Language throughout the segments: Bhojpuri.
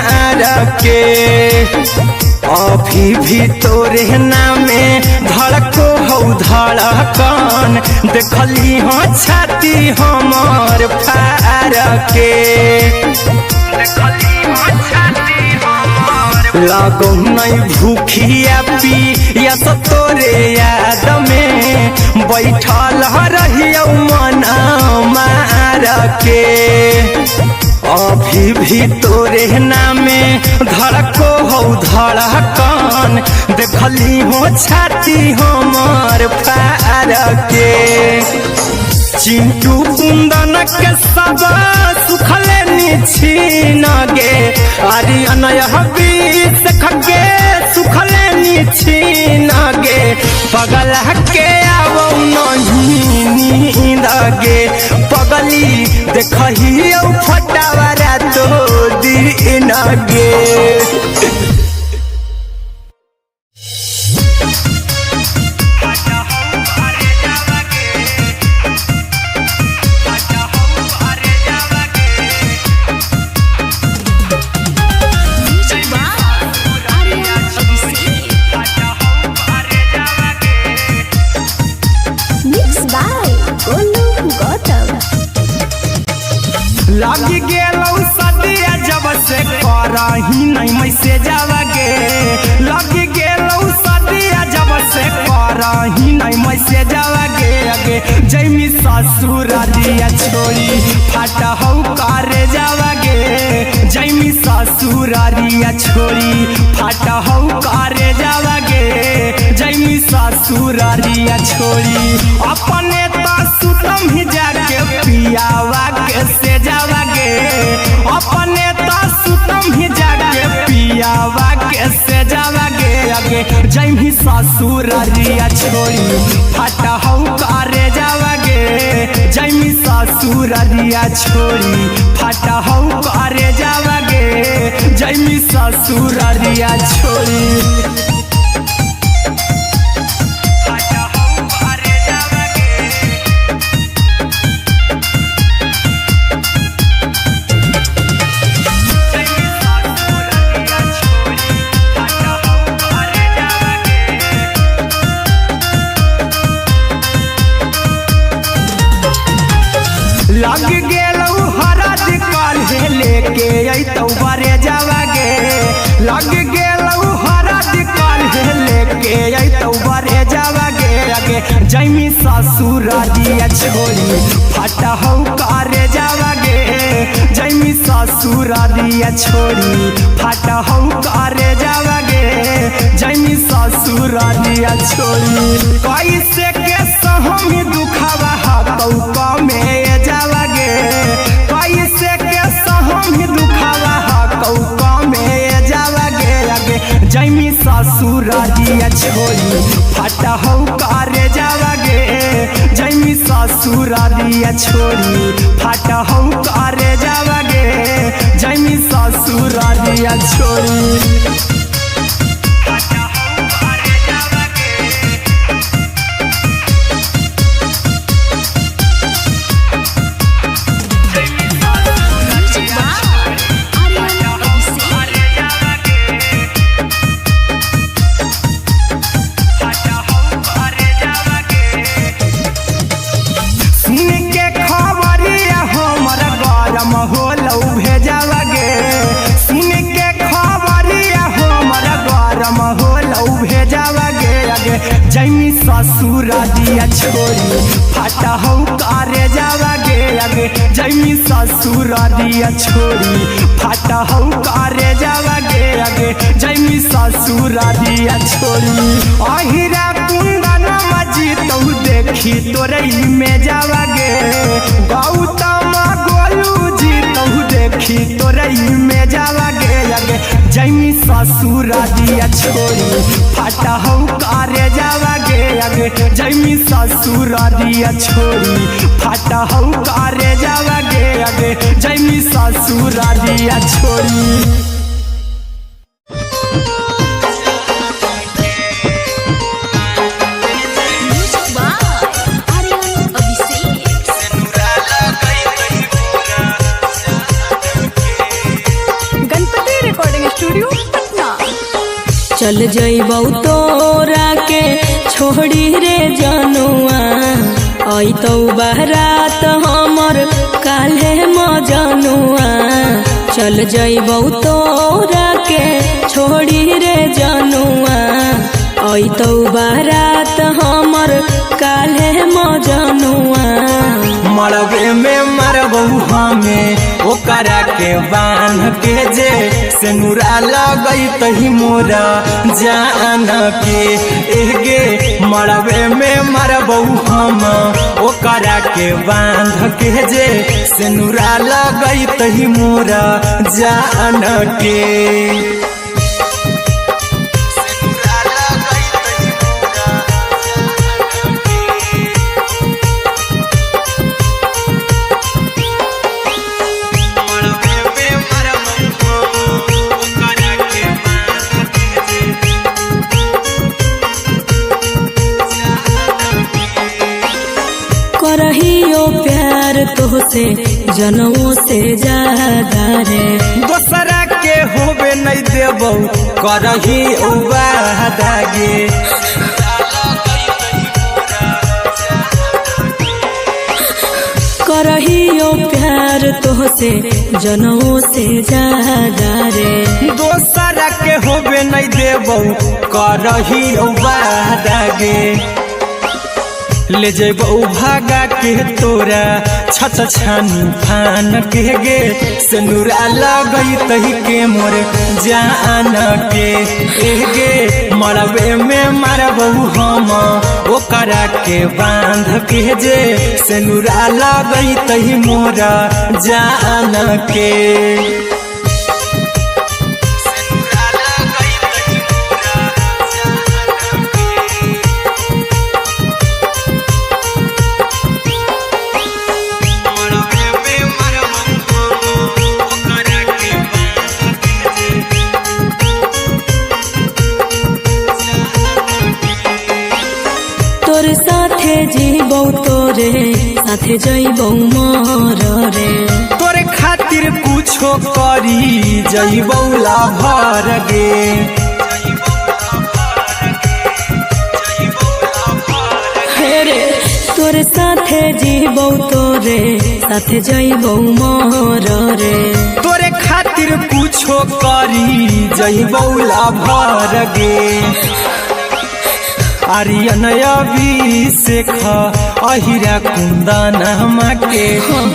मार के अभी भी तोरे नामे धड़को हौ धड़कन देखली हाँ छाती हमर फार के लागो नहीं भूखिया पिया तो तोरे याद में बैठल रहियो मन मार के अभी भी तोरे नामे धड़को हौ धड़कन देखली हो छाती हमर फार के चिंटू कुंदन के सब सुखले निछीन गे आर्यन हबीस खगे सुखले निछीन गे पगल के आवो नहीं नींद गे पगली देखही फटावरा तो दिन गे लगी गेलौ सदिया जब से करही नहीं मैसेजवा गे लगी गेलौ सदिया जब से करही नहीं मैसेजवा गे अगे जैमी ससुरारिया छोड़ी फाटा हौ करे जावा गे जैमी ससुरारिया छोड़ी फाटा हौ करे जावा गे जैमी ससुरारिया छोड़ी अपने तो सुतम ही जाके पियावा के से जावा गे अपने तो सुतम ही जाके पियावा के से जावा गे अगे जैमी ससुरारिया छोड़ी फाटा हौ करे जावा गे जैमी ससुरारिया छोड़ी फाटा हौ करे जावा गे जैमी ससुरारिया छोड़ी लग गेलौ हरद काल्हे लेके अइतौ बरे जावा गे लग गेलौ हरद काल्हे लेके अइतौ बरे जावा गे अगे जैमी ससुरारिया छोड़ी फाटा हौ करे जावा गे जैमी ससुरारिया छोड़ी फाटा हौ करे जावा गे जैमी ससुरारिया छोड़ी कैसे के सहम दुखावा हाथौ कमे जावा गे कैसे के सहम दुखावा हाथौ कमे जावा गे अगे जैमी ससुरारिया छोड़ी फाटा हौ करे जावा गे जैमी ससुरारिया छोड़ी फाटा हौ करे जावा गे जैमी ससुरारिया छोड़ी होलौ भेजावा गे सुन के खबरिया हमरा गरम होलौ भेजावा गे अगे जैमी ससुरारिया छोड़ी फाटा हौ करे जावा गे अगे जैमी ससुरारिया छोड़ी फाटा हौ करे जावा गे अगे जैमी ससुरारिया छोड़ी अहिरा कुंदन मजी तौ देखी तोरे में जावा गे गौतम गोलू जी तौ देखी तोरे में जावा गे अगे जैमी ससुरारिया छोड़ी फाटा हौ करे जावा गे अगे जैमी ससुरारिया छोड़ी फाटा हौ करे जावा गे अगे जैमी ससुरारिया छोड़ी चल जइबौ तोरा के छोड़ी रे जनुआ अइतौ बारात हमर काल्हे मजनुआ चल जइबौ तोरा के छोड़ी रे जनुआ अइतौ बारात हमर काल्हे मजनुआ मरबे में मरबौ हमें ओकरा के बांध के जे सेनुरा लगैतहि मोरा जान के एगे मरबे में मरबौ हम ओकरा के बांध के जे सेनुरा लगैतहि मोरा जान के करहियो प्यार तोहसे जनमों से ज्यादा रे दोसरा के होबे नहीं देबौ करही वादा गे करहियो प्यार तोहसे जनमों से ज्यादा रे दोसरा के होबे नहीं देबौ करही वादा गे ले जेबौ भागा के तोरा छछ छानी फान के गे सेनुरा लगैतहि के मोर जान के एगे मरबे में मरबौ हम ओकरा के बांध के जे सेनुरा लगैतहि मोरा जान के तोरे साथे जीबौ तोरे साथे जइबौ मोर रे तोरे खातिर कुछो करी जइबौ लाभर गे रे तोरे साथे जीबौ तोरे साथे जइबौ मोर रे तोरे खातिर कुछो करी जइबौ लाभर गे आर्यन अभिषेक अहिरा कुंदन के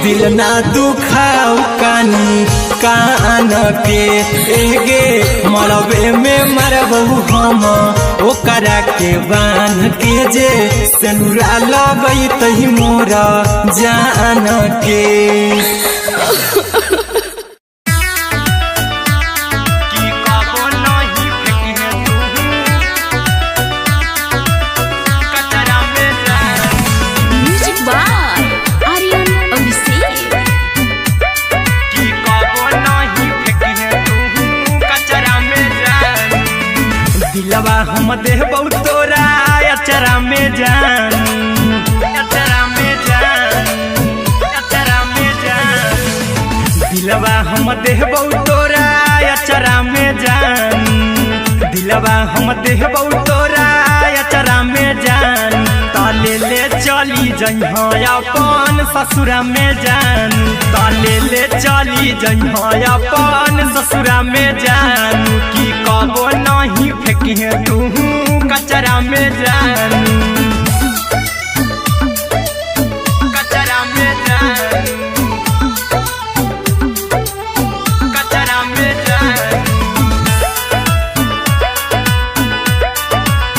दिल ना दुखाऊ कानी कान के एगे मरबे में मरबौ हम ओकरा के बांध के जे सेनुरा लगैतहि मोरा जान के दिलवा हम देबौ तोरा अचरा में जान अचरा में जान अचरा में जान दिलवा हम देबौ तोरा अचरा में जान दिलवा हम देबौ तोरा अचरा में जान ताले ले चली जइहा अपन ससुरा में जान ताले ले चली जइहा अपन ससुरा में जान की कबो नहीं फेंकिहे तू कचरा में जान कचरा में जान कचरा में जान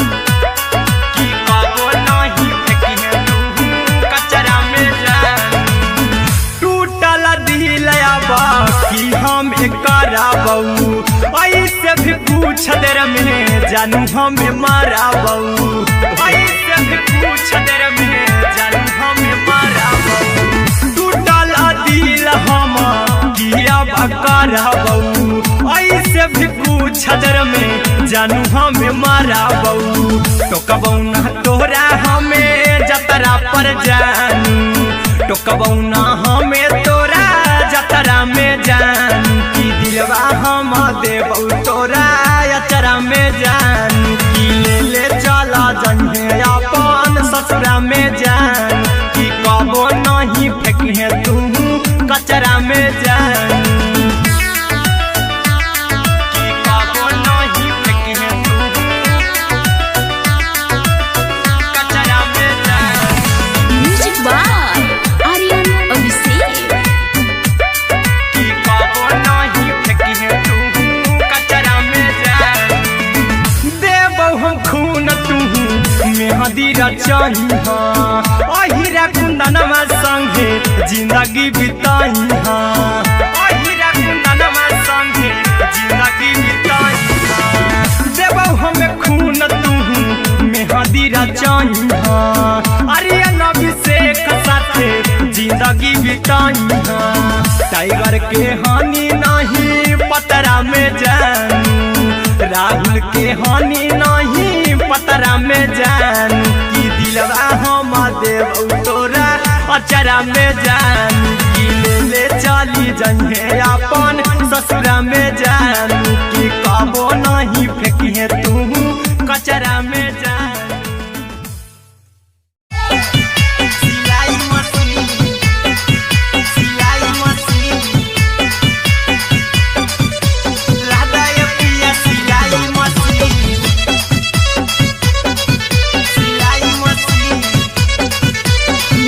की कबो नहीं फेंकिहे तू कचरा में जान टूटल दिल बाकी हम कराबौ ऐसे भी पूछ देर में जानू हमें माराबौ ऐसे भी पूछ देर में जानू हमें माराबौ टूटल दिल हम किया कराबौ ऐसे भी पूछ देर में जानू हमें माराबौ टोकबौ ना तोरा हमें जतरा पर जानू टोकबौ ना हमें तोरा जतरा में जानू की दिलवा हम देबौ तोरा अचरा में जान की ले चला जन्हे अपन ससुरा में जान की कबो नहीं फेंके तू कचरा में जान की कबो नहीं फेंके तू कचरा में जान। Music by Aryan Abhishek. की कबो नहीं फेंके तू कचरा में जान देबो हम खून तू मेहदी रचही अहिरा कुंदनमा संगे जिंदगी बिताई अहिरा कुंदनमा संगे जिंदगी बिताई देबो हमें खून तू मेहदी रचही आर्यन अभिषेक साथे जिंदगी बिताई टाइगर के हानि नहीं पतरा में जान राहुल के हानि नहीं पतरा में जान की दिलवा हम देव तोरा अचरा में जान की ले चली जन्हे अपन ससुरा में जान की कबो नहीं फेंकिए तू कचरा में जान। सिलाई मशीन सिलाई मशीन लादाय पिया सिलाई मशीन सिलाई machine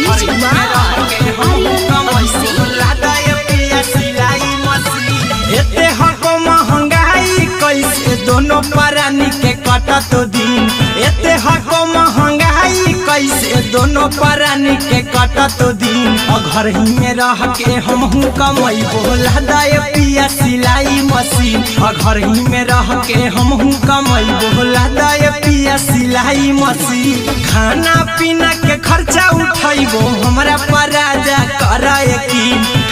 music by Aryan Abhishek. लादाय पिया सिलाई मशीन एते हको महंगाई कैसे दोनों परानी के कटत दिन एते हको महंगाई कैसे दोनों परानी के कटत दिन घर ही में रह के हमहू कमैबो लादाय पिया सिलाई मशीन घर ही में रह के हमहू कमैबो लादाय पिया सिलाई मशीन खाना पीना के खर्चा उठैबो हमरा पराजा कराए की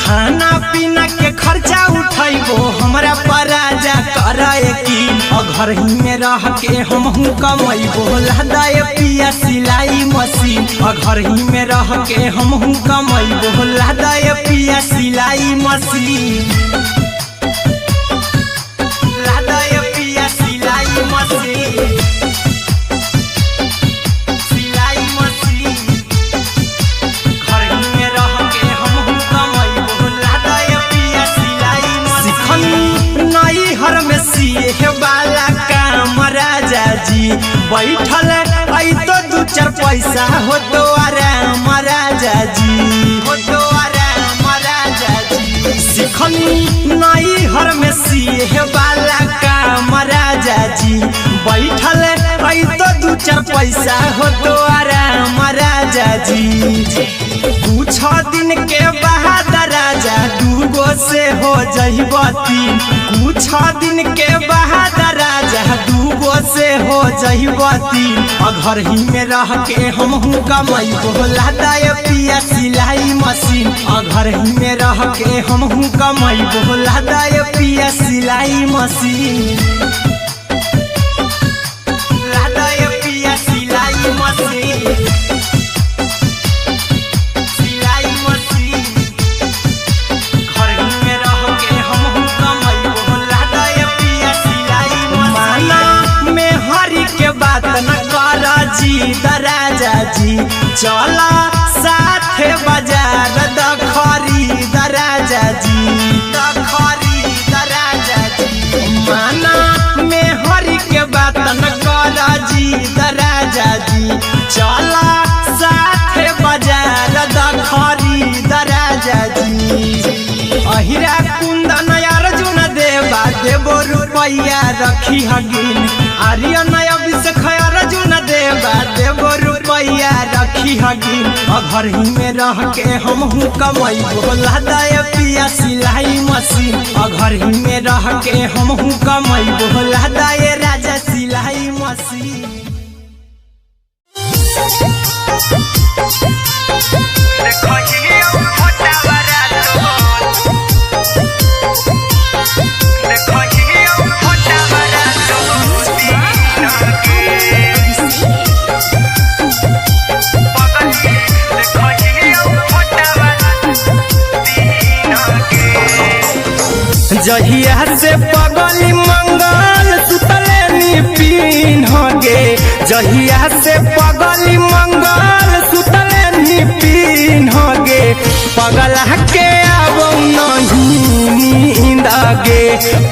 खाना पीना के खर्चा उठैबो हमरा पराजा कराए की घर ही में रह के हमहू कमैबो लादाय पिया सिलाई मशीन घर ही में रह के हमहू कमैबो लादाय पिया सिलाई मशीन लादाय पिया सिलाई मशीन सिलाई मशीन घर ही में रह के हमहू कमैबो लादाय पिया सिलाई मशीन नई हर में सिए वाला काम राजा जी बैठल आई तो दू चार पैसा हो तो आराम राजा जी हो तो आराम राजा जी सिखनी नई हर में सिए वाला काम राजा जी बैठल आई तो दू चार पैसा हो तो आराम राजा जी कुछ दिन के बाद राजा दूगो से हो जहिबती कुछ दिन के बाद राजा दूगो से हो जहिबती घर ही में रह के हमहू कमैबो लादाय पिया सिलाई मशीन घर ही में रह के हमहू कमैबो लादाय पिया सिलाई मशीन लादाय पिया सिलाई मशीन सिलाई मशीन घर ही में रह के हमहू कमैबो लादाय पिया सिलाई मशीन माना में हरी के बात न कर जी दराजा जी चला साथे बाजार दखरी दराजा जी दखरी दराजा जी माना में हरी के बात न कर जी दराजा जी चला साथे बाजार दखरी दराजा जी अहिरा कुंदन अर्जुन देवा देबो रुपैया रखी हगिन आर्यन अभिषेक अर्जुन देवा देबो रुपैया रखी हगिन घर ही में रह के हमहू कमैबो लादाय पिया सिलाई मशीन घर ही में रह के हमहू कमैबो लादाय राजा सिलाई मशीन। जहिया से पगली मंगल सुतले पिन्ह गे जहिया से पगली मंगल सुतले नी पिन्ह गे पगला के आबो नहीं नींद गे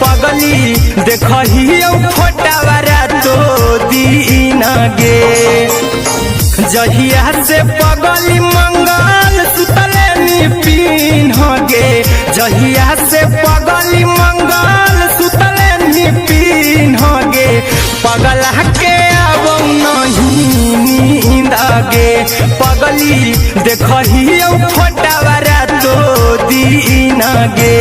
पगली देखहियो फोटावारा तो दीन गे जहिया से पगली मंगल सुतले नी पिन्ह गे जहिया से पगली मंगल सुतले नी पिन्ह गे पगला के आबो नहीं नींद गे पगली देखहियो फोटावारा तो दीन गे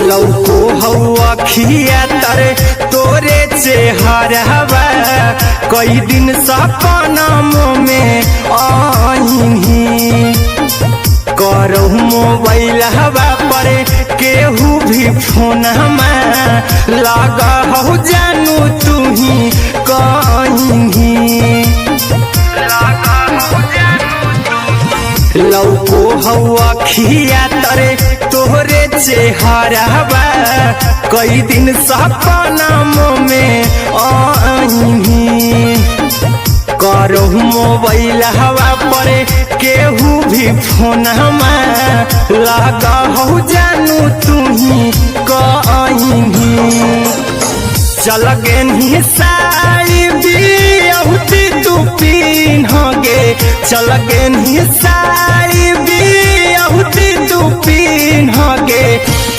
लौको हवा खिया तरे तोरे चेहरावा कई दिन सपनामो में आईनी करो मोबाइल हवा पर केहू भी फोन लगा हो जानू तू ही कहीं लौको हवा खिया तरे तोहरे चेहरावा कई दिन सपनामो में आईनी करो मोबाइल हवा पर केहू भी फोन लगा हो जानू तू ही कहीं चल गे साड़ी बियहुती तू पिन्ह गे चल गे साड़ी बियहुती तू पिन्ह गे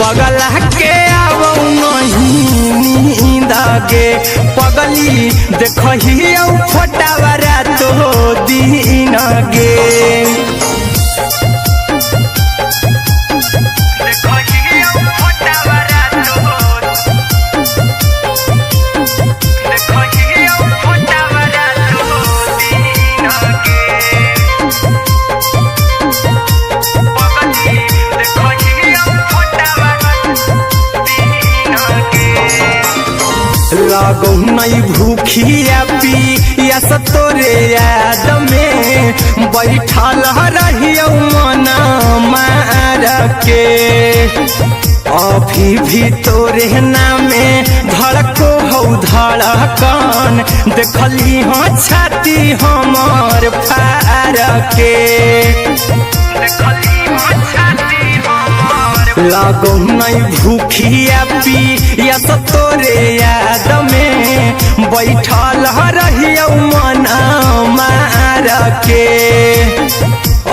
पगला के आबो नहीं नींद गे पगली देखहियो फोटावारा तो दीन गे लागो नहीं भूखिया पिया तोरे याद में बैठल रहियो मना मार के अभी भी तोरे नामे धड़को हो धड़कन देखली हाँ छाती हमार फार के लागो नहीं भूखिया पिया तोरे याद में बैठल रहियो मना मार के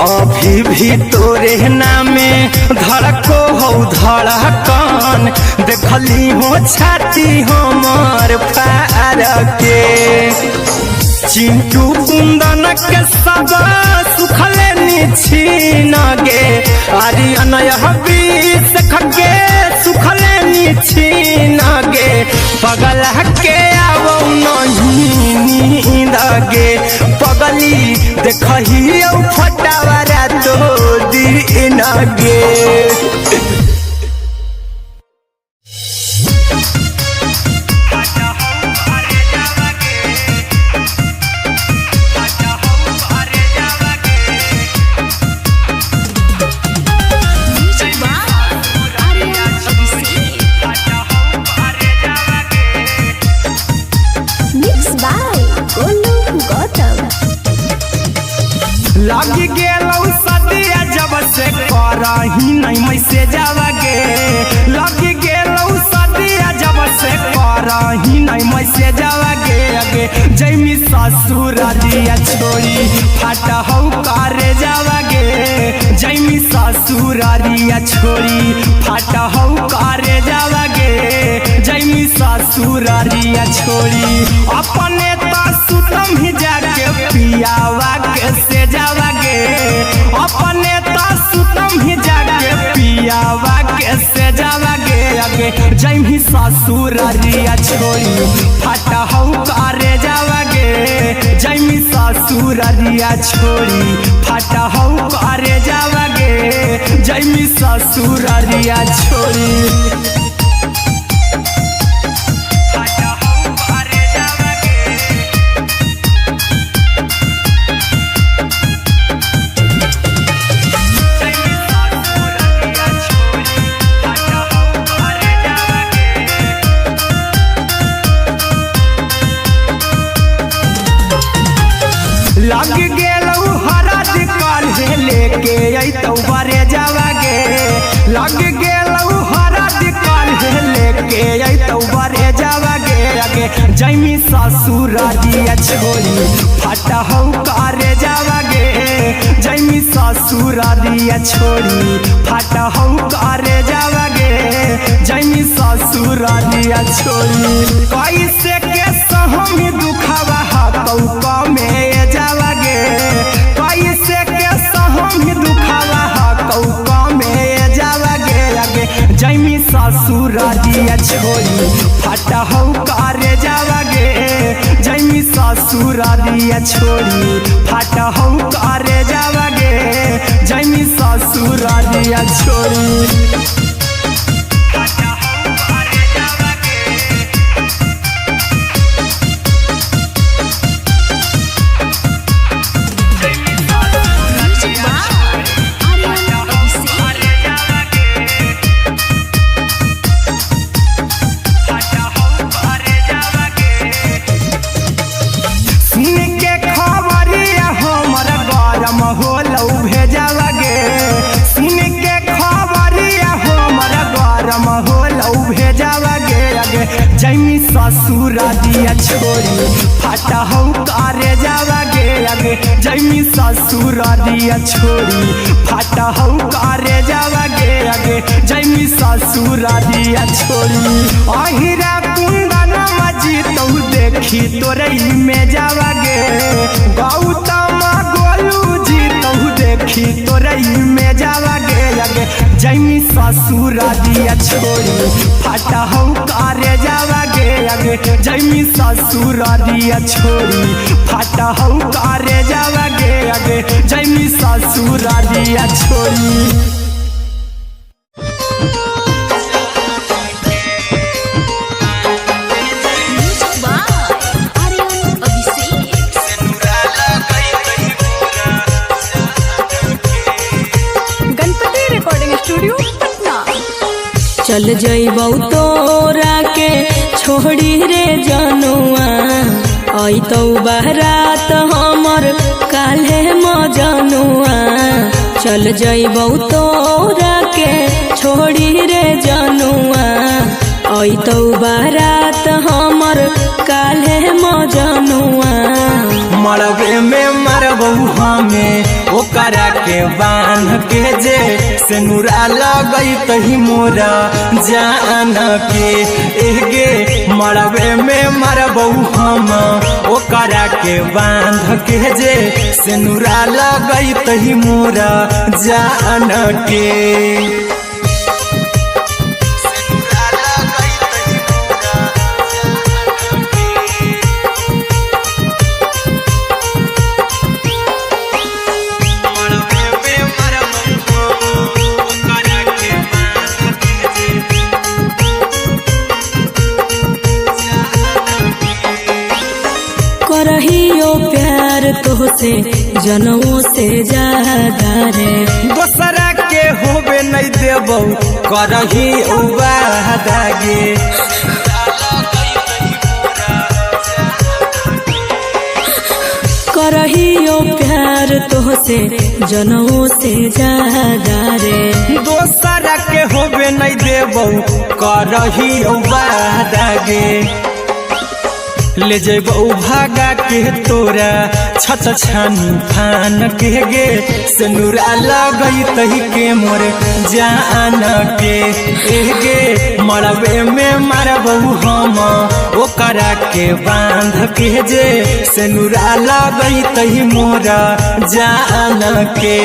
अभी भी तोरे नामे धड़को हो धड़कन देखली हो छाती हमार फार के चिंटू कुंदन के सब सुखले छीन गे आर्यन हबीस खगे सुखले छीन गे पगला के आबो नहीं नींद गे पगली देखहियो फोटावारा तो दीन गे लग गेलौ सदिया जब से करही नहीं मैसेजवा गे लग गेलौ सदिया जब से करही नहीं मैसेजवा गे अगे जैमी ससुरारिया छोड़ी फाटा हौ करे जावा गे जैमी ससुरारिया छोड़ी फाटा हौ करे जावा गे जैमी ससुरारिया छोड़ी अपने तो सुतम ही जाके पियावा के से जावा गे अपने तो सुतम ही जाके पियावा के से जावा गे अगे जैमी ससुरारिया छोड़ी फाटा हौ करे जावा गे जैमी ससुररिया छोड़ी फाटा हौ करे जावगे जैमी ससुररिया छोड़ी लग गेलौ हरद काल्हे लेके अइतौ बरे जावगे लग गेलौ हरद काल्हे लेके अइतौ बरे जावगे अगे जैमी ससुररिया छोड़ी फाटा हौ करे जावगे जैमी ससुररिया छोड़ी फाटा हौ करे जावगे जैमी ससुररिया छोड़ी कैसे के सहमी दुखवा हतौ कमे जावगे कैसे के सहमी दुखवा हतौ कमे जावगे अगे जैमी ससुररिया छोड़ी फाटा हौ करे जावगे जैमी ससुररिया छोड़ी फाटा हौ करे जावगे जैमी ससुररिया छोड़ी जैमी ससुररिया छोड़ी फाटा हौ करे जावगे अगे जैमी ससुररिया छोड़ी फाटा हौ करे जावगे अगे जैमी ससुररिया छोड़ी अहिरा कुंदन मजी तौ देखी तोरई में जावगे गौतम गोलू जी तौ देखी तोरई में जावगे अगे जैमी ससुररिया छोड़ी फाटा हौ करे जावगे अगे जैमी ससुररिया छोड़ी फाटा हौ करे जावगे अगे जैमी ससुररिया छोड़ी चल जइबौ तोरा के छोड़ी रे जनुआ अइतौ बारात हमर काल्हे मजनुआ चल जइबौ तोरा के छोड़ी रे जनुआ अइतौ बारात हमर काल्हे मजनुआ मरबे में मरबौ हमें ओकरा के बांध के जे सेनुरा लगैतहि मोरा जान के एगे मरबे में मरबौ हम ओकरा के बांध के जे सेनुरा लगैतहि मोरा जान के करहियो प्यार तोहसे जनमों से ज्यादा रे दोसरा के होबे नहीं देबौ करही वादा गे करहियो प्यार तोहसे जनमों से ज्यादा रे दोसरा के होबे नहीं देबौ करही वादा गे ले जेबौ भागा के तोरा छत छानी फान के गे सेनुरा लगैतहि के मोर जान के एगे मरबे में मरबौ हम ओकरा के बांध के जे सेनुरा लगैतहि मोरा जान के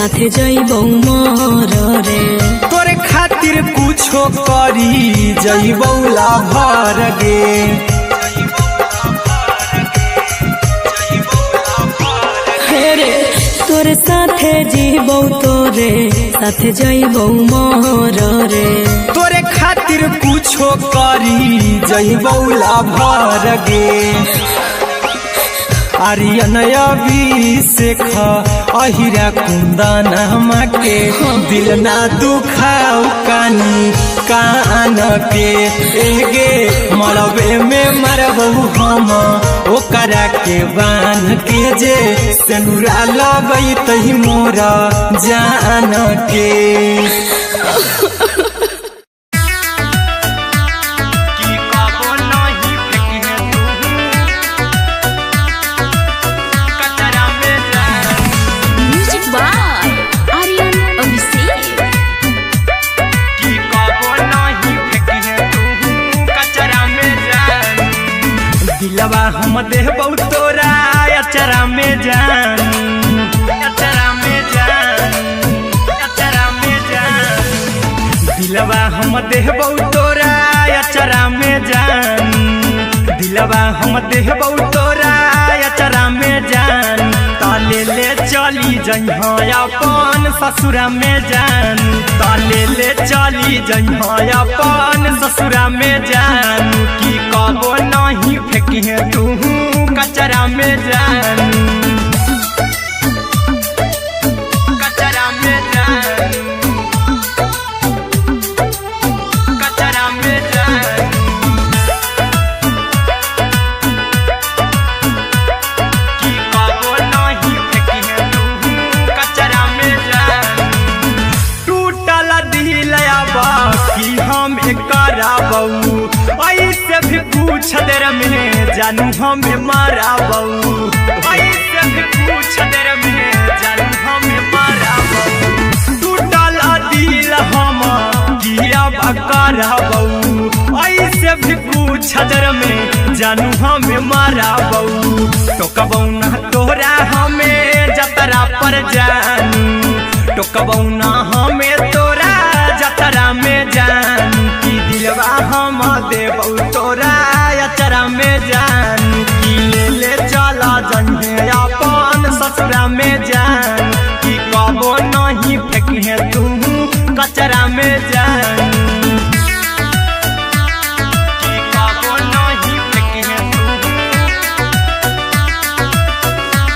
साथे जइबौ मोर रे। तोरे खातिर कुछो करी जइबौ लाभर गे। रे तोरे साथे जीबौ तोरे साथे जइबौ मोर रे। तोरे खातिर कुछो करी जइबौ लाभर गे। आर्यन अभिषेक अहिरा कुंदन के दिल ना दुखाऊ कानी कान के। एगे मरबे में मरबौ हम ओकरा के बान के जे सेनुरा लगई तही मोरा जान के। दिलवा हम देबौ तोरा अचरा में जान, अचरा में जान, अचरा में जान। दिलवा हम देबौ तोरा अचरा में जान। दिलवा हम देबौ तोरा अचरा में जान। ताले ले चली जइहा अपन ससुरा में जान। ताले ले चली जइहा अपन ससुरा में जान। की कबो नहीं फेंकिहे तू कचरा में जान, कचरा में जान, कचरा में जान। की कबो नहीं फेंकिहे तू कचरा में जान। टूटल दिल आबा कि हम कराबौ ऐसे भी पूछ देर में जानू हमें माराबौ। ऐसे भी पूछ देर में जानू हमें माराबौ। टूटल दिल हम किया कराबौ ऐसे भी पूछ देर में जानू हमें माराबौ। टोकबौ ना तोरा हमें जतरा पर जानू। टोकबौ ना हमें तोरा जतरा में जानू। की दिलवा हम देबौ तोरा अचरा में जान। की ले चला जइहे अपन ससुरा में जान। की कबो नहीं फेंकिहे तू कचरा में जान। की कबो नहीं फेंकिहे तू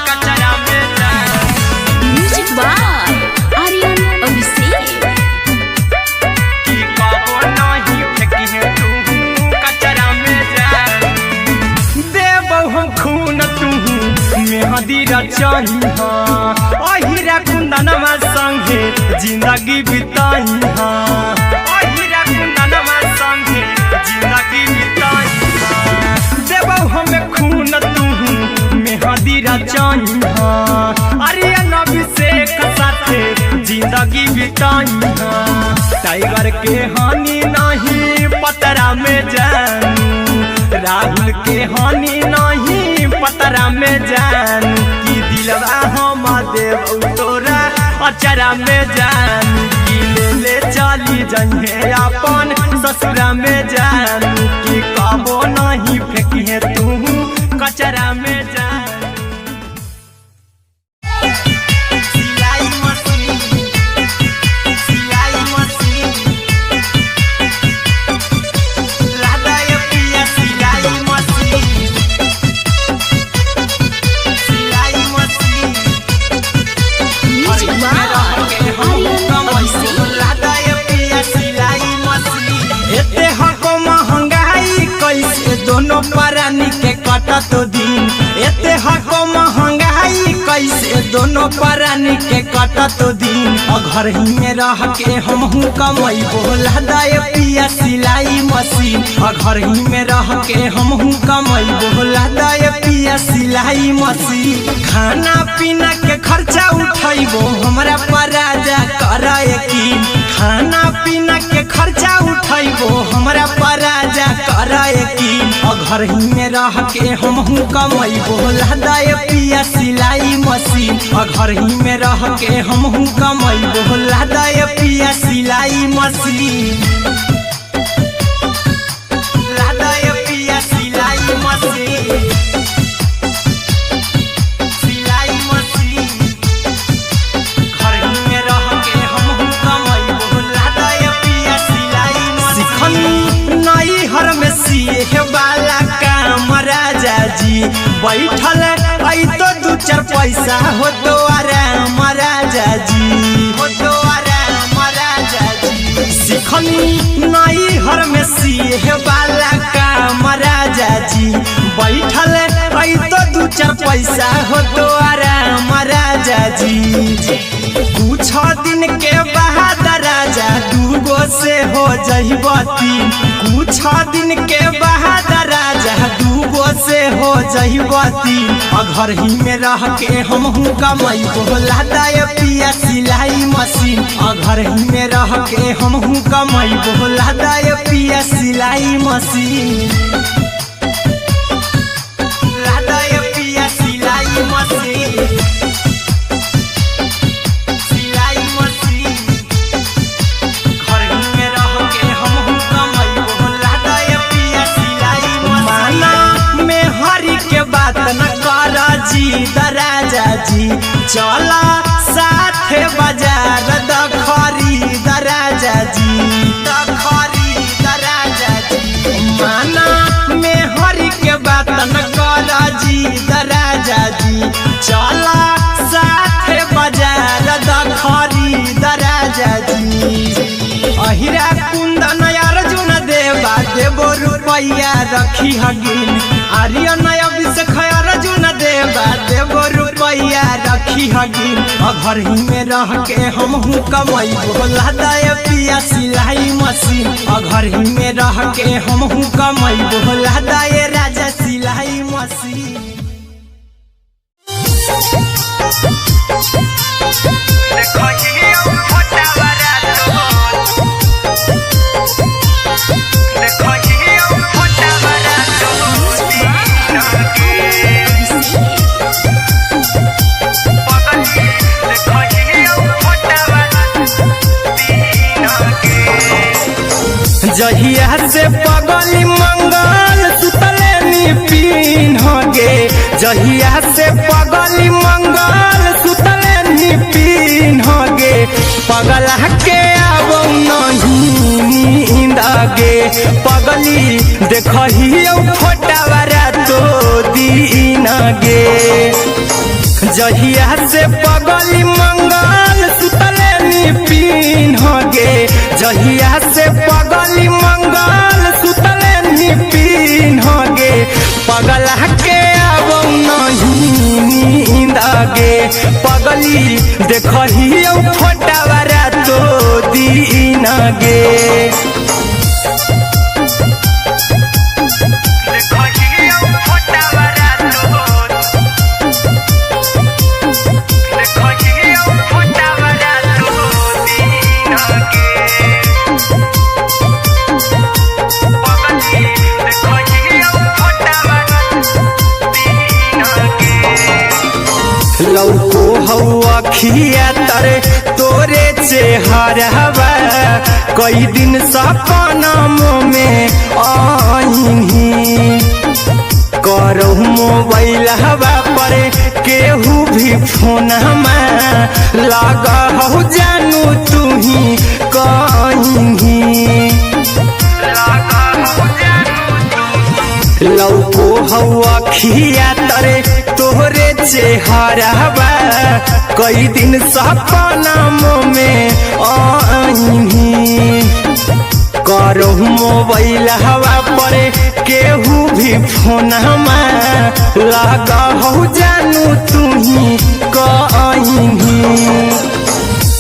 कचरा में जान। Music by Aryan Abhishek. की कबो नहीं फेंकिहे तू कचरा में जान। देबौ हम खून तू मेहंदी रचइहा। अहिरा कुंदनमा संगे जिंदगी बिताइहा। अहिरा कुंदनमा संगे जिंदगी बिताइहा। देबौ हम खून तू मेहंदी रचइहा। आर्यन अभिषेक साथे जिंदगी बिताइहा। टाइगर के हानि नहीं पतरा में जानू। राहुल के हानि नहीं पतरा में जानू। की दिलवा हम देबौ तोरा अचरा में जानू। की ले चली जइहे अपन ससुरा में जानू। की कबो नहीं फेंकिहे तू कचरा में जानू। सिलाई मशीन, सिलाई मशीन, लादा ये पिया सिलाई मशीन, सिलाई machine. Music by Aryan Abhishek. लादा ये पिया सिलाई मशीन। एते हको महंगाई कैसे दोनों परानी के कटत दिन। एते हको महंगाई कैसे दोनों परानी के कटत दिन। घर ही में रह के हमहू कमैबो लादा ये पिया सिलाई मशीन। घर ही में रह के हमहू कमैबो लादा ये पिया सिलाई मशीन। खाना पीना के खर्चा उठैबो हमरा पराजा करे यकीन। खाना पीना के खर्चा उठैबो हमरा पराजा करे यकीन। घर ही में रह के हमहू कमैबो लहदाए पिया सिलाई मशीन घर ही में रह के हमहू कमैबो लहदाए पिया सिलाई मशीन लहदाए पिया सिलाई मशीन सिलाई मशीन घर ही में रह के हमहू कमैबो लहदाए पिया सिलाई मशीन नई हर में सिए वाला काम राजा जी बैठल आई तो दू चार पैसा हो तो आराम राजा जी हो तो आराम राजा जी सिखनी नई हर में सिए वाला काम राजा जी बैठल आई तो दू चार पैसा हो तो आराम राजा जी कुछ दिन के बाद राजा दूगो से हो जइब तीन कुछ दिन के बाद राजा दूगो से हो जइब तीन घर ही में रह के हमहू कमैबो लहदाए पिया सिलाई मशीन घर ही में रह के हमहू कमैबो लहदाए पिया सिलाई मशीन लहदाए पिया सिलाई मशीन बात न कर जी दराजा जी चला साथे बाजार दखरी दराजा जी दखरी दराजा जी माना में हरी के बात न कर जी दराजा जी चला साथे बाजार दखरी दराजा जी अहिरा कुंदन अर्जुन देवा देवो रुपया रखी हगिन आर्यन अभिषेक अर्जुन देवा देवो रुपया रखी हगिन घर ही में रह के हमहू कमैबो लहदाए पिया सिलाई मशीन घर ही में रह के हमहू कमैबो लहदाए राजा सिलाई मशीन जहिया से पगली मंगल सुतले निपिन गे जहिया से पगली मंगल सुतले निपिन गे पगला के आबो नहीं नींद गे पगली देखहियो फोटावारा तो दीन गे जहिया से पगली मंगल सुतले निपिन गे जहिया से पगली मंगल सुतले निपिन गे पगला के आबो नहीं नींद गे पगली देखहियो फोटावारा तो दीन गे लौको हवा खिया तरे तोरे चेहरावा कई दिन सपना में आईनी करो मोबाइल हवा पर केहू भी फोन में लगा हो जानू तू ही कहीं लौको हवा खिया तरे तोहरे चेहरावा कई दिन सपना में आईनी करो मोबाइल हवा पर केहू भी फोन में लगा हो जानू तू ही कहीं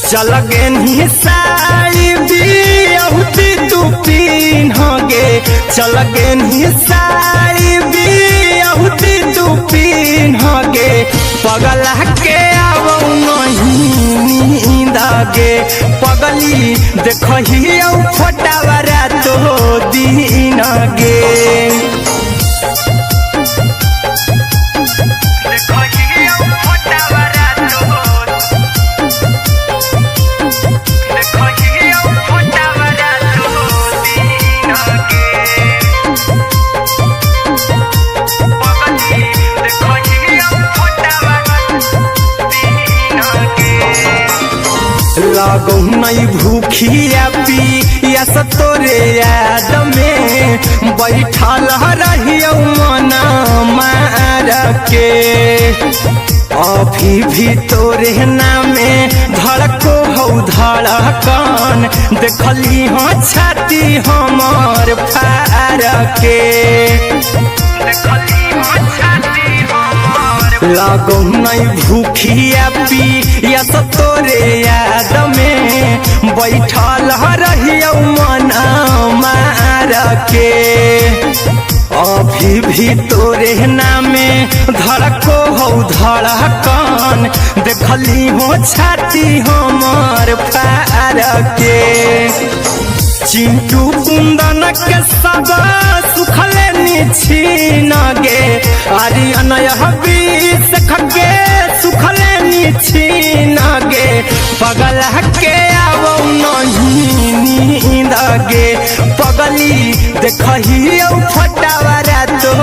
चल गे साड़ी बिहुती तू पीन गे चल गे साड़ी बिहुती तू पीन गे पगला के आबो नहीं नींद गे पगली देखहियो फोटावारा तो दीन गे भूखिया पिया तोरे याद में बैठल रहियो मना मार के अभी भी तोरे नामे धड़को हो धड़कन देखली हो छाती हमर फार के लगो नहीं भूखिया पिया तोरे याद में बैठल रहियो मना मार के अभी भी तोरे नामे धड़को हो धड़कन देखली हो छाती हमर फार के चिंटू कुंदन के सब सुखले निछीन गे आर्यन हबीस खगे सुखले निछीन गे पगल के आवो नहीं नींद गे पगली देखही फटावरा तो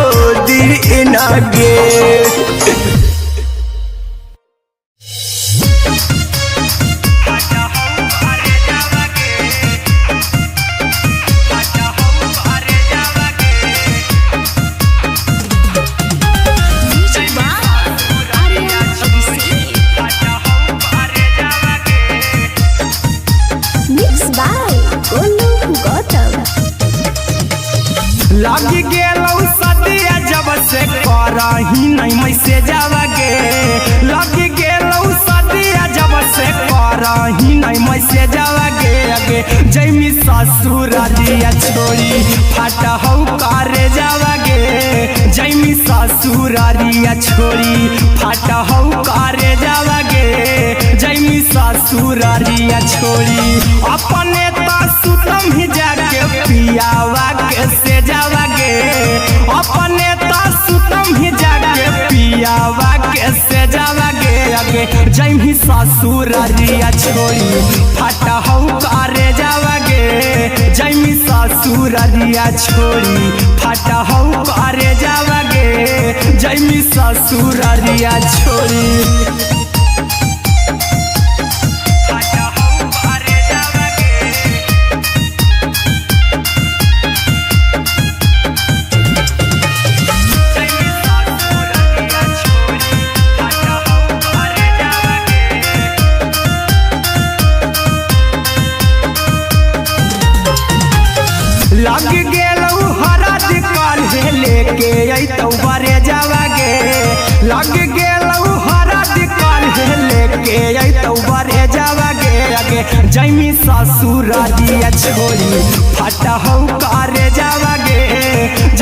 दिन गे लग गेलौ सदिया जब से करही नहीं मैसेज गे लग गेलौ सदिया जब से करही नहीं मैसेज गे अगे जैमी ससुरारिया छोड़ी फट हौ करे जावा गे जैमी ससुरारिया छोड़ी फट हौ करे जावा गे जैमी ससुरारिया छोड़ी अपने तो सुतम ही जाके पियावा के से जावा गे अपने तो सुतम ही जाके पियावा के से जावा गे अगे जैमी ससुरारिया छोड़ी फट हौ करे जावा गे जैमी ससुरारिया छोड़ी फट हौ करे जावा गे जैमी ससुरारिया छोड़ी लग गेलौ हरद काल्हे लेके अइतौ बरे जावा गे लग गेलौ हरद काल्हे लेके अइतौ बरे जावा गे अगे जैमी ससुरारिया छोड़ी फट हौ करे जावा गे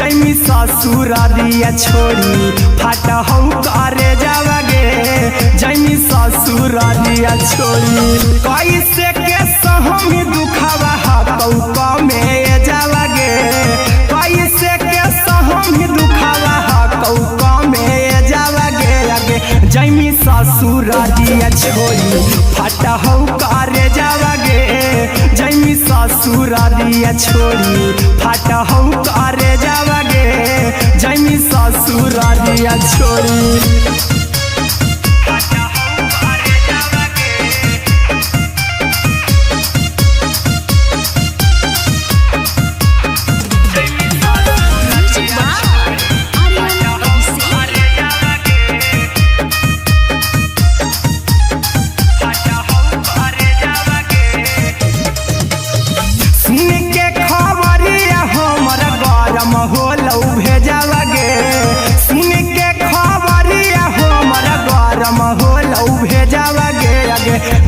जैमी ससुरारिया छोड़ी फट हौ करे जावा गे जैमी ससुरारिया छोड़ी कैसे के सहम दुखवा हकौ में जावा गे कैसे के सहम दुखवा हकौ में जावा गे अगे जैमी ससुरारिया छोड़ी फट हौ करे जावा गे जैमी ससुरारिया छोड़ी फट हौ करे जावा गे जैमी ससुरारिया छोड़ी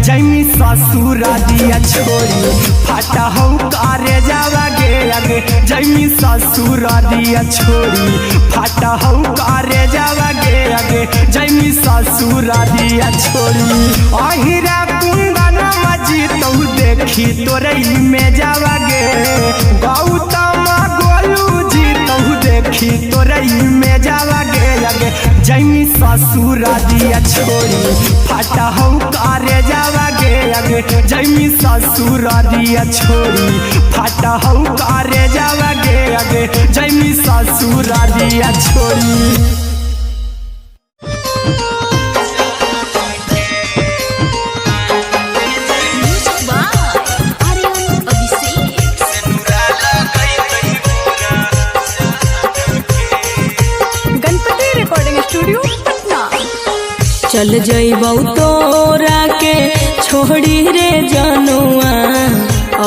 जैमी ससुरारिया छोड़ी फट हौ करे जावा गे अगे जैमी ससुरारिया छोड़ी फट हौ करे जावा गे अगे जैमी ससुरारिया छोड़ी अहिरा कुंदन मजीतौ देखी तोरई में जावा गे गौतम गोलू जीतौ देखी तोरई में जावा गे अगे जैमी ससुरारिया छोड़ी फट हौ करे जावा गे अगे जैमी ससुरारिया छोड़ी फट हौ करे जावा गे अगे जैमी ससुरारिया छोड़ी म्यूजिक बाय चल जइबौ तोरा के छोड़ी रे जनुआ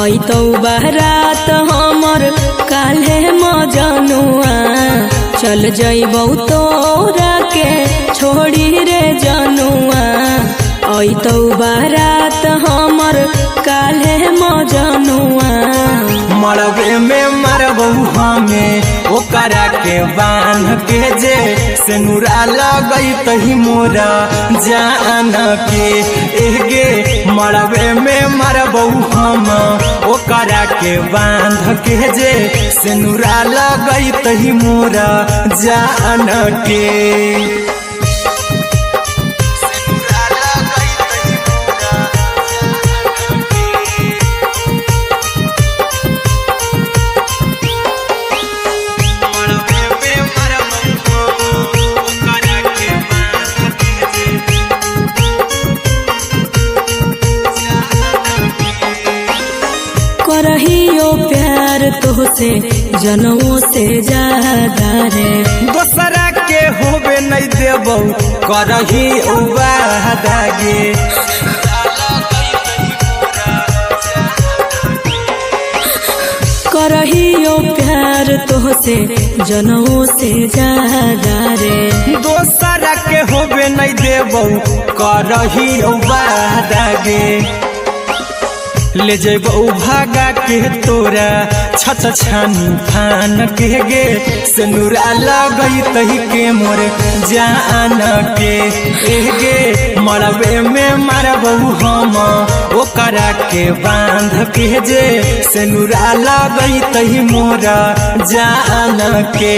अइतौ बारात हमर काल्हे मजनुआ चल जइबौ तोरा के छोड़ी रे जनुआ अइतौ बारात हमर काल्हे मजनुआ मरबे में मरबौ हमें ओकरा के बांध के जे सिनुरा लगई तही मोरा जान के एगे मरबे में मरबौ हम ओकरा के बांध के जे सिनुरा लगई तही मोरा जान के करहियो प्यार तोहसे जनमों से ज्यादा रे दोसरा के होबे नहीं देबौ करही वादा गे करहियो प्यार तोहसे जनमों से ज्यादा रे दोसरा के होबे नहीं देबौ करही वादा गे ले जेबौ भागा के तोरा छत छानी फान के गे सिनुरा लगई तही के मोर जान के एगे मरबे में मरबौ हम ओकरा के बांध के जे सिनुरा लगई तही मोरा जान के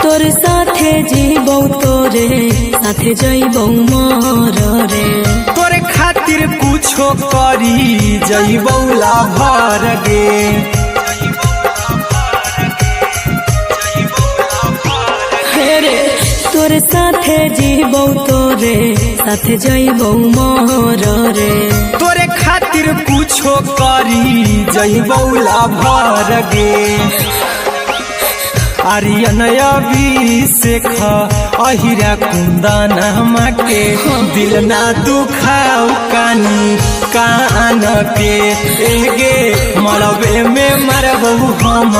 तोरे साथे जीबौ तोरे साथे जइबौ मर रे तोरे खातिर कुछो करी जइबौ लाभर गे रे तोरे साथे जीबौ तोरे साथे जइबौ मर रे तोरे खातिर कुछो करी जइबौ लाभर गे आर्यन अभिषेक अहिरा कुंदन के दिल ना दुखाऊ कानी कान के एगे मरबे में मरबौ हम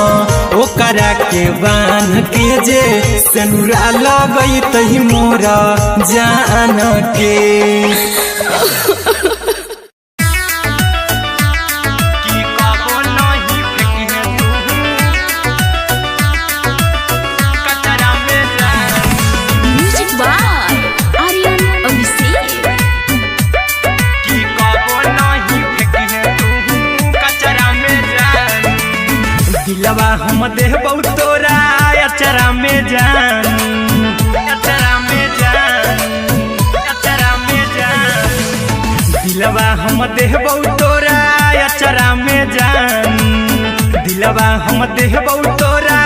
ओकरा के बांध के जे सिनुरा लगई तही मोरा जान के दिलवा हम देबौ तोरा अचरा में जान अचरा में जान अचरा में जान दिलवा हम देबौ तोरा अचरा में जान दिलवा हम देबौ तोरा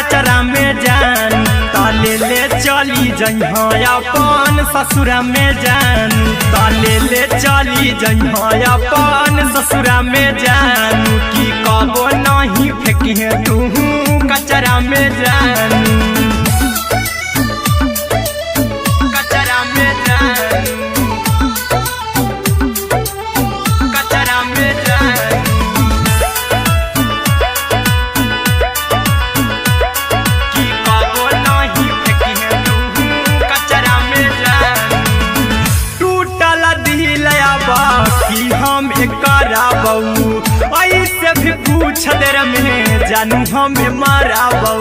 अचरा में जान ताले ले चली जइहा अपन ससुरा में जान ताले ले चली जइहा अपन ससुरा में जान की कबो नहीं फेंके तू कचरा में जान कचरा में जान कचरा में जान की कबो नहीं फेंके तू कचरा में जान टूटल दिल आबा कि हम कराबौ ऐसे भी पूछ देर में जानू हमें माराबौ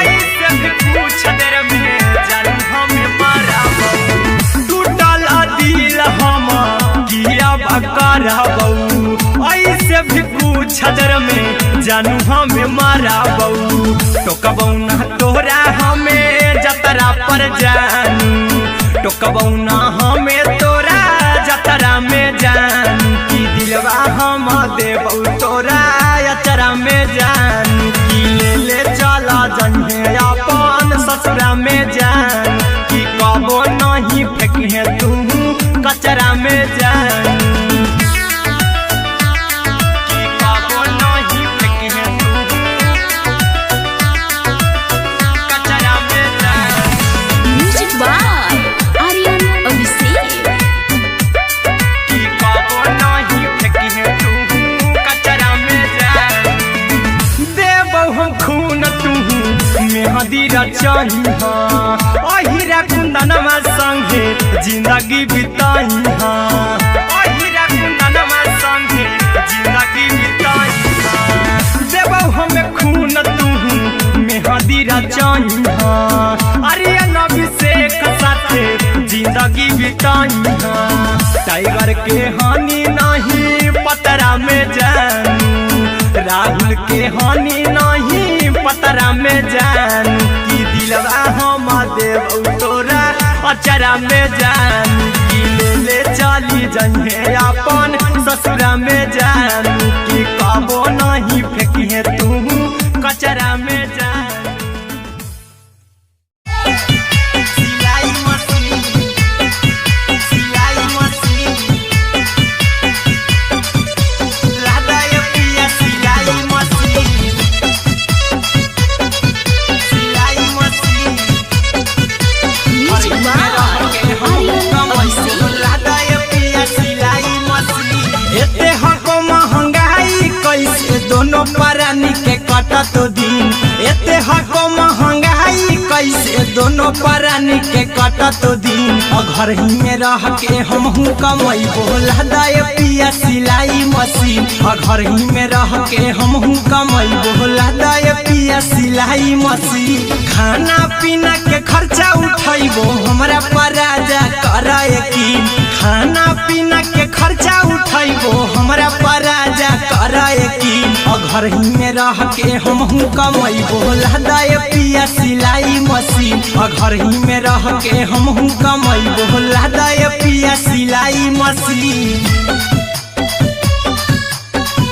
ऐसे भी पूछ देर में जानू हमें माराबौ टूटल दिल हम किया कराबौ ऐसे भी पूछ देर में जानू हमें माराबौ टोकबौ ना तोरा हमें जतरा पर जानू टोकबौ ना हमें तोरा जतरा में जानू की दिलवा हम देबौ तोरा अचरा में जान ससुरा में जान कि कबो नहीं फेंकिहे तू कचरा में जान कि कबो नहीं फेंकिहे तू कचरा में जान। Music by Aryan Abhishek. कि कबो नहीं फेंकिहे तू कचरा में जान। देबौ हम खून तू मेहदी रचही अहिरा कुंदनमा संगे जिंदगी बिताई अहिरा कुंदनमा संगे जिंदगी बिताई देबौ हमें खून तू मेहदी रचही आर्यन अभिषेक साथे जिंदगी बिताई टाइगर के हानि नहीं पतरा में जानू राहुल के हानि नहीं पतरा में जानू कि दिलवा हम देव तोरा अचरा में जानू कि ले चली जइहे अपन ससुरा में जानू कि कबो नहीं फेंकिहे तू कचरा में जानू। सिलाई मशीन दोनों परानी के कटत दिन एते हको महंगाई कैसे दोनों परानी के कटत दिन घर ही में रह के हमहू कमाई बोला दाय पिया सिलाई मशीन घर ही में रह के हमहू कमाई बोला दाय पिया सिलाई मशीन खाना पीना के खर्चा उठाइबो हमरा पराजा कराए की खाना पीना के खर्चा उठाइबो हमरा पराजा कराए की घर ही में रह के हमहू कमाई बोला दाय पिया सिलाई मशीन घर ही में रह के हमहू कमाई बोला दाय पिया सिलाई मशीन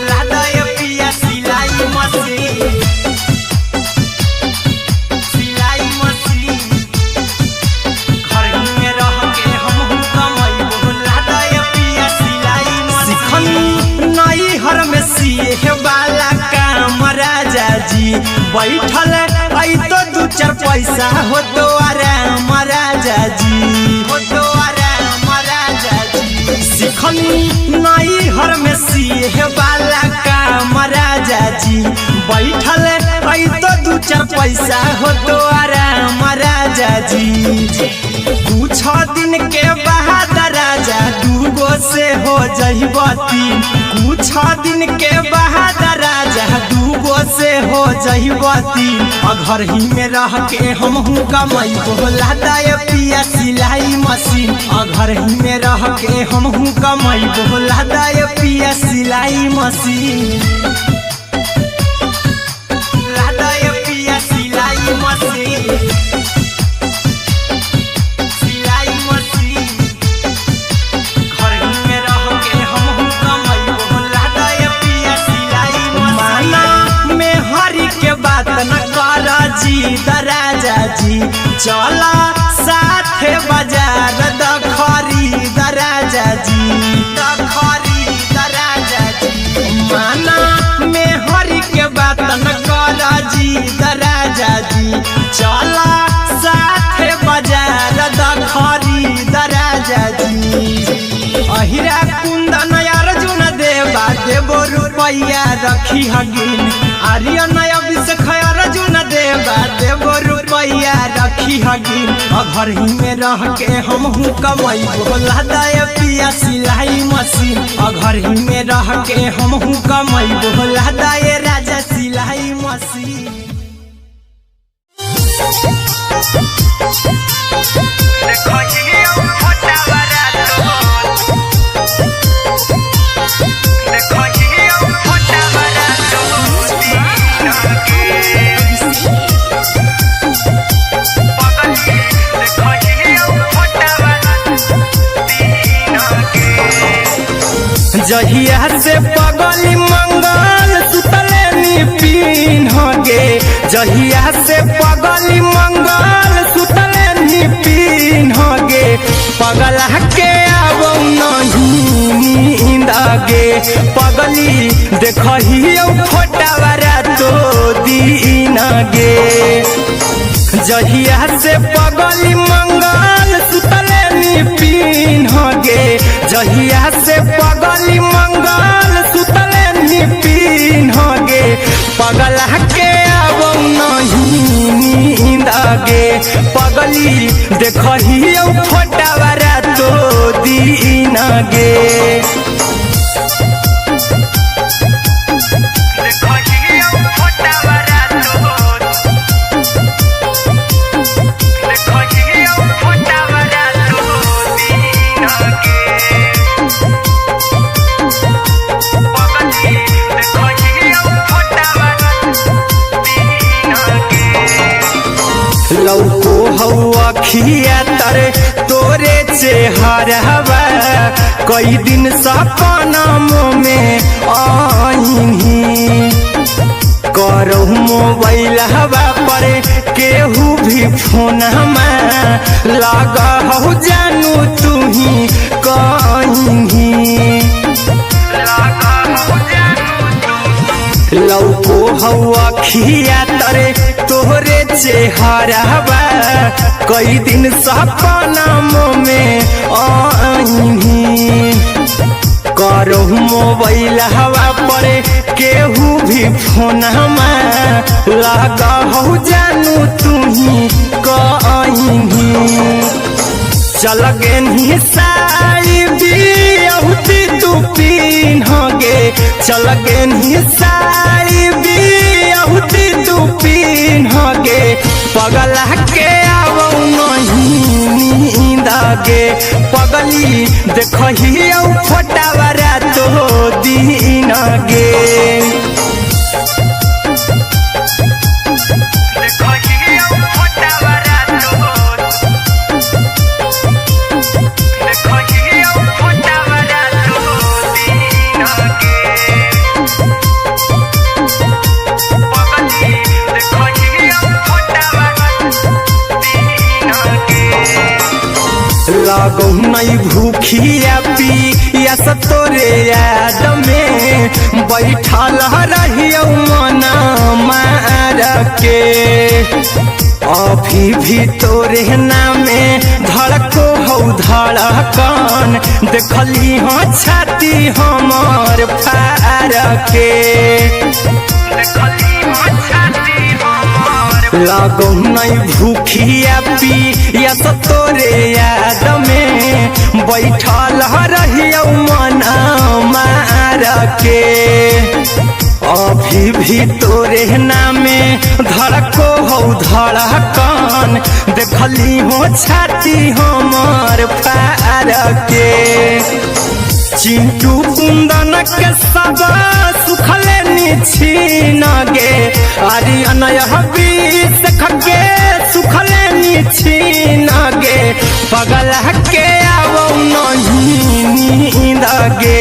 लादाय पिया सिलाई मशीन सिलाई मशीन घर ही में रह के हमहू कमाई बोला दाय पिया सिलाई मशीन नई हर में सिए वाला काम राजा जी बैठल आई तो दू चार पैसा हो तो आराम राजा जी हो तो आराम राजा जी सिखनी नई हर में सिए वाला काम राजा जी बैठल आई तो दू चार पैसा हो तो आराम राजा जी कुछ दिन के बाद राजा दूगो से हो जहिबती कुछ दिन के बाद राजा दूगो से हो जहिबती घर ही में रह के हमहू कमाई बोला दाय पिया सिलाई मशीन घर ही में रह के हमहू कमाई बोला दाय पिया सिलाई मशीन लादाय पिया सिलाई मशीन राजा जी चला साथे बाजार खरीद राजा जी खरीद राजा जी माना में हरी के बात न कर जी राजा जी चला साथे बाजार खरीद राजा जी अहिरा कुंदन अर्जुन देवा देबो रुपया रखी हगिन आर्यन अभिषेक अर्जुन देवा देबो रुपया रखी हगिन घर ही में रह के हमहू कमाई बोला दाय पिया सिलाई मशीन घर ही में रह के हमहू कमाई बोला दाय राजा सिलाई मशीन जहिया से पगली मंगल सुतले नी पीन गे जहिया से पगली मंगल पीन गे पगला के आवो नहीं नींद गे पगली देखही फोटावारा तो दीन गे जहिया से पगली मंगल सुतले निपीन गे जहिया से पगली मंगल सुतले निपीन गे पगला के आवो नहीं नींद गे पगली देखही फोटावारा तो दीन गे लौको हवा खिया तरे तोरे चेहरवा कई दिन सपनम में आईनी करो मोबाइल हवा पर केहू भी फोन लगा हो जानू तू ही कहीं लौको हवा खिया तरे तोहरे चेहरवा कई दिन सपनम में आईनी करो मोबाइल हवा पर केहू भी फोन लगा हो जानू तू ही कहीं चल गे साड़ी बिहुती तू पीन गे चल गे साड़ी बिहुती तू पीन गे पगला के आवो नहीं नींद गे पगली देखही फोटावारा तो दीन गे लागो नहीं भूखिया पिया तोरे याद में बैठल रहियो मना मार के अभी भी तोरे नामे धड़को हो धड़कन देखली हाँ छाती हमार फार के लागो नहीं भूखिया पिया तोरे याद में बैठल रहियो मना मार के अभी भी तोरे नामे धड़को हो धड़कन देखली हो छाती हमार फार के चिंटू कुंदन के सब सुखले निछीन गे आर्यन देख के सुखले निछीन गे पगला के आवो नहीं नींद गे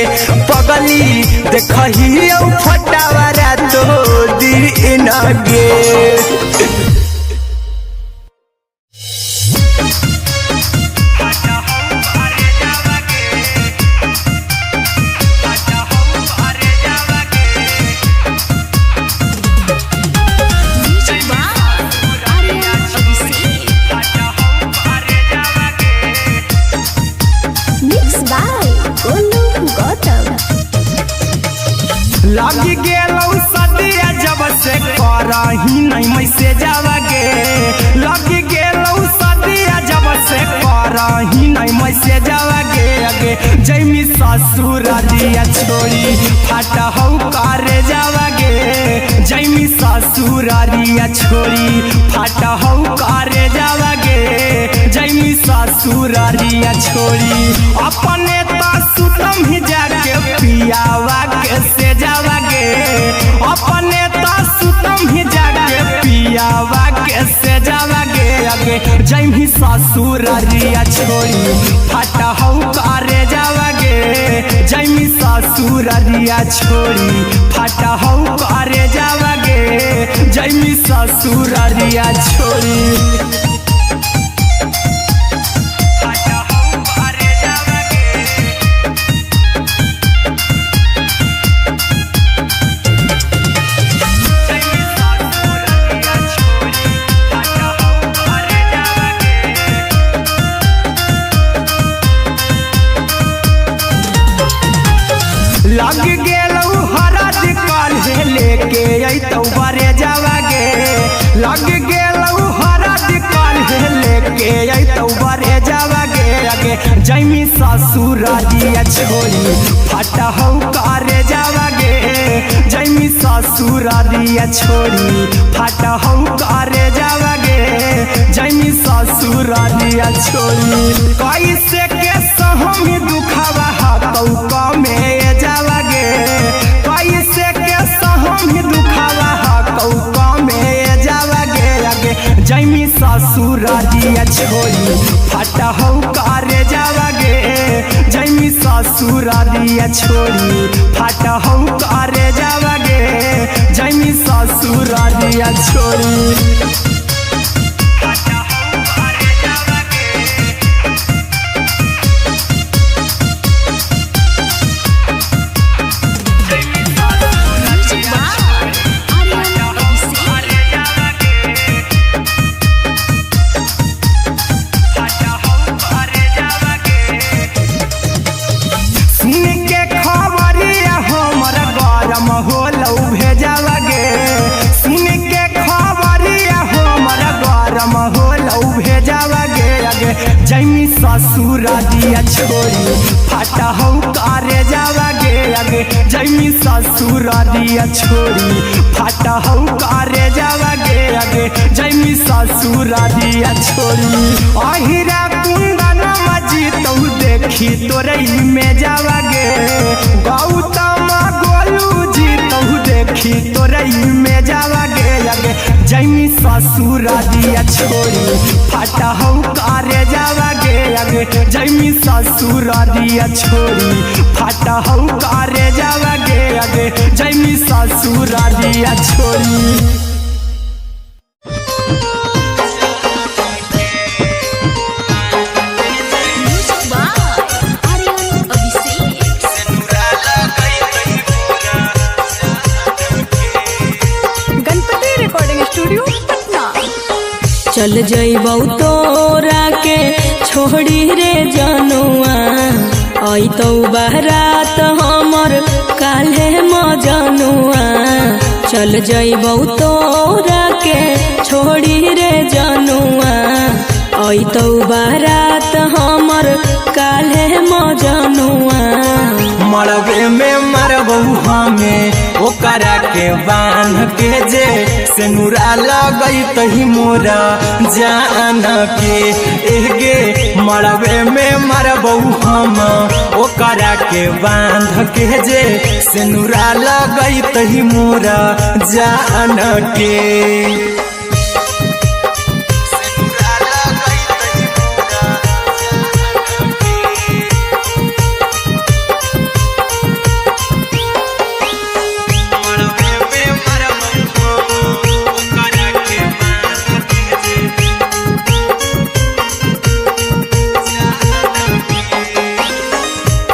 पगली देखही फोटावारा तो दीन गे लगी गेलौ सदिया जब से करही नहीं मैसेजवा गे लगी गेलौ सदिया जब से करही नहीं मैसेजवा गे अगे जैमी ससुरारिया छोड़ी फाटा हौ करे जावा गे जैमी ससुरारिया छोड़ी फाटा हौ करे जावा गे जैमी ससुरारिया छोड़ी अपने तो सुतम ही जाके पियावा के से जावा गे अपने तो सुतम ही जाके पियावा के से जावा गे अगे जैमी ससुरारिया छोड़ी फाटा हौ करे जावा गे जैमी ससुरारिया छोड़ी फाटा हौ करे जावा गे जैमी ससुरारिया छोड़ी करे जावागे आगे जैमी ससुरारिया छोड़ी फाटा हौ करे जावागे जैमी ससुरारिया छोड़ी फाटा हौ करे जावागे जैमी ससुरारिया छोड़ी कैसे के सहमी दुखावा हतौ कमे जावागे कैसे के सहमी दुखावा हतौ कमे जावागे आगे जैमी ससुरारिया छोड़ी फाटा हौ करे जावागे जैमी ससुरारिया छोड़ी फाटा हौ करे जावागे जैमी ससुरारिया छोड़ी जैमी ससुरारिया छोड़ी फाटा हौ करे जावागे आगे जैमी ससुरारिया छोड़ी फाटा हौ करे जावागे आगे जैमी ससुरारिया छोड़ी अहिरा कुंदन मजी तौ देखी तोरई में जावागे गौतम गोलू जी तौ देखी तोरई में जावागे आगे जैमी ससुरारिया छोड़ी फाटा हौ करे जावागे आगे जैमी ससुरारिया छोड़ी फाटा हौ करे जावागे आगे जैमी ससुरारिया छोड़ी चल जइबौ तोरा के छोड़ी रे जनुआ अइतौ बारात हमर काल्हे मजनुआ चल जइबौ तोरा के छोड़ी रे जनुआ अइतौ बारात हमर काल्हे मजनुआ मरबे में मरबौ हमें ओकरा के बांध के जे सेनुरा लगई तही मोरा जान के एगे मरबे में मरबौ हम ओकरा के बांध के जे सेनुरा लगई तही मोरा जान के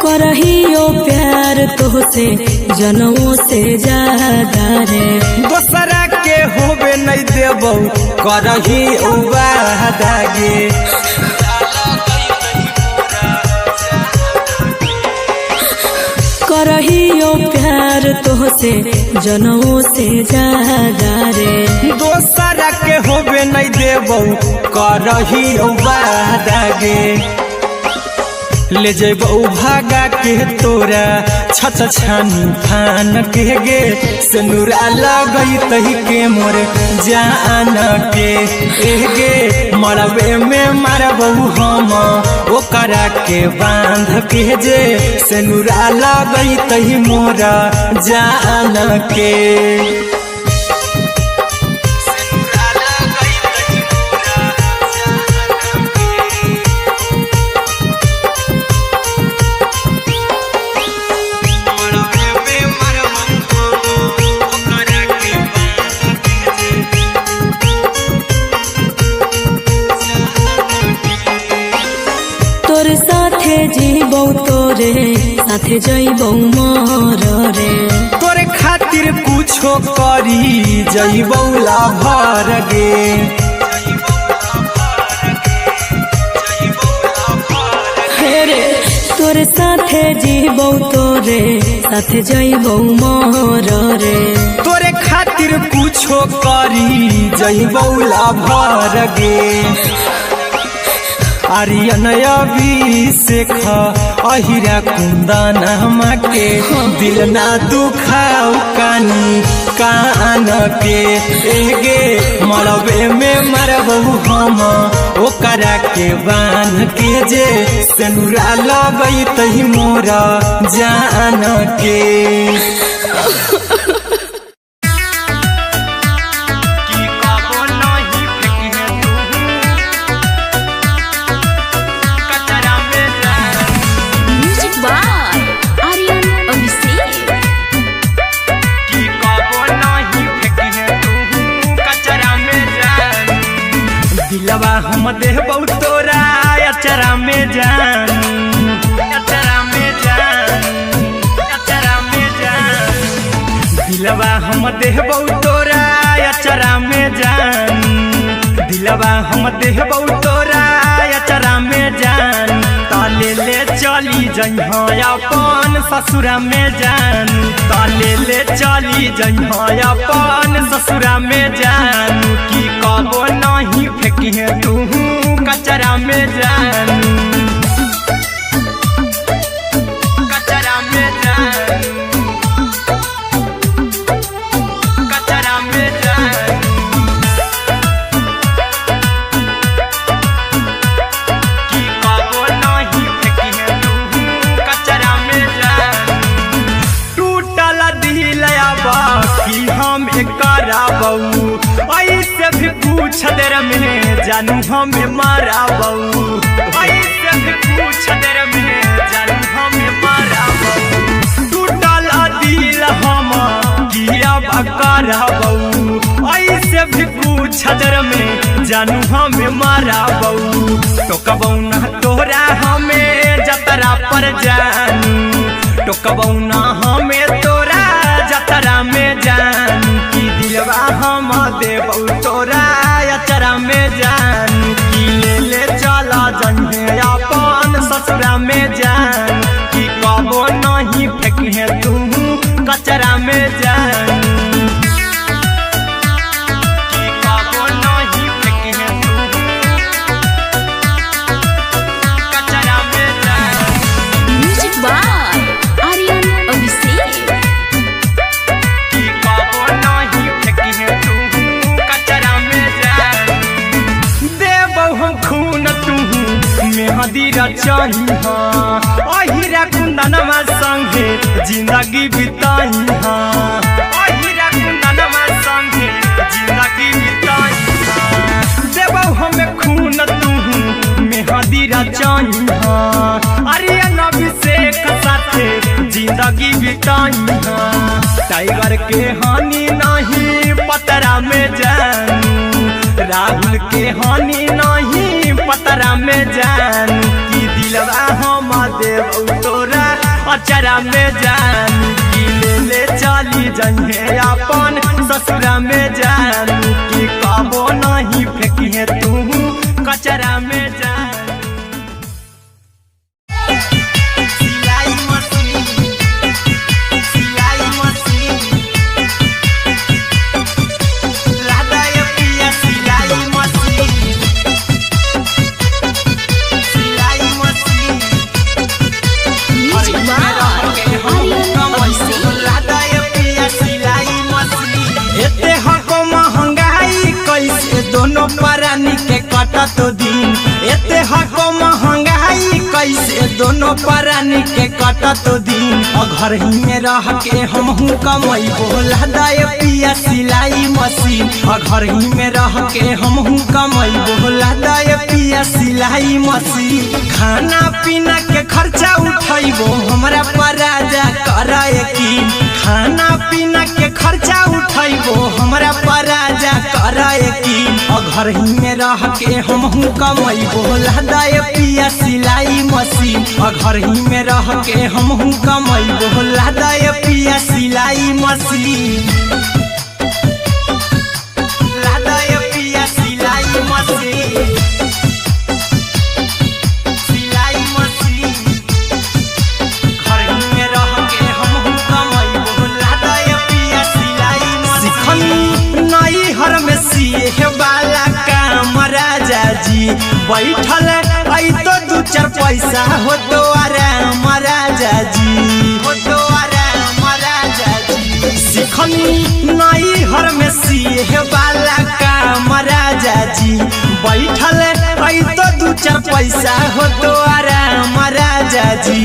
करहियो प्यार तोहसे जनमों से ज्यादा रे दोसरा के होबे नहीं देबौ करही उबादागे करहियो प्यार तोहसे जनमों से ज्यादा रे दोसरा के होबे नहीं देबौ करही उबादागे ले जेबौ भागा के तोरा छत छानी फान के गे सेनुरा लगई तही के मोर जान के एगे मरबे में मरबौ हम ओकरा के बांध के जे सेनुरा लगई तही मोरा जान के जीबौ तोरे साथे जइबौ मोर रे तोरे खातिर कुछो करी जइबौ लाभर गे रे तोरे साथे जीबौ तोरे साथे जइबौ मोर रे तोरे खातिर कुछो करी जइबौ लाभर गे आर्यन अभिषेक अहिरा कुंदनमा के दिल ना दुखाऊ कानी कान के एगे मरबे में मरबू हम ओकरा के बांध के जे सेनुरा लगई तही मोरा जान के दिलवा हम देबौ तोरा अचरा में जान अचरा में जान अचरा में जान दिलवा हम देबौ तोरा अचरा में जान दिलवा हम देबौ तोरा अचरा में जान ताले ले चली जइहा अपन ससुरा में जान ताले ले चली जइहा अपन ससुरा में जान की कबो नहीं फेंकिहे तू कचरा में जान कचरा में जान कचरा में जान की कबो नहीं फेंकिहे तू कचरा में जान टूटल दिल आबा कि हम कराबू ऐसे भी पूछ देर में जानू हमें माराबू ऐसे भी पूछ देर में जानू हमें माराबू टूटल दिल हम किया कराबू ऐसे भी पूछ देर में जानू हमें माराबू टोकबौ ना तोरा हमें जतरा पर जानू टोकबौ ना हमें तोरा जतरा में जान की दिलवा हम देबौ तोरा अचरा में जान की ले चला जइहे अपन ससुरा में जान की कबो नहीं फेंकिहे तू कचरा में जान की कबो नहीं फेंकिहे तू कचरा में जान म्यूजिक बाय आर्यन अभिषेक की कबो नहीं फेंकिहे तू कचरा में जान देबौ हम खून तू मेहदी रचही अहिरा कुंदनमा संगे जिंदगी बिताई अहिरा कुंदनमा संगे जिंदगी बिताई देबौ हमें खून तू मेहदी रचही आर्यन अभिषेक साथे जिंदगी बिताई टाइगर के हानि नहीं पतरा में जानू राहुल के हानि नहीं पतरा में जान की दिलवा हम देबौ तोरा अचरा में जान की ले चली जइहे अपन ससुरा में जान की कबो नहीं फेंकिहे तू कचरा में जान दोनों परानी के कटा तो दिन एते हको महंगाई कैसे दोनों परानी के कटा तो दिन और घर ही में रह के हमहू कमाई बोला दाए पिया सिलाई मशीन और घर ही में रह के हमहू कमाई बोला दाए पिया सिलाई मशीन खाना पीना के खर्चा उठाइबो हमरा पराजा कराए की खाना पीना के खर्चा उठाइबो हमरा पराजा कराए की और घर ही में रह के हमहू कमाई बोला दाए पिया सिलाई मशीन और घर ही में रह के हमहू कमाई बोला दाए पिया सिलाई मशीन लादाए पिया सिलाई मशीन सिलाई मशीन घर ही में रह के हमहू कमाई बोला दाए पिया सिलाई मशीन नई हर में सिए वाला काम राजा जी बैठल चार पैसा हो तो आराम राजा जी, हो तो आराम राजा जी। सिखनी नई हर में सीहे वाला काम राजा जी, बैठल आई तो दू चार पैसा हो तो आराम राजा जी।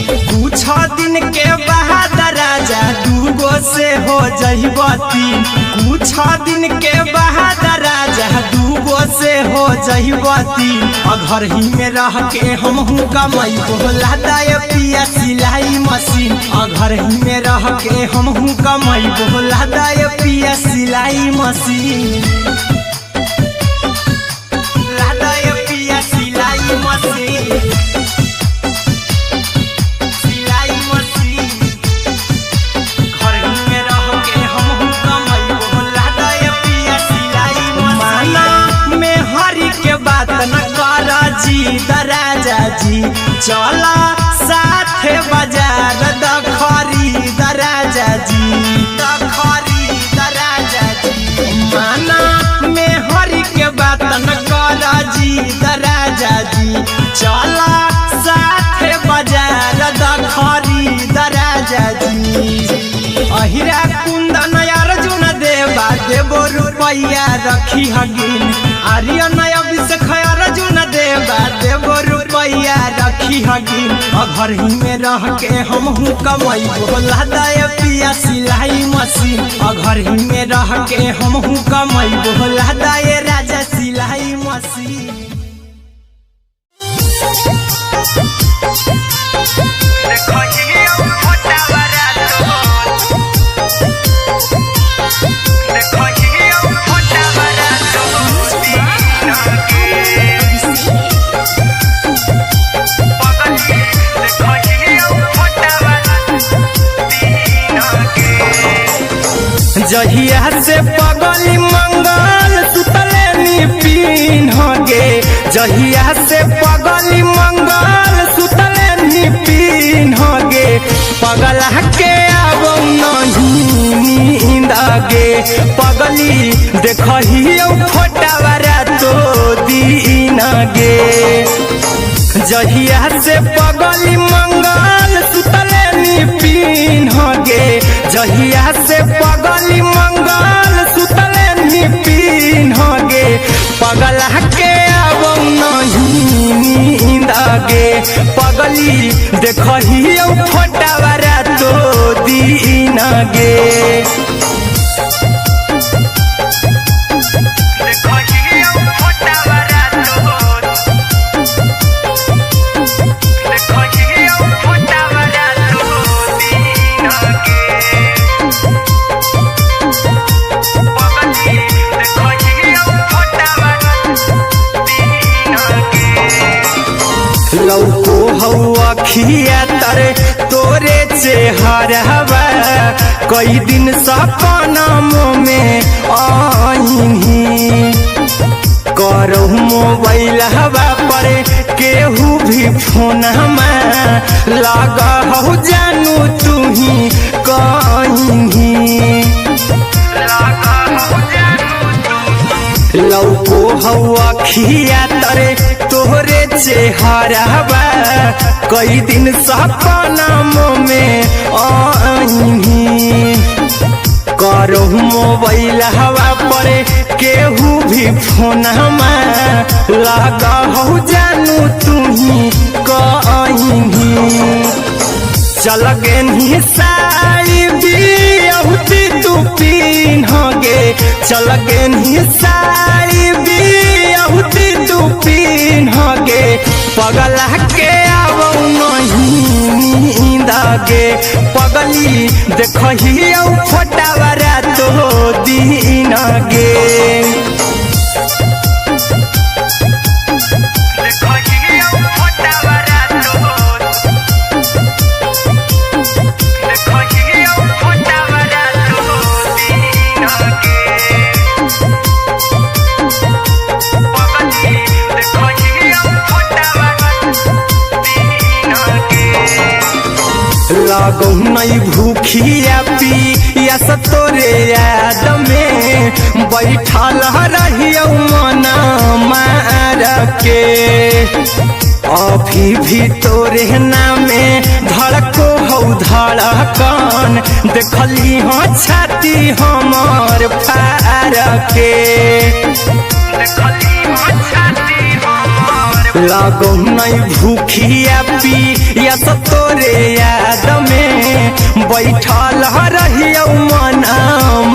कुछ दिन के बाद राजा दूगो से हो जहिबती, कुछ दिन के बाद राजा दूगो से हो जहिबती। घर ही में रह के हमहू कमाई बोला दाय पिया सिलाई मशीन, घर ही में रह के हमहू कमाई बोला दाय पिया सिलाई मशीन, लादाय पिया सिलाई मशीन, सिलाई मशीन। घर ही में रह के हमहू कमाई बोला दाय पिया सिलाई मशीन। माना में हरी के बात न कर जी दराजा जी, चला साथे बाजार द खरीद राजा जी, द खरीद राजा जी। माना में हरी के बात न कर जी दराजा जी, चला साथे बाजार द खरीद राजा जी। अहिरा कुंदन अर्जुन देवा देवो रुपया रखी हगिन, आर्यन अभिषेक अर्जुन देवा देवो रुपया रखी हगिन। घर ही में रह के हमहू कमाई बोला दाय पिया सिलाई मशीन, घर ही में रह के हमहू कमाई बोला दाय राजा सिलाई मशीन। जहिया से पगली मंगल सुतले निपिन गे, जहिया से पगली मंगल सुतले निपिन गे। पगला के अब नहीं नींद गे, पगली देखही फोटावारा तो दीन गे। जहिया से पगली मंगल सुतले निपिन गे, जहिया से पगली मंगल सुतले निपिन गे। पगला के अब नहीं नींद गे, पगली देखही फोटावारा तो दीन गे। लौको हवा खिया तरे तोरे चेहरवा, कई दिन सपनों में आईनी। करो मोबाइल हवा पर केहू भी फोन लगा हो जानू तू ही कहीं। लौको हवा खिया तरे तोहरे चेहरवा, कई दिन सपनों में आईनी। करो मोबाइल हवा पर केहू भी फोन लगा हो जानू तू ही कहीं। चल गे साड़ी बियहुती तू पीन गे, चल गे साड़ी बियहुती तू पीन गे। पगला के अब नहीं नींद गे, पगली देखही फोटावारा तो दीन गे। लागो नहीं भूखिया पिया तोरे याद में, बैठल रहियो मना मार के। अभी भी तोरे नामे धड़को हौ धड़कन देखली हो छाती हमर फार के लगो नहीं भूखिया पिया तोरे याद में बैठल रहियो मन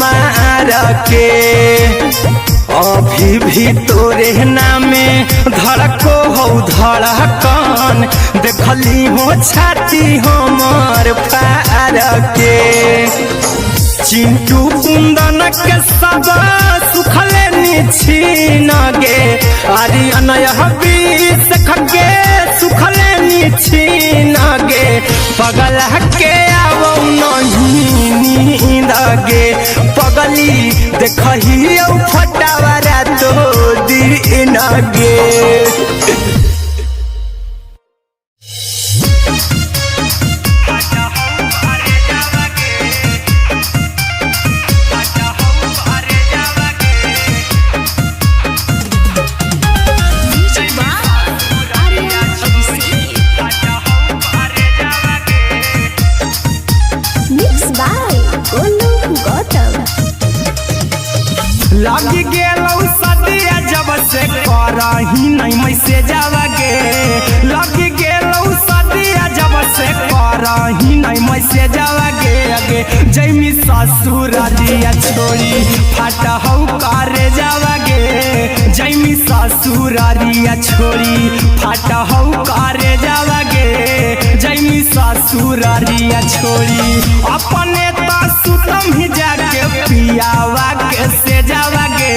मार के अभी भी तोरे नामे धड़को हौ धड़कन देखली हो छाती हमर फार के चिंटू कुंदन के सब सुखले निछीन गे आर्यन बीस खगे सुखले निछीन गे पगल के आवो नहीं नींद गे पगली देखही फटावरा तो दिन गे। लग गेलौ सदिया जब से करही नहीं मैसेजवा गे लग गेलौ सदिया जब से करही नहीं मैसेजवा गे अगे जैमी ससुरारिया छोड़ी फट हौ करे जावा गे जैमी ससुरारिया छोड़ी फट हौ करे जावा गे जैमी ससुरारिया छोड़ी अपने तो सुतम ही जाके पियावा के से जावा गे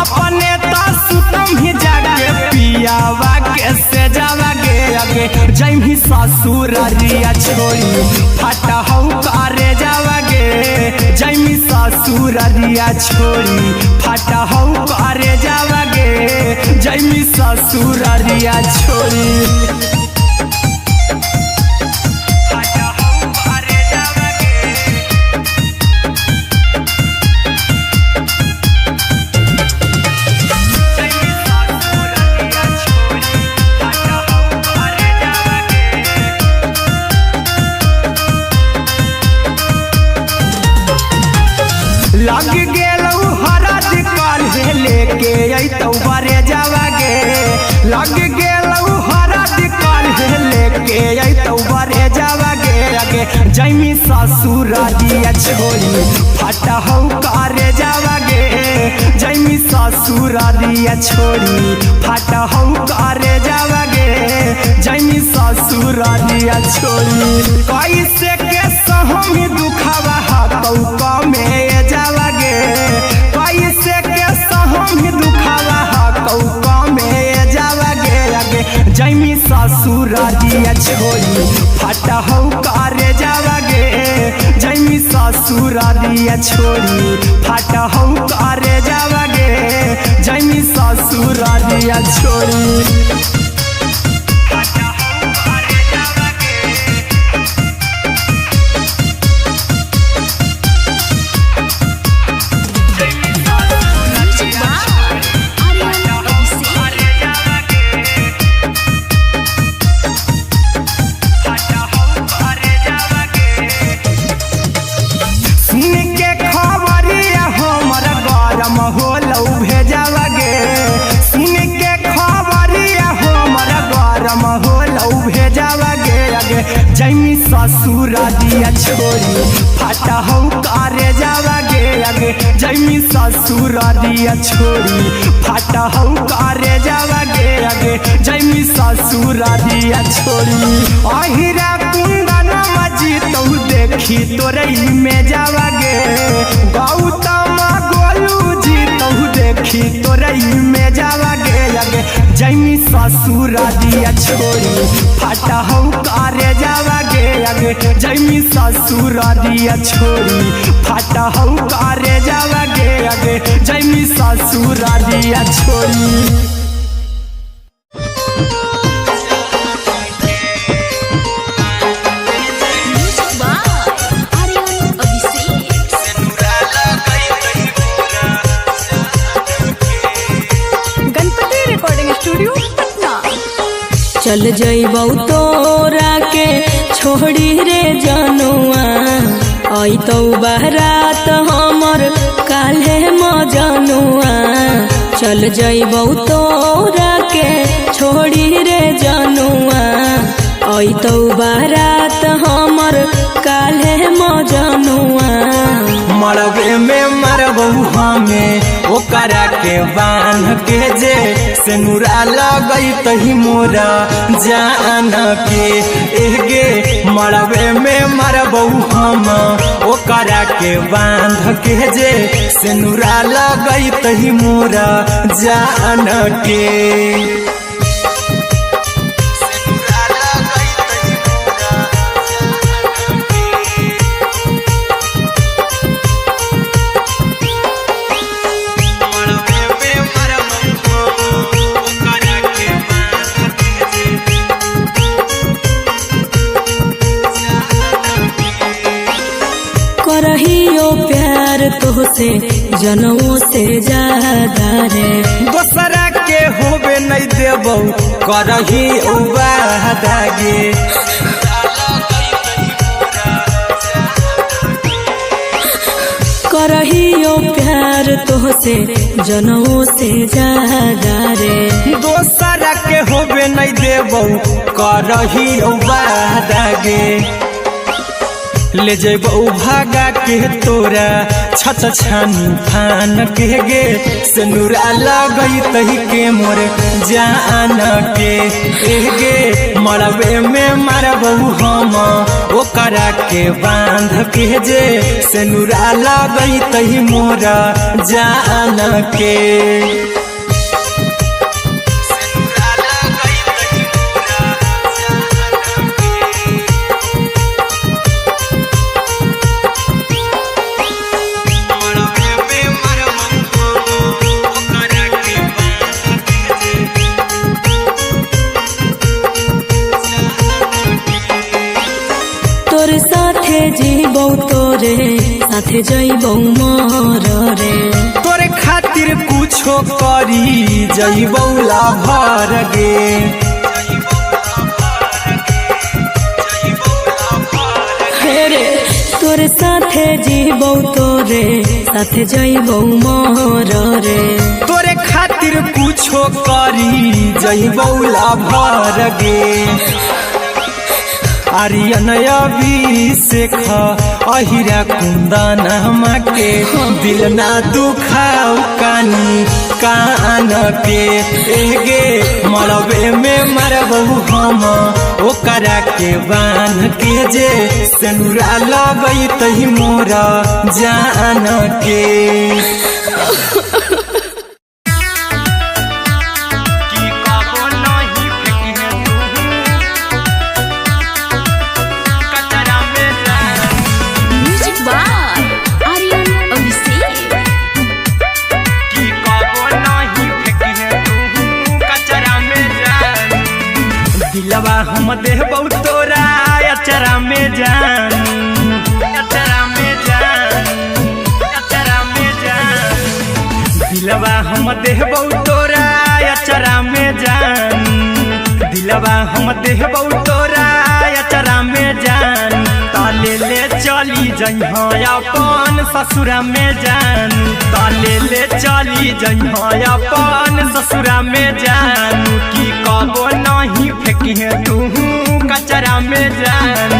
अपने तो सुतम ही जाके पियावा के से जावा गे अगे जैमी ससुरारिया छोड़ी फट हौ करे जावा गे जैमी ससुरारिया छोड़ी फट हौ करे जावा गे जैमी ससुरारिया छोड़ी लग गेलौ हरद काल्हे लेके अइतौ बरे जावा गे लग गेलौ हरद काल्हे लेके अइतौ बरे जावा गे अगे जैमी ससुरारिया छोड़ी फट हौ करे जावा गे जैमी ससुरारिया छोड़ी फट हौ करे जावा गे जैमी ससुरारिया छोड़ी कैसे के सहमी दुखावा हकौ में जावा गे कैसे के सहमी दुखावा हकौ में जावा गे अगे जैमी ससुरारिया छोड़ी फट हौ करे जावा गे जैमी ससुरारिया छोड़ी फट हौ करे जावा गे जैमी ससुरारिया छोड़ी जैमी ससुरारिया छोड़ी फट हौ करे जावा गे अगे जैमी ससुरारिया छोड़ी फट हौ करे जावा गे अगे जैमी ससुरारिया छोड़ी अहिरा कुंदन मजीतौ देखी तोरई में जावा गे गौतम गोलू जीतौ देखी तोरई में जावा गे अगे जैमी ससुरारिया छोड़ी फट हौ करे जावा गे अगे जैमी ससुरारिया छोड़ी फट हौ करे जावा गे अगे जैमी ससुरारिया छोड़ी चल जइबौ तोरा के छोड़ी रे जनुआ अइतौ बारात हमर काल्हे मजनुआ चल जइबौ तोरा के छोड़ी रे जनुआ अइतौ बारात हमर काल्हे मजनुआ मरबे में मरबौ हमें ओकरा के बांध के जे सिनुरा लगई तही मोरा जान के एगे मरबे में मरबौ हम ओकरा के बांध के जे सिनुरा लगई तही मोरा जान के करहियो प्यार तोहसे जनमों से ज्यादा रे दोसरा के होबे नहीं देबौ करही उबादागे करहियो प्यार तोहसे जनमों से ज्यादा रे दोसरा के होबे नहीं देबौ करही उबादागे ले जेबौ भागा के तोरा छत छानी फान के गे सिनुरा लगई तही के मोर जान के एगे मरबे में मरबौ हम ओकरा के बांध के जे सिनुरा लगई तही मोरा जान के तोरे साथे जीबौ तोरे साथे जइबौ मर रे तोरे खातिर कुछो करी जइबौ लाभर गे रे तोरे साथे जीबौ तोरे साथे जइबौ मर रे तोरे खातिर कुछो करी जइबौ लाभर गे आर्यन अभिषेक अहिरा कुंदन के दिल ना दुखाऊ कानी कान के एगे मरबे में मरबौ हम ओकरा के बांध के जे सिनुरा लगई तही मोरा जान के दिलवा हम देबौ तोरा अचरा में जान अचरा में जान अचरा में जान दिलवा हम देबौ तोरा अचरा में जान दिलवा हम देबौ तोरा अचरा में जान ताले ले चली जइहा अपन ससुरा में जान ताले ले चली जइहा अपन ससुरा में जान की कबो नहीं फेंकिहे तू कचरा में जान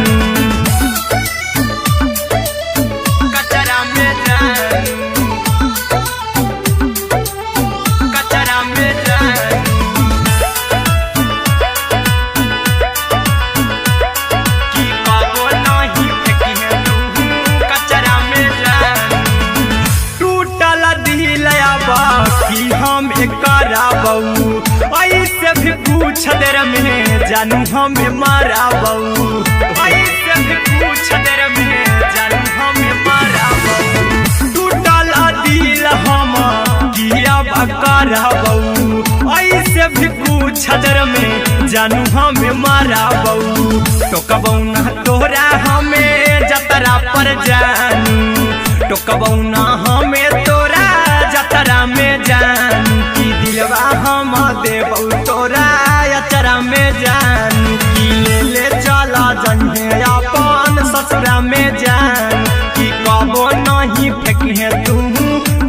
कचरा में जान कचरा में जान की कबो नहीं फेंकिहे तू कचरा में जान टूटल दिल आबा कि हम कराबौ ऐसे भी पूछ देर में जानू हमें माराबौ ऐसे भी पूछ देर में जानू हमें माराबौ टूटल दिल हम किया कराबौ ऐसे भी पूछ देर में जानू हमें माराबौ टोकबौ ना तोरा हमें जतरा पर जानू टोकबौ ना हमें तोरा जतरा में जानू की दिलवा हम देबौ तोरा अचरा में जान कि ले चला जन्हे अपन ससुरा में जान कि कबो नहीं फेंके तू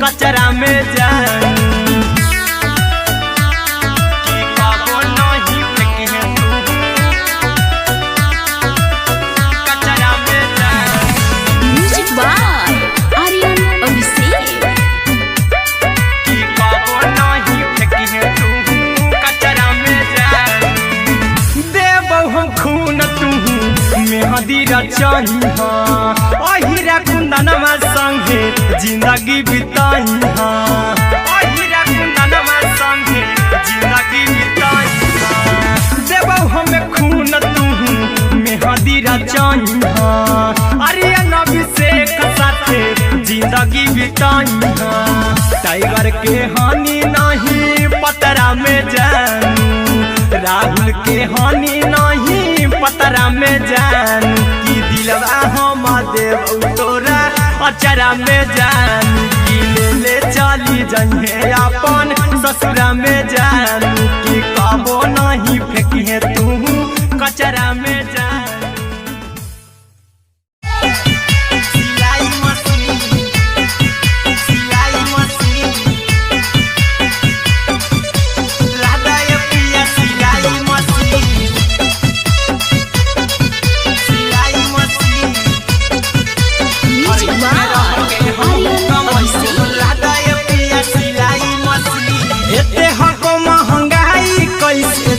कचरा में जान कि कबो नहीं फेंके तू कचरा में जान। Music by Aryan Abhishek. कि कबो नहीं फेंके तू कचरा में जान देबो हम खून तू मेहदी रचाई अहिरा कुंदनमा संगे जिंदगी बिताई अहिरा कुंदनमा संगे जिंदगी बिताई देबो हमें खून तू मेहदी रचाई आर्यन अभिषेक साथे जिंदगी बिताई टाइगर के हानि नहीं पतरा में जानू राहुल के हानि नहीं पतरा में जानू कि दिलवा हम देव तोरा अचरा में जानू कि ले चली जन्हे अपन ससुरा में जानू कि कबो नहीं फेंकिए तू कचरा में जानू। सिलाई मशीन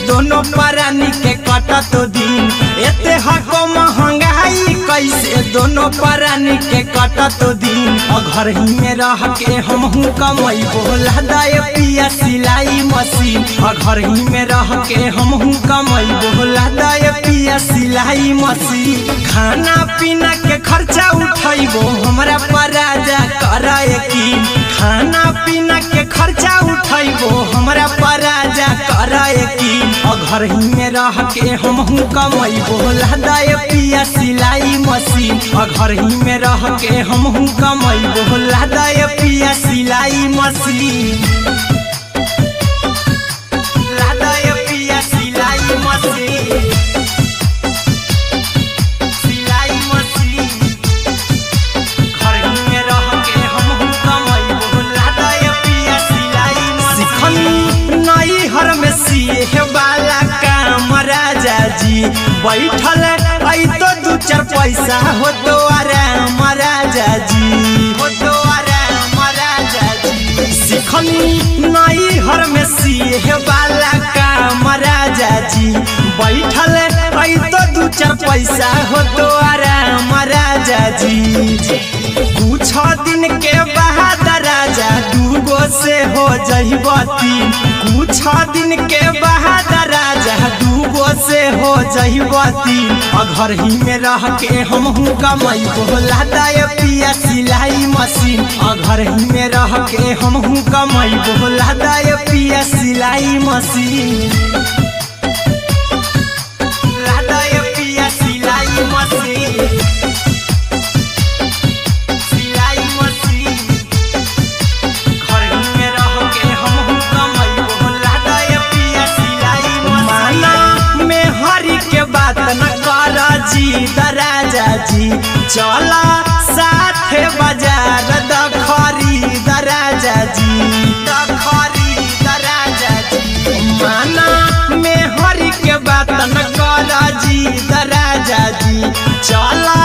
दोनों परानी के कटा तो दिन एते हको महंगाई कैसे दोनों परानी के कटा तो दिन घर ही में रह के हमहू कमाई बोला दाए पिया सिलाई मशीन घर ही में रह के हमहू कमाई बोला दाए पिया सिलाई मशीन खाना पीना के खर्चा उठाइबो हमरा पराजा कराए की खाना पीना के खर्चा उठाइबो हमरा पराजा कराए की घर ही में रह के हमहू कमाई बोला दाए पिया सिलाई मशीन घर ही में रह के हमहू कमाई बोला दाए पिया सिलाई मशीन लादाए पिया सिलाई मशीन सिलाई मशीन घर ही में रह के हमहू कमाई बोला दाए पिया सिलाई मशीन नई हर में सिए वाला काम राजा जी बैठल आई तो दू चार पैसा हो तो आराम राजा जी हो तो आराम राजा जी सिखनी नई हर में सिए वाला काम राजा जी बैठल आई तो दू चार पैसा हो तो आराम राजा जी कुछ दिन के बाद राजा दूगो से हो जहिबती कुछ दिन के बाद राजा दूगो से हो जहिबती घर ही में रह के हमहू कमाई बोला दाए पिया सिलाई मशीन घर ही में रह के हमहू कमाई बोला दाए पिया सिलाई मशीन लादाए पिया सिलाई मशीन बात न कर जी दराजा जी चला साथे बाजार दखरी दराजा जी दखरी दराजा जी माना में हरी के बात न कर जी दराजा जी चला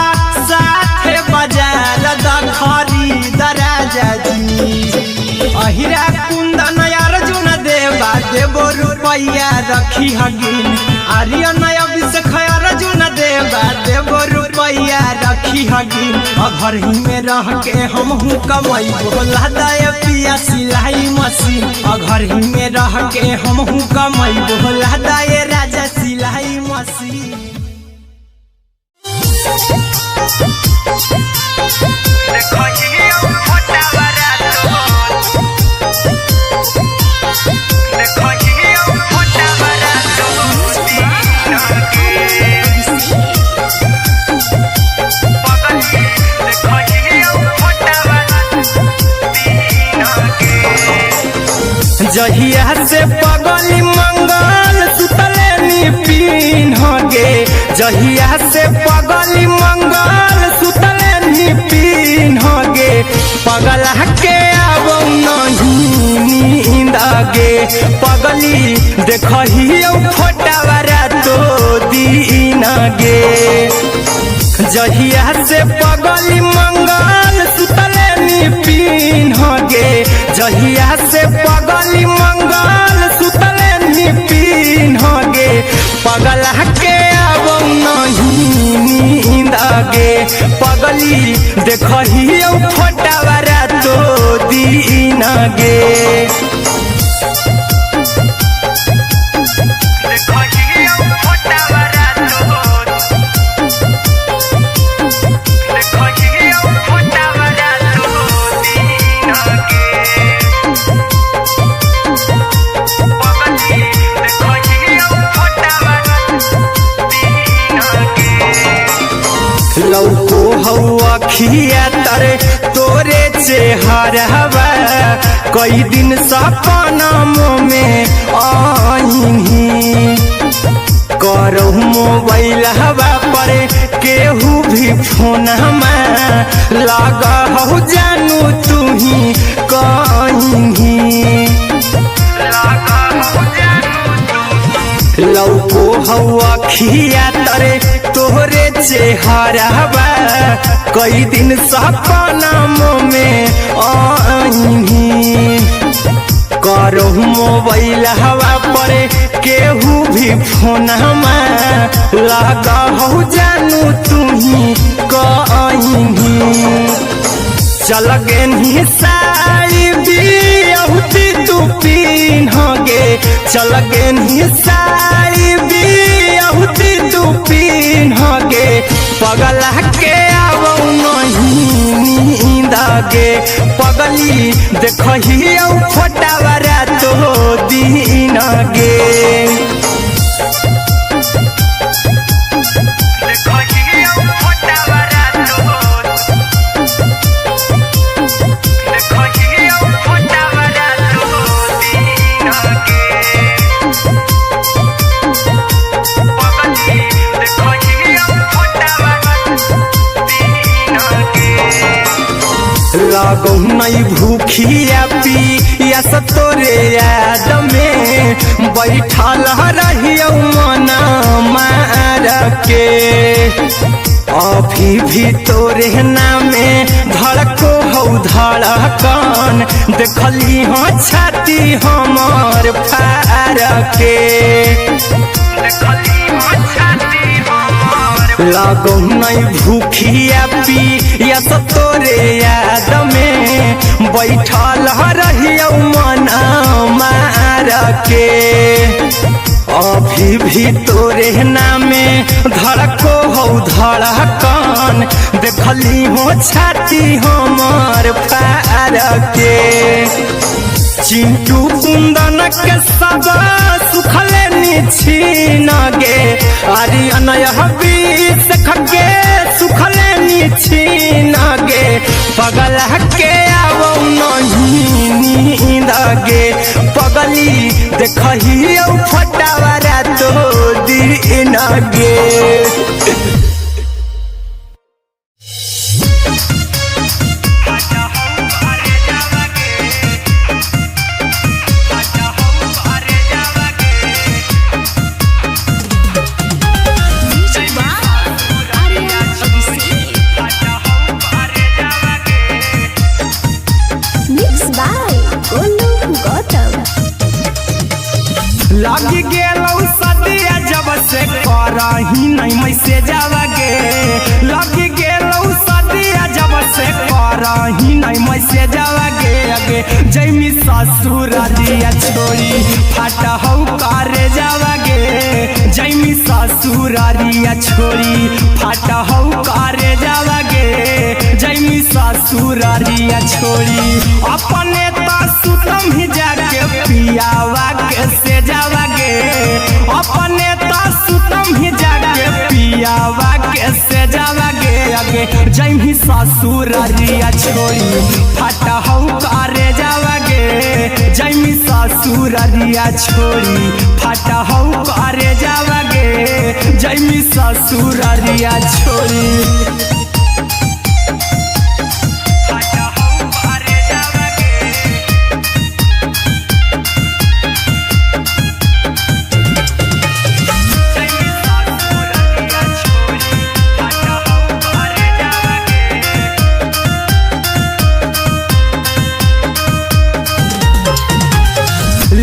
साथे बाजार दखरी दराजा जी अहिरा कुंदन अर्जुन देवा देबो रुपया रखी हगिन आर्यन अभिषेक अर्जुन देवा देबो रुपया रखी हगिन घर ही में रह के हमहू कमाई बोला दाए पिया सिलाई मशीन घर ही में रह के हमहू कमाई बोला दाए राजा सिलाई मशीन जहिया से पगली मंगल सुतले नी पी जहिया से पगली मंगल सुतले नी पीन्ह गे पगला के अब नहीं नींद गे पगली देखही फोटावारा तो दीन गे जहिया से पगली मंगल सुतले नी पीन्ह गे जहिया से पगली मंगल सुतले नी पीन्ह गे पगला के अब नहीं नींद गे पगली देखही फोटावारा तो दीन गे लौको हवा खिया तरे तोरे चेहरवा कई दिन सपना में आईनी करहु मोबाइल हवा पर केहू भी फोन में लगा हो जानू तू ही कहीं लौको हवा खिया तरे तोहरे चेहरवा कई दिन सपना में आईनी करहु मोबाइल हवा पर केहू भी फोन में लगा हो जानू तू ही कहीं चल गे साड़ी बिहुती तू पीन्ह गे चल गे साड़ी बिहुती तू पीन्ह गे पगला के अब नहीं नींद गे पगली देखही फोटावारा तो दीन गे लागो नहीं भूखिया पिया तोरे याद में बैठल रहियो मना मार के अभी भी तोरे नामे धड़को हो धड़कन देखली हाँ छाती हमार फार के लागो नहीं भूखिया पिया तोरे याद में बैठल रहियो मना मार के अभी भी तोरे नामे धड़को हो धड़कन देखली हो छाती हमार फार के चिंटू कुंदन के सब सुखले छीन गे आर्यन बीस खगे सुखले छीन गे पगला के अब नहीं नींद गे पगली देखही फोटावारा तो दीन गे लगी गेलौ सदिया जब से करही नहीं मैसेजवा गे लगी गेलौ सदिया जब से करही नहीं मैसेजवा गे अगे जैमी ससुरारिया छोड़ी फाटा हौ करे जावा गे जैमी ससुरारिया छोड़ी फाटा हौ करे जावा गे जैमी ससुरारिया छोड़ी अपने तो सुतम ही जाके पियावा के से जावा गे अपने तो सुतम ही जाके पियावा के से जावा गे अगे जैमी ससुरारिया छोड़ी फाटा हौ करे जावा गे जैमी ससुरारिया छोड़ी फाटा हौ करे जावा गे जैमी ससुरारिया छोड़ी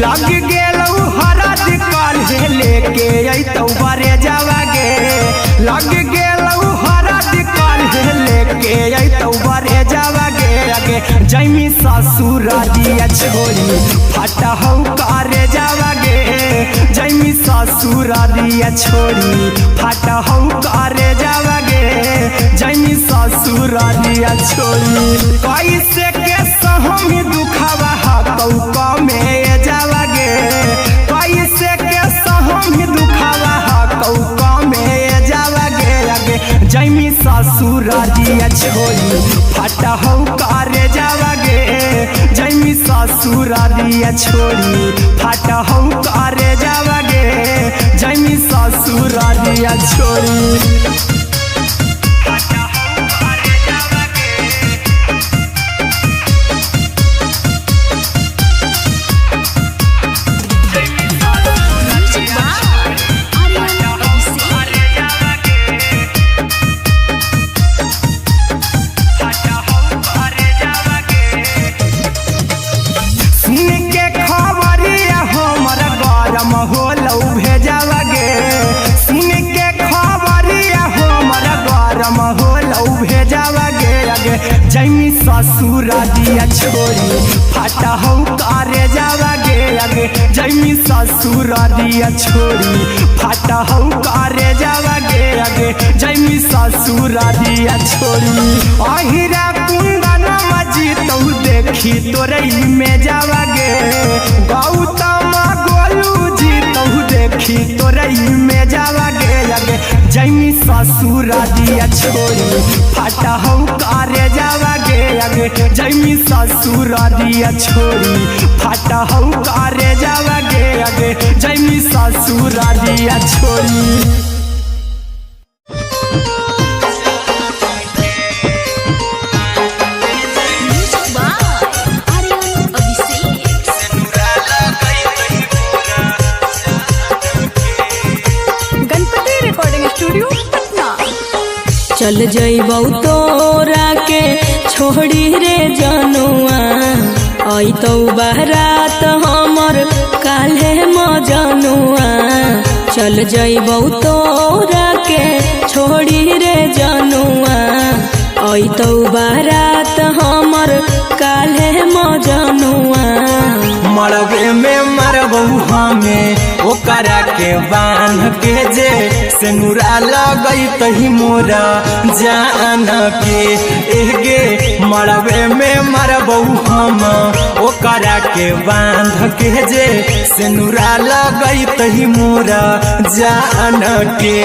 लग गेलौ हरद काल्हे लेके अइतौ बरे जावागे लग गेलौ हरद काल्हे लेके अइतौ बरे जावागे अगे जैमी ससुरारिया छोड़ी फटहौ करे जावागे जैमी ससुरारिया छोड़ी फटहौ करे जावागे जैमी ससुरारिया छोड़ी कैसे के सहमी दुखावा हकौ कमे जावागे कैसे के सहमी दुखावा हकौ कमे जावागे अगे जैमी ससुरारिया छोड़ी फटहौ करे जावागे जैमी ससुरारिया छोड़ी फटहौ करे जावागे जैमी ससुरारिया छोड़ी होलौ भेजावागे सुन के खबरिया हमरा गरम होलौ भेजावागे अगे जैमी ससुरारिया छोड़ी फटहौ करे जावागे अगे जैमी ससुरारिया छोड़ी फटहौ करे जावागे अगे जैमी ससुरारिया छोड़ी अहिरा कुंदन मजीतौ देखी तोरई में जावागे गौतम देखी तोरई में जावागे अगे जैमी ससुरारिया छोड़ी फटहौ करे जावागे अगे जैमी ससुरारिया छोड़ी फटहौ करे जावागे अगे जैमी ससुरारिया छोड़ी चल जइबौ तोरा के छोड़ी रे जनुआ अइतौ बारात हमर काल्हे मजनुआ चल जइबौ तोरा के छोड़ी रे जनुआ अइतौ बारात हमर काल्हे मजनुआ मरबे में मरबौ हमें ओकरा के बांध के जे सेनुरा लगैतहि मोरा जान के एगे मरबे में मरबौ हम ओकरा के बांध के जे सेनुरा लगैतहि मोरा जान के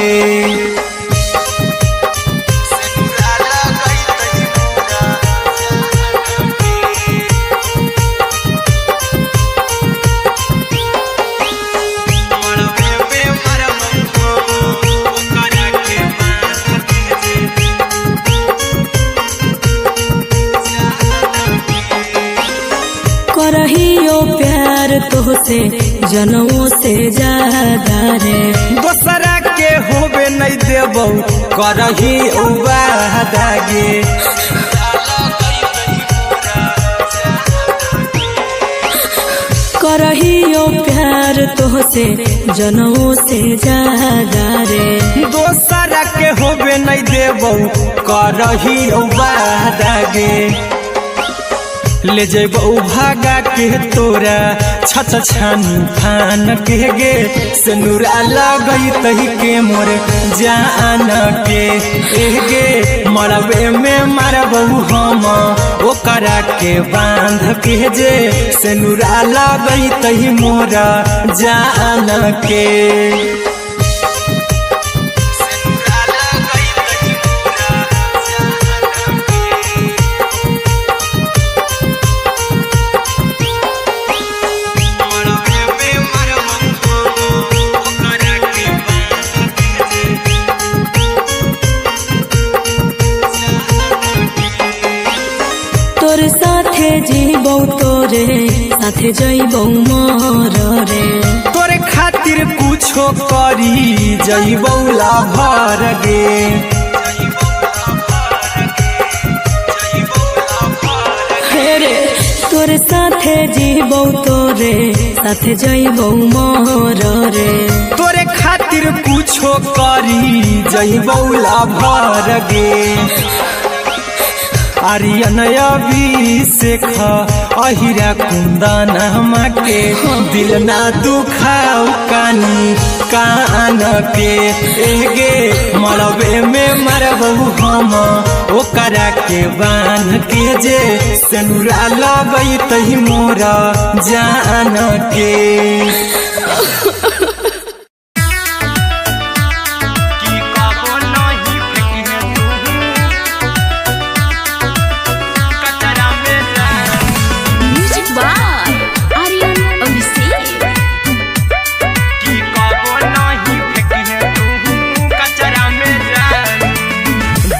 करहियो प्यार तोहसे जनमों से ज्यादा रे दोसरा के होबे नहीं देबौ करही उबादागे करहियो प्यार तोहसे जनमों से ज्यादा रे दोसरा के होबे नहीं देबौ करही उबादागे ले जेबौ भागा के तोरा छत छानी फान के गे सेनुरा लगैतहि के मोर जान के एगे मरबे में मरबौ हम ओकरा के बांध के जे सेनुरा लगैतहि मोरा जान के जइबौ तोरे साथे जइबौ मोर रे तोरे खातिर कुछो करी जइबौ लाभर गे रे तोरे साथे जीबौ तोरे साथे जइबौ मोर रे तोरे खातिर कुछो करी जइबौ लाभर गे आर्यन अभिषेक अहिरा कुंदन के दिल ना दुखाऊ कानी कान के एगे मरबे में मरबू हम ओकरा के बांध के जे सेनुरा लगई तही मोरा जान के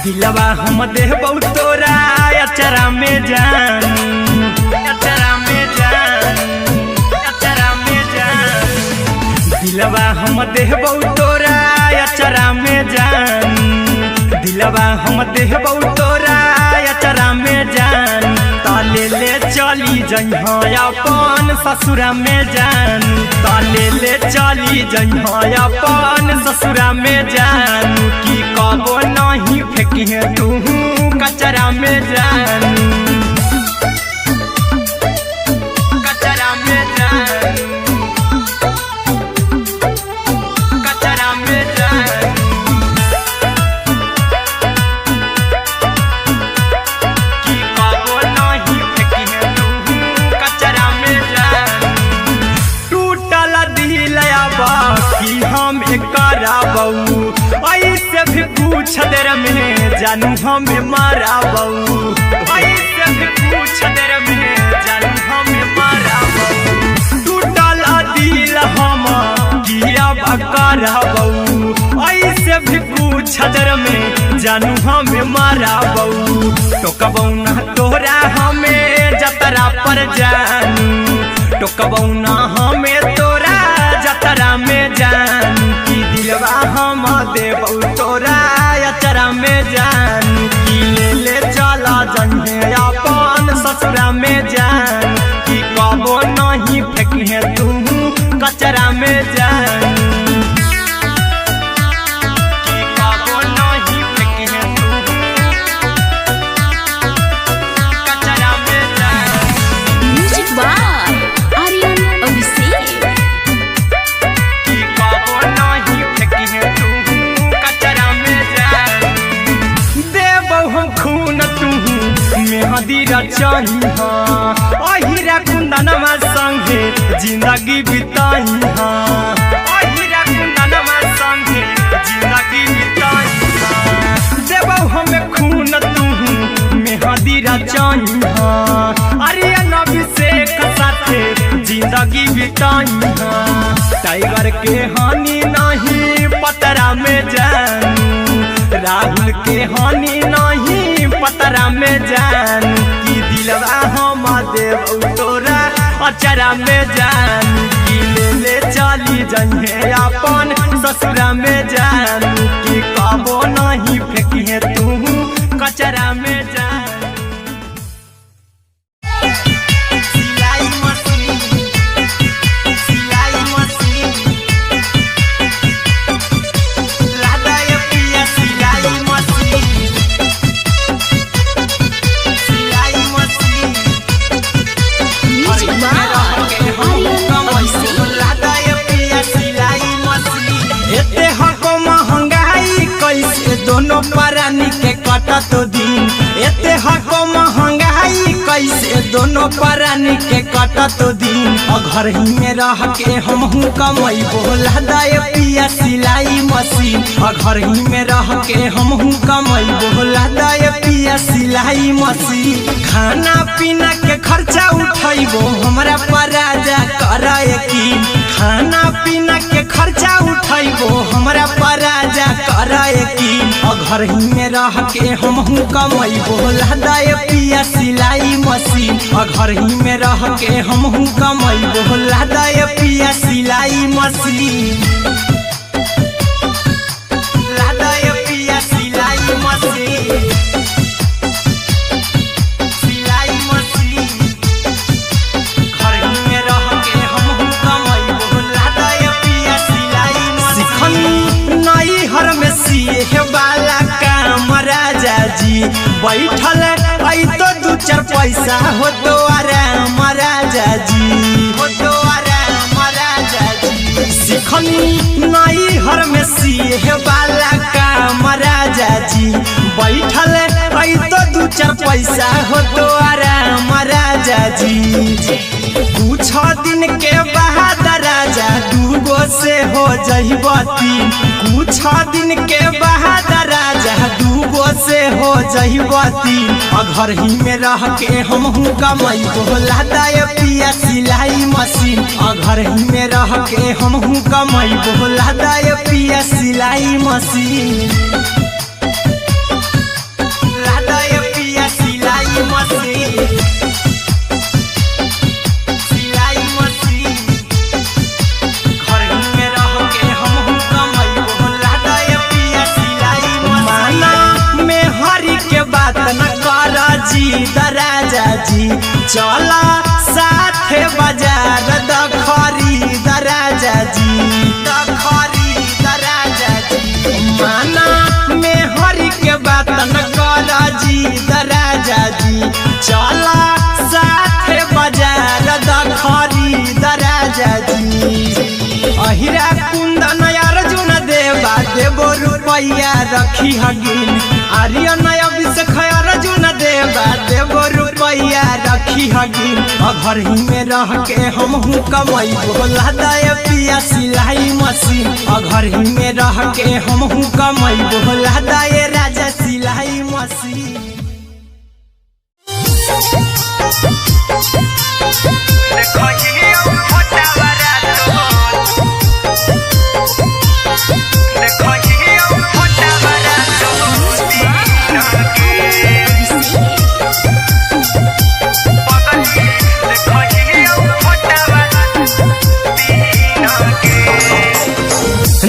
दिलवा हम देबौ तोरा अचरा में जान अचरा में जान अचरा में जान दिलवा हम देबौ तोरा अचरा में जान दिलवा हम देबौ तोरा अचरा में जान ताले ले चली जइहा अपन ससुरा में जान ताले ले चली जइहा अपन ससुरा में जान की कबो नहीं फेंकी तू कचरा में जान कचरा में जान कचरा में जान की कबो नहीं फेंकी तू कचरा में जान टूटल दिल आबा कि हम कराबौ ऐसे भी पूछ देर में जानू हमें माराबौ ऐसे भी पूछ देर में जानू हमें माराबौ टूटल दिल हम किया कराबौ ऐसे भी पूछ देर में जानू हमें माराबौ टोकबौ ना तोरा हमें जतरा पर जानू टोकबौ ना हमें तोरा जतरा में जान की दिलवा हम देबौ तोरा अचरा में जान की ले चला जइहे अपन ससुरा में जान की कबो नहीं फेंकी तू कचरा में जान की कबो नहीं फेंकी तू कचरा में जान म्यूजिक बाय आर्यन अभिषेक की कबो नहीं फेंकी तू कचरा में जान देबौ हम खून तू मेहदी रचही अहिरा कुंदनमा संगे जिंदगी बिताई अहिरा कुंदनमा संगे जिंदगी बिताई देबौ हमें खून तू मेहदी रचही आर्यन अभिषेक साथे जिंदगी बिताई टाइगर के हानि नहीं पतरा में जानू राहुल के हानि नहीं पतरा में जान की दिलवा हम देबौ तोरा अचरा में जान की ले चली जइहे अपन ससुरा में जान की कबो नहीं फेंकी तू कचरा में जान दोनों परानी के कटत दिन एते हको महंगाई कैसे दोनों परानी के कटत दिन घर ही में रह के हमहू कमैबो लदाए पिया सिलाई मशीन घर ही में रह के हमहू कमैबो लदाए पिया सिलाई मशीन खाना पीना के खर्चा उठैबो हमरा पराजा कराए की खाना पीना के खर्चा उठैबो हमरा पराजा कराए की घर ही में रह के हमहू कमाई बोला दाए पिया सिलाई मशीन घर ही में रह के हमहू कमाई बोला दाए पिया सिलाई मशीन लादाए पिया सिलाई मशीन सिलाई मशीन घर ही में रह के हमहू कमाई बोला दाए पिया सिलाई मशीन नई हर में सिए वाला काम राजा जी बैठल आई तो दू चार पैसा हो तो आराम राजा जी हो तो आराम राजा जी सिखनी नई हर में सिए वाला काम राजा जी बैठल आई तो दू चार पैसा हो तो आराम राजा जी कुछ दिन के बाद राजा दूगो से हो जइब तीन कुछ दिन के बाद राजा दूगो से हो जइब तीन घर ही में रह के हमहू कमाई बोला दाए पिया सिलाई मशीन घर ही में रह के हमहू कमाई बोला दाए पिया सिलाई मशीन लादाए पिया सिलाई मशीन राजा जी चला साथे बाजार खरीद राजा जी खरीद राजा जी माना में हरी के बात न कर जी राजा जी चला साथे बाजार खरीद राजा जी अहिरा कुंदन अर्जुन देवा देवो रुपया रखी हगिन आर्यन अभिषेक अर्जुन देवा देवो रुपया रखी हगिन घर ही में रह के हमहू कमाई बोला दाए पिया सिलाई मशीन घर ही में रह के हमहू कमाई बोला दाए राजा सिलाई मशीन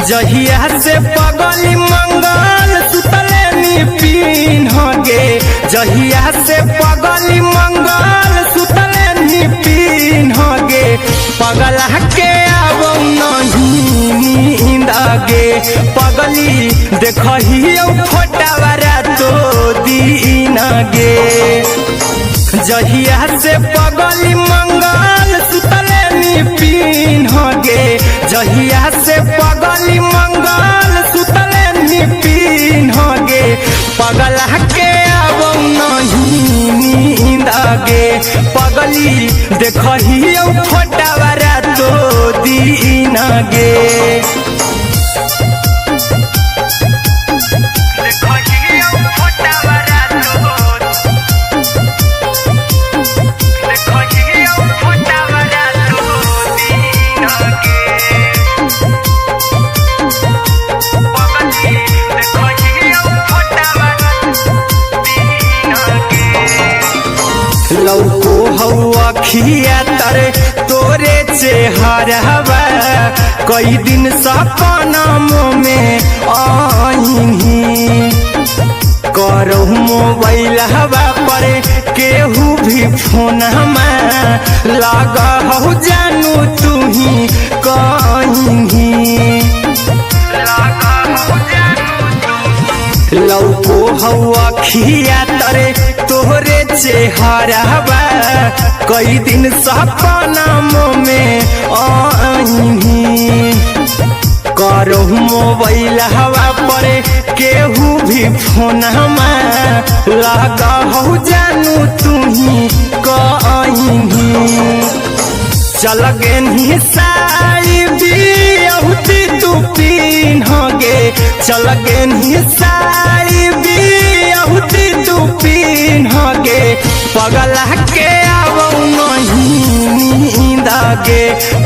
जहिया से पगली मंगल सुतले निपिन गे जहिया से पगली मंगल सुतले निपिन गे पगला के अब नहीं नींद गे पगली देखही फोटावारा तो दीन गे जहिया से पगली मंगल सुतले निपिन गे जहिया से पगली मंगल सुतले निपिन गे पगला के अब नहीं नींद गे पगली देखही फोटावारा तो दीन गे लौको हवा खिया तरे तोरे चेहरवा कई दिन सपना में आईनी करो मोबाइल हवा पर केहू भी फोन लगा हो जानू तू ही कहीं लौको हवा खिया तरे तोहरे चेहरवा कई दिन सपना में आईनी करो मोबाइल हवा पर केहू भी फोन लगा हो जानू तू ही कहीं चल गे साई बिहुती तू पीन गे चल गे साई बिहुती तू पीन गे पगला के अब नहीं नींद गे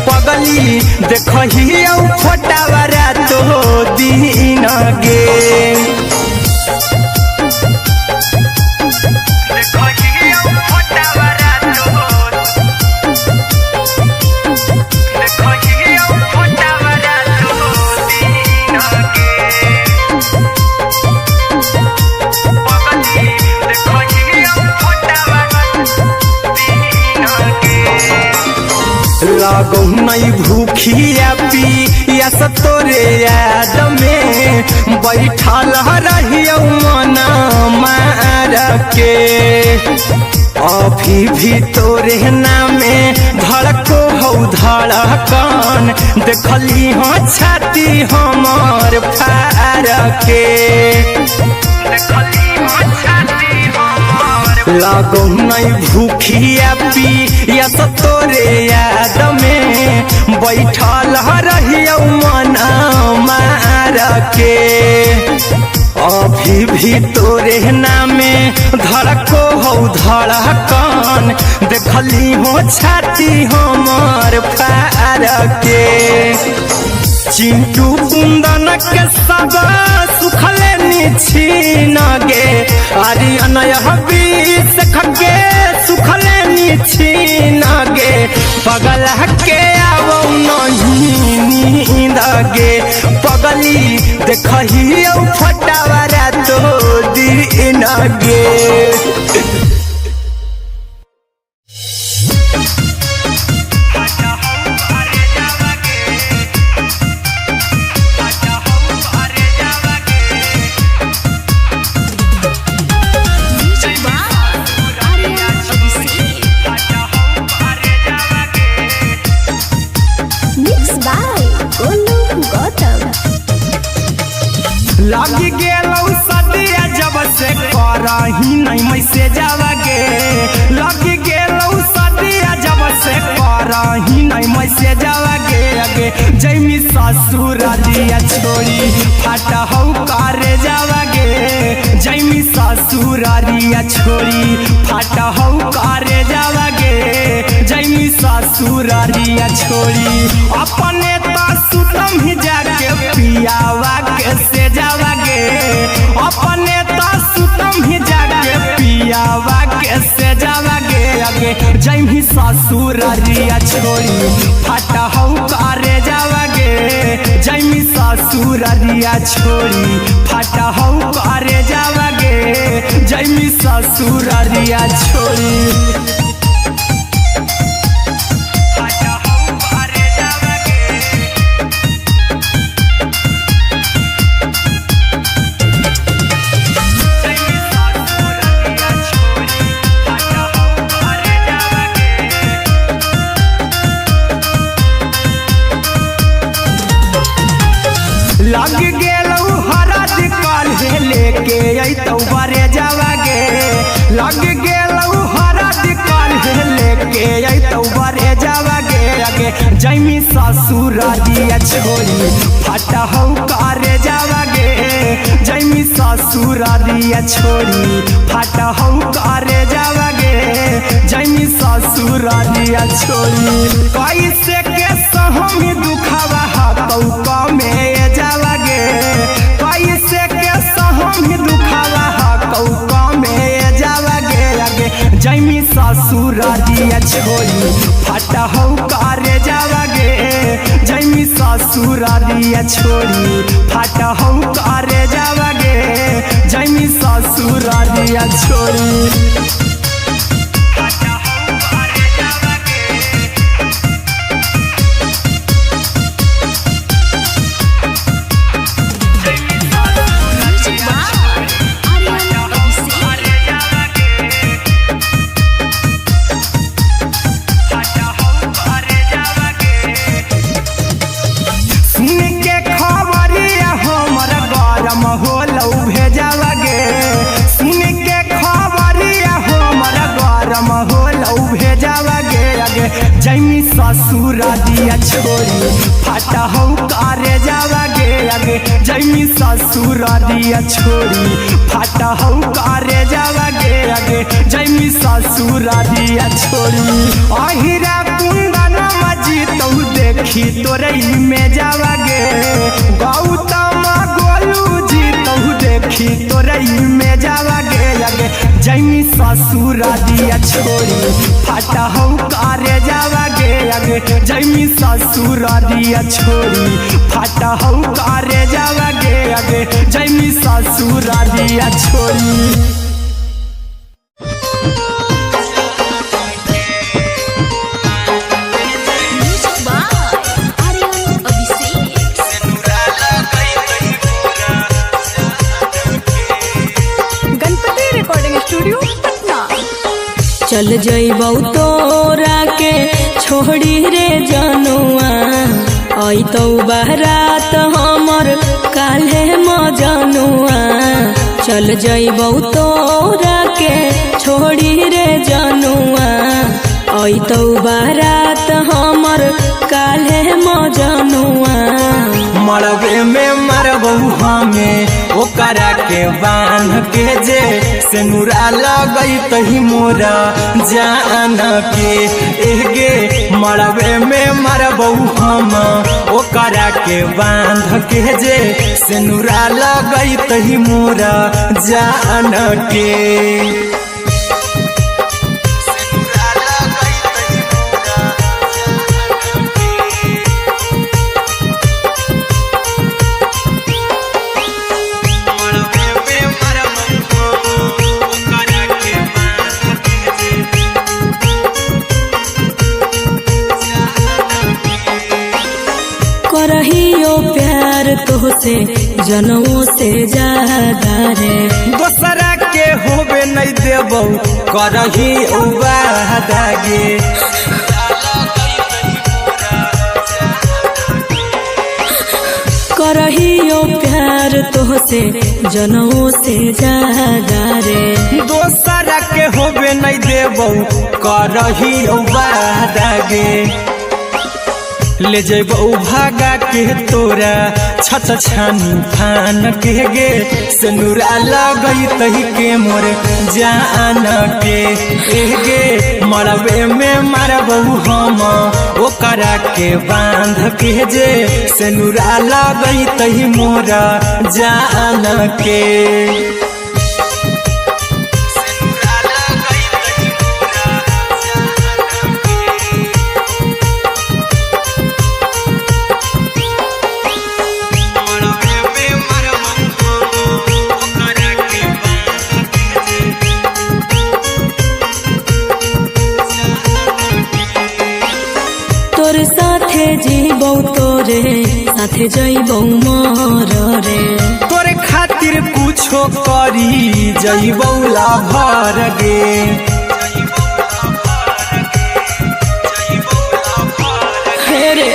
पगली देखही फोटावारा तो दीन गे बैठल रहियो मना मार के अभी भी तोरे नामे धड़को हो धड़कन देखली हो छाती हमर फार के लागो नहीं भूखिया पिया तोरे याद में बैठल रहियो मना मार के अभी भी तोरे नामे धड़को हो धड़कन देखली हो छाती हमर फार के चिंटू कुंदन के सब सुखले निछीन गे आर्यन बीस खगे सुखले निछीन गे पगल के आवो नहीं नींद गे पगली देखही फटावरा तो दिन गे लग गेलौ सदिया जब से करही नहीं मैसेजवा गे लग गेलौ सदिया जब से करही नहीं मैसेजवा गे अगे जैमी ससुरालिया छोड़ी फाटा हौ करे जावा गे जैमी ससुरालिया छोड़ी फाटा हौ करे जावा गे जैमी ससुरालिया छोड़ी अपने तो सुतम ही जाके पियावा के से जावा गे अपने तो सुतम ही जाके पियावा के से जावा गे अगे जैमी ससुरालिया छोड़ी फाटा हौ करे जावा गे जैमी ससुरालिया छोड़ी फाटा हौ करे जावा गे जैमी ससुरालिया छोड़ी लग गेलौ हरद काल्हे लेके अइतौ बरे जावा गे लग गेलौ हरद काल्हे लेके अइतौ बरे जावा गे अगे जैमी ससुरालिया छोड़ी फाटा हौ करे जावा गे जैमी ससुरालिया छोड़ी फाटा हौ करे जावा गे जैमी ससुरालिया छोड़ी कैसे के सहमी दुखावा हतौ कमे जावा गे कैसे के सहमी दुखावा हतौ कमे जावा गे अगे जैमी ससुरालिया छोड़ी फाटा हौ करे जावा गे जैमी ससुरालिया छोड़ी फाटा हौ करे जावा गे जैमी ससुरालिया छोड़ी जैमी ससुरालिया छोड़ी फाटा हौ करे जावा गे अगे जैमी ससुरालिया छोड़ी फाटा हौ करे जावा गे अगे जैमी ससुरालिया छोड़ी अहिरा कुंदन मजीतौ देखी तोरई में जावा गे गौतम गोलू जीतौ देखी तोरई में जावा गे अगे जैमी ससुरालिया छोड़ी फाटा हौ करे जावा गे अगे जैमी ससुरालिया छोड़ी फाटा हौ करे जावा गे अगे जैमी ससुरालिया छोड़ी चल जइबौ तोरा के छोड़ी रे जनुआ अइतौ बारात हमर काल्हे मजनुआ चल जइबौ तोरा के छोड़ी रे जनुआ अइतौ बारात हमर काल्हे मजनुआ मरबे में मरबौ हमें ओकरा के बांध के जे सिनुरा लगई तही मोरा जान के एगे मरबे में मरबौ हम ओकरा के बांध के जे सिनुरा लगई तही मोरा जान के करहियो प्यार तोहसे जनमों से ज्यादा रे दोसरा के होबे नहीं देबौ करही वादा गे करहियो प्यार तोहसे जनमों से ज्यादा रे दोसरा के होबे नहीं देबौ करही वादा गे ले जइबौ भागा के तोरा छत छानी फान के गे सिनुरा लगई तही के मोर जान के एगे मरबे में मरबौ हम ओकरा के बांध के जे सिनुरा लगई तही मोरा जान के तोरे साथे जीबौ तोरे साथे जइबौ मर रे तोरे खातिर कुछो करी जइबौ लाभर गे रे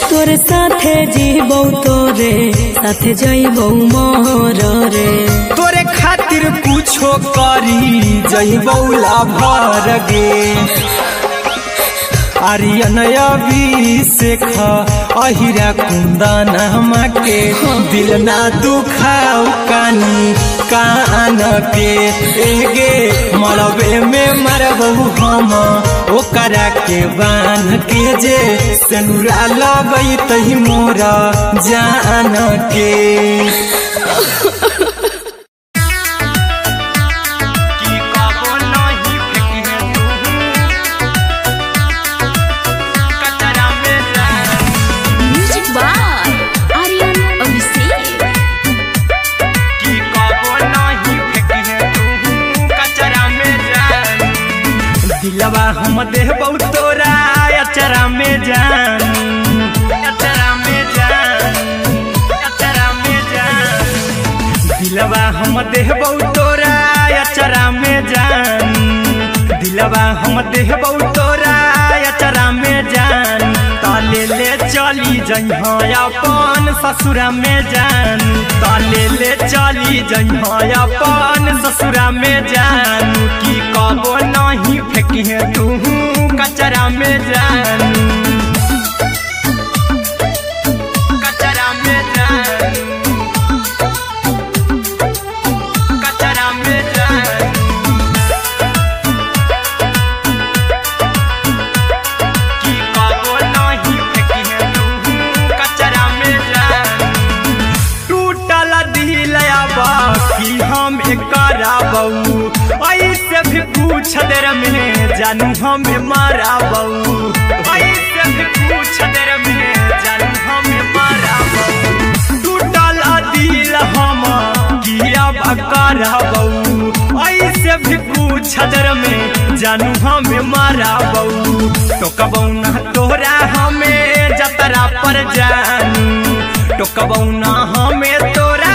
तोरे साथे जीबौ तोरे साथे जइबौ मर रे तोरे खातिर कुछो करी जइबौ लाभर गे आर्यन अभिषेक अहिरा कुंदन के दिल ना दुखाऊ कानी कान के एगे मरबे में मरबौ हम ओकरा के बांध के जे सिनुरा लगई तही मोरा जान के दिलवा हम देबौ तोरा अचरा में जान अचरा में जान अचरा में जान दिलवा हम देबौ तोरा अचरा में जान दिलवा हम देबौ तोरा अचरा में जान ताले ले चली जइहा अपन ससुरा में जान ताले ले चली जइहा अपन ससुरा में जान की कबो नहीं फेंकिहे तू कचरा में जान कचरा में जान कचरा में जान की कबो नहीं फेंकिहे तू कचरा में जान टूटल दिल आबा कि हम कराबौ ऐसे भी पूछ देर में जानू हमें माराबौ ऐसे भी पूछ देर में जानू हमें माराबौ टूटल दिल हम किया कराबौ ऐसे भी पूछ देर में जानू हमें माराबौ टोकबौ ना तोरा हमें जतरा पर जानू टोकबौ ना हमें तोरा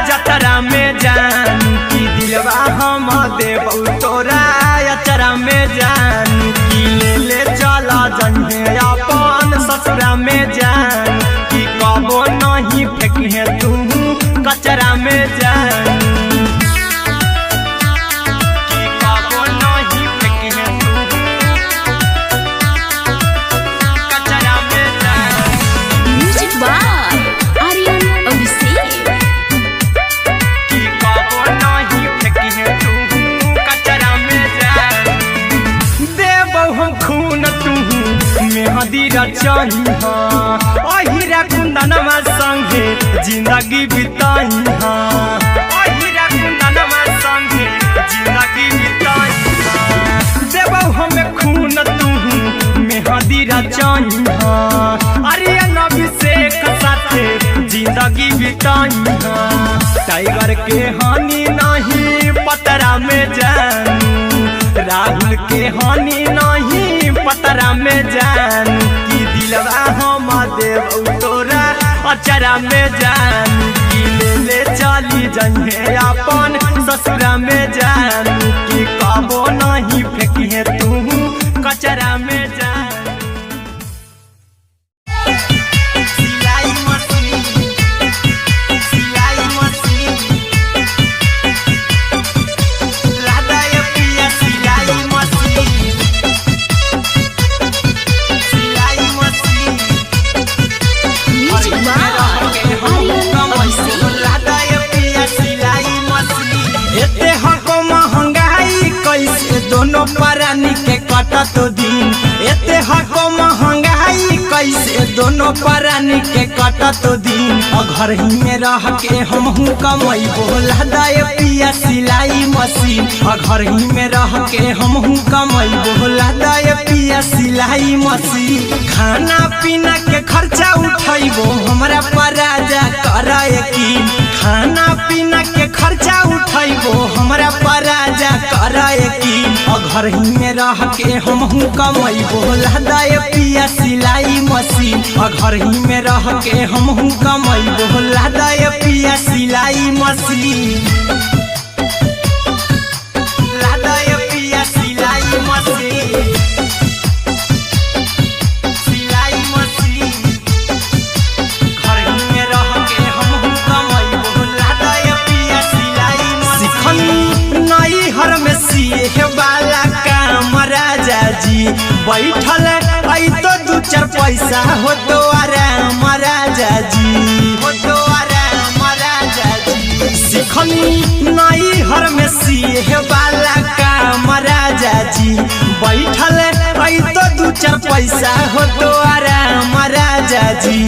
जतरा में जानू की दिलवा हम देबौ तोरा अचरा में जान मेहंदी रचाई अहिरा कुंदनमा संगे जिंदगी बिताई अहिरा कुंदनमा संगे जिंदगी बिताई देबौ हमें खून तू मेहंदी रचाई अरे नबी शेख साथे जिंदगी बिताई टाइगर के हानि नहीं पतरा में जान राहुल के हानि नहीं पतरा में जान की दिलवा हम देव तोरा अचरा में जान की ले चली जइहे अपन ससुरा में जान की कबो नहीं फेंकिए तू कचरा में जान दोनों परानी के कटा तो दिन एते हको महंगाई कैसे दोनों परानी के कटा तो दिन घर ही में रह के हम कमाई बोला दाय पिया सिलाई मशीन घर ही में रह के हम कमाई बोला दाय पिया सिलाई मशीन खाना पीना के खर्चा उठाइबो हमरा पराजा कराए की खाना पीना के खर्चा उठाइबो हमरा पराजा कराए की घर ही में रह के हम कमाई बोला दाय पिया सिलाई मशीन घर ही में रह के हम कमाई बोला दाय पिया सिलाई मशीन लादाय पिया सिलाई मशीन सिलाई मशीन घर ही में रह के हम कमाई बोला दाय पिया सिलाई मशीन नई हर में सीहे वाला काम राजा जी बैठल आई तो दू चार पैसा हो तो आराम राजा जी हो तो आराम राजा जी सिखनी नई हर में सीहे वाला काम राजा जी बैठल आई तो दू चार पैसा हो तो आराम राजा जी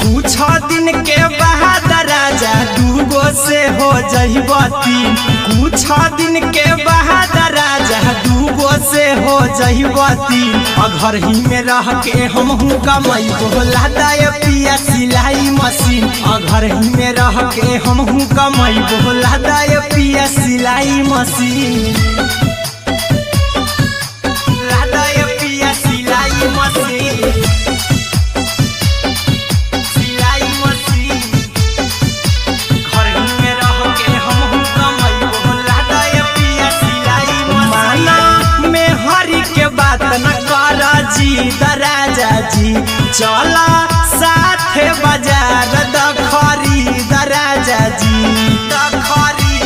कुछ दिन के बाद राजा दूगो से हो जहिबती कुछ दिन के बाद राजा दूगो से हो जहिबती घर ही में रह के हम कमाई बोला दाय पिया सिलाई मशीन घर ही में रह के हम कमाई बोला दाय पिया सिलाई मशीन लादाय पिया सिलाई मशीन राजा जी चला साथे बाजार दखरी राजा जी दखरी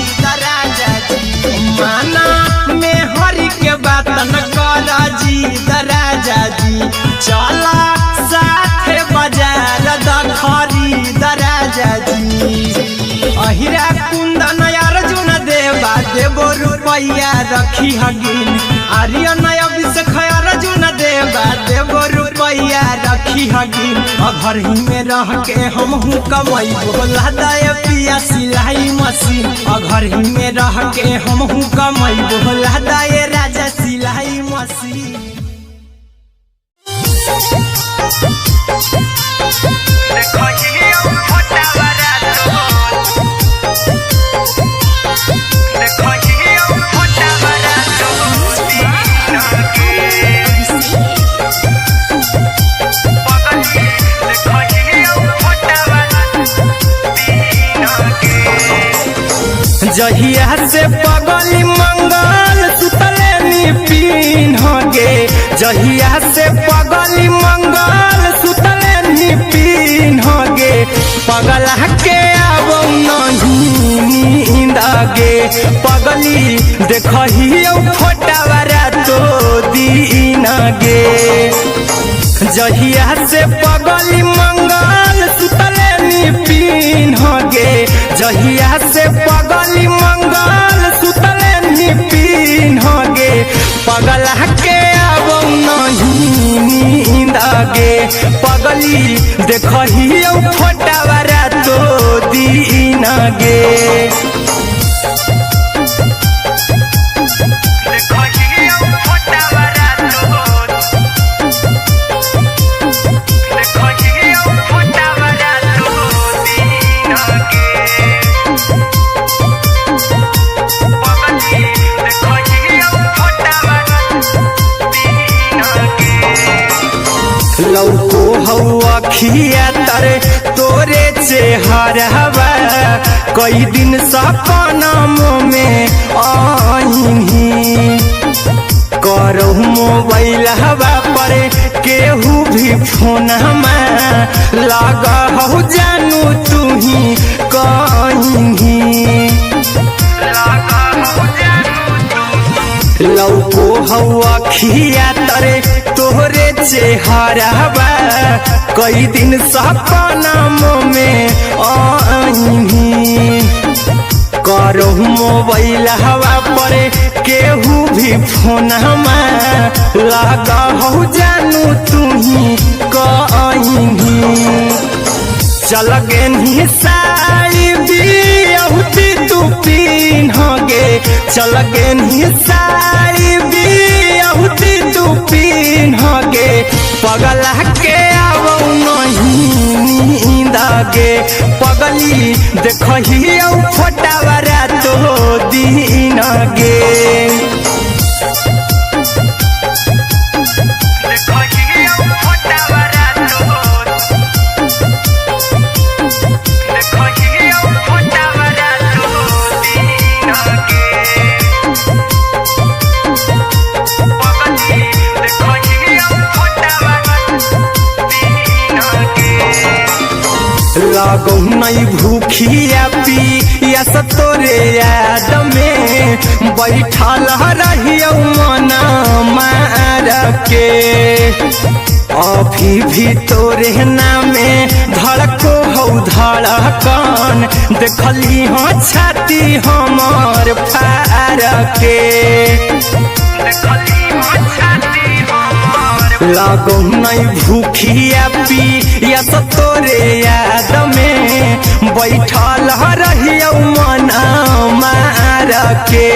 राजा जी माना में हरी के बात न कर जी राजा जी चला साथे बाजार दखरी राजा जी अहिरा कुंदन अर्जुन देवा देवो रुपया रखी हगिन आर्यन अभिषेक अर्जुन देवा देवो रुपया रखी हगिन घर ही में रह के हम कमाई बोला दाय पिया सिलाई मशीन घर ही में रह के हम कमाई बोला दाय राजा सिलाई मशीन जहिया से पगली मंगल सुतले निपिन गे जहिया से पगली मंगल सुतले निपिन गे पगला के आवो नहीं नींद गे पगली देखहियो फोटावारा तो दीन गे जहिया से पगली मंगल सुतले निपिन गे जहिया से पगली मंगल सुतले निपिन गे पगला के आवो नहीं पगली देखही फोटावारा तो दीन गे लौको हवा खिया तरे तोरे चेहरवा कई दिन सपनम में आईनी करहु मोबाइल हवा पर केहू भी फोन लगा हो जानू तू ही कहीं लौको हवा खिया तरे तोहरे चेहरवा कई दिन सपनम में आईनी करहु मोबाइल हवा पर केहू भी फोन लगा हो जानू तू ही कहीं चल गे साड़ी बियहुती तू पिन्हगे चल गे साड़ी बियहुती तू पिन्हगे पगला के आवौ नहीं नींद गे पगली देखही फोटावारा तो दीन गे लागौ नहीं भूखिया पिया तोरे याद में बैठल रहियो मना मार के अभी भी तोरे नामे धड़को हो धड़कन देखली हो छाती हमर फार के लागौ नहीं भूखिया पिया तोरे याद में बैठल रहियो मना मार के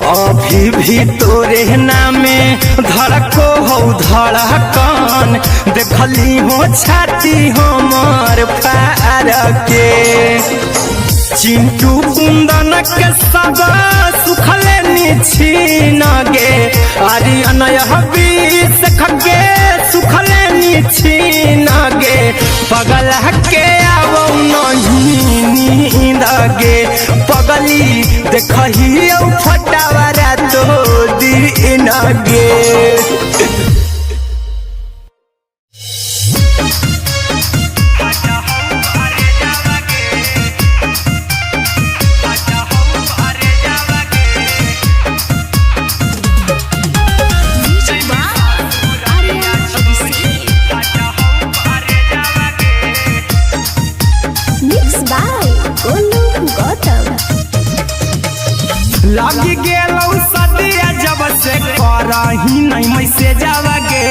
अभी भी तोरे नामे धड़को हो धड़कन देखली हो छाती हमर फार के चिंटू कुंदन के सब सुखले निछीन गे अरे अनय हबीस खगे सुखले निछीन गे पगला के आवौ नहीं नींद गे पगली देखही फोटावारा तो दीन गे लग गेलौ सदिया जब से करही नहीं मैसेजवा गे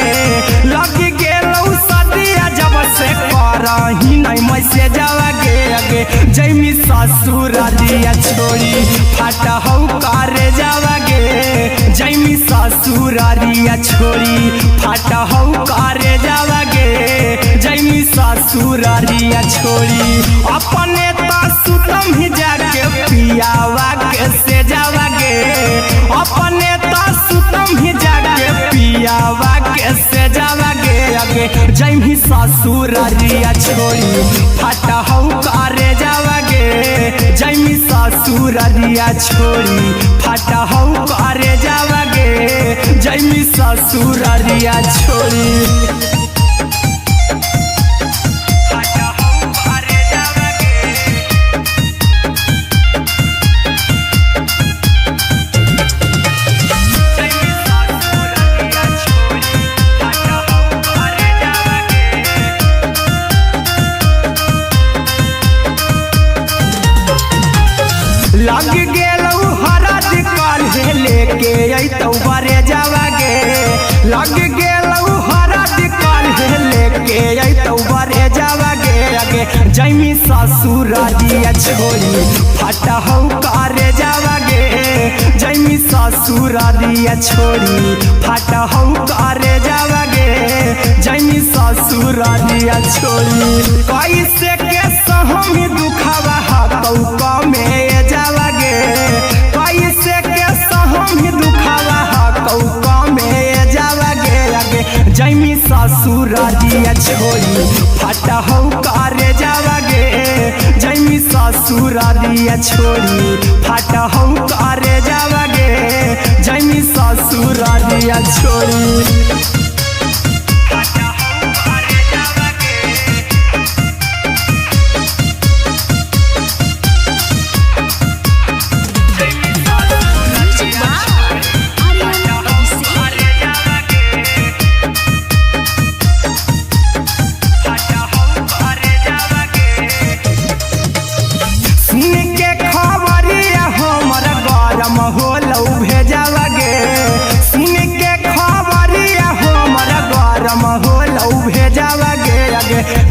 लग गेलौ सदिया जब से करही नहीं मैसेजवा गे अगे जैमी ससुरालिया छोड़ी फाटा हौ करे जावा गे जैमी ससुरालिया छोड़ी फाटा हौ करे जावा गे जैमी ससुरालिया छोड़ी अपने तो सुतम ही जाके पियावा के से जावा गे अपने तो सुतम ही जाके पियावा के से जावा गे अगे जैमी ससुरालिया छोड़ी फाटा हौ करे जावा गे जैमी ससुरालिया छोड़ी फाटा हौ करे जावा गे जैमी ससुरालिया छोड़ी लग गेलौ हरद काल्हे लेके अइतौ बरे जावा गे लग गेलौ हरद काल्हे जैमी ससुरारिया छोड़ी फटा हौ करे जावागे जैमी ससुरारिया छोड़ी फटा हौ करे जावागे जैमी ससुरारिया छोड़ी कैसे के सहमी दुखावा हकौ कमे जावागे कैसे के सहमी दुखावा हकौ कमे जावागे लगे जैमी ससुरारिया छोड़ी फटा हौ करे जावागे जैमी ससुरारिया छोड़ी फटा हौ करे जावागे जैमी ससुरारिया छोड़ी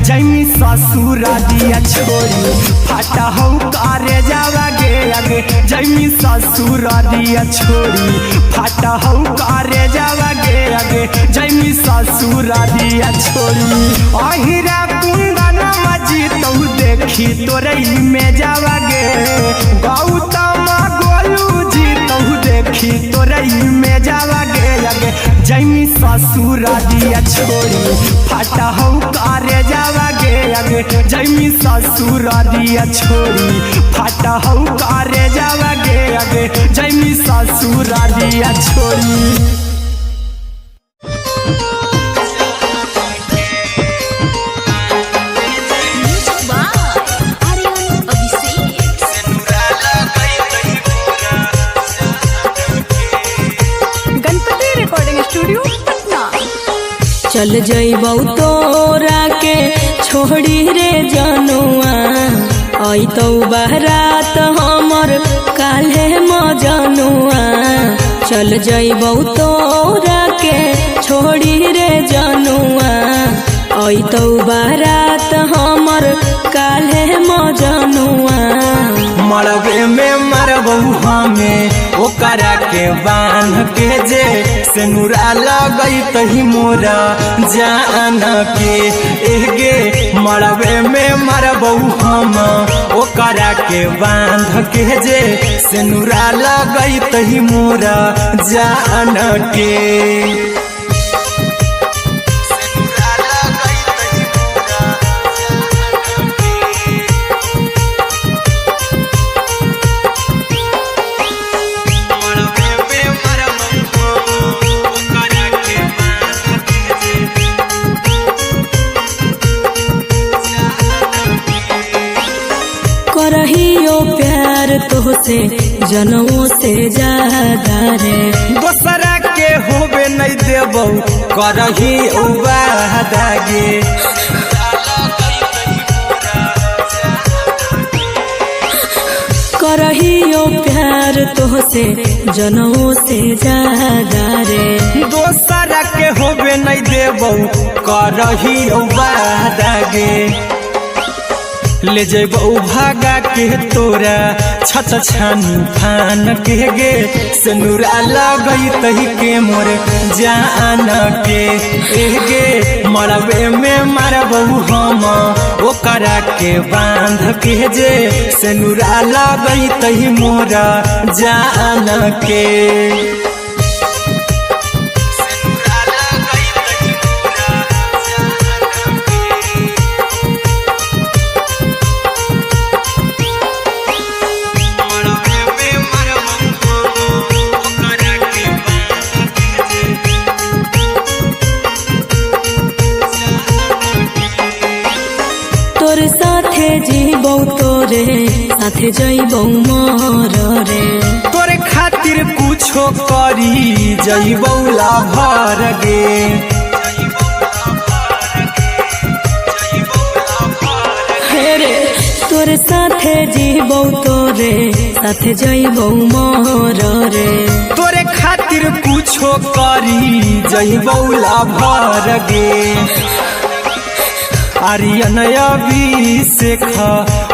जैमी ससुरारिया छोड़ी फटा हौ करे जावागे आगे जैमी ससुरारिया छोड़ी फटा हौ करे जावागे आगे जैमी ससुरारिया छोड़ी अहिरा कुंदन मजी तौ देखी तोरई में जावागे गौतम गोलू जी तौ देखी तोरई में जावागे आगे जैमी ससुरारिया छोड़ी फटा हौ करे जावागे आगे जैमी ससुरारिया छोड़ी फटा हौ करे जावागे आगे जैमी ससुरारिया छोड़ी चल जइबौ तोरा के छोड़ी रे जनुआ अइतौ बारात हमर काल्हे मजनुआ चल जइबौ तोरा के छोड़ी रे जनुआ अइतौ बारात हमर काल्हे मजनुआ मरबे में मरबौ हमें ओकरा के बांध के जे सेनुरा लगई तही मोरा जान के एगे मरबे में मरबौ हम ओकरा के बांध के जे सेनुरा लगई तही मोरा जान के करहियो प्यार तोहसे जनमों से ज्यादा रे दोसरा के होबे नहीं देबौ करही उबादागे करहियो प्यार तोहसे जनमों से ज्यादा रे दोसरा के होबे नहीं देबौ करही उबादागे ले जेबौ भागा के तोरा छत छानी फान के गे सेनुरा लगई तही के मोर जान के एगे मरबे में मरबौ हम ओकरा के बांध के जे सेनुरा लगई तही मोरा जान के तोरे साथे जीबौ तोरे साथे जइबौ मोर रे तोरे खातिर कुछो करी जइबौ लाभर गे हेरे तोरे साथे जीबौ तोरे साथे जइबौ मोर रे तोरे खातिर कुछो करी जइबौ लाभर गे आर्यन अभिषेक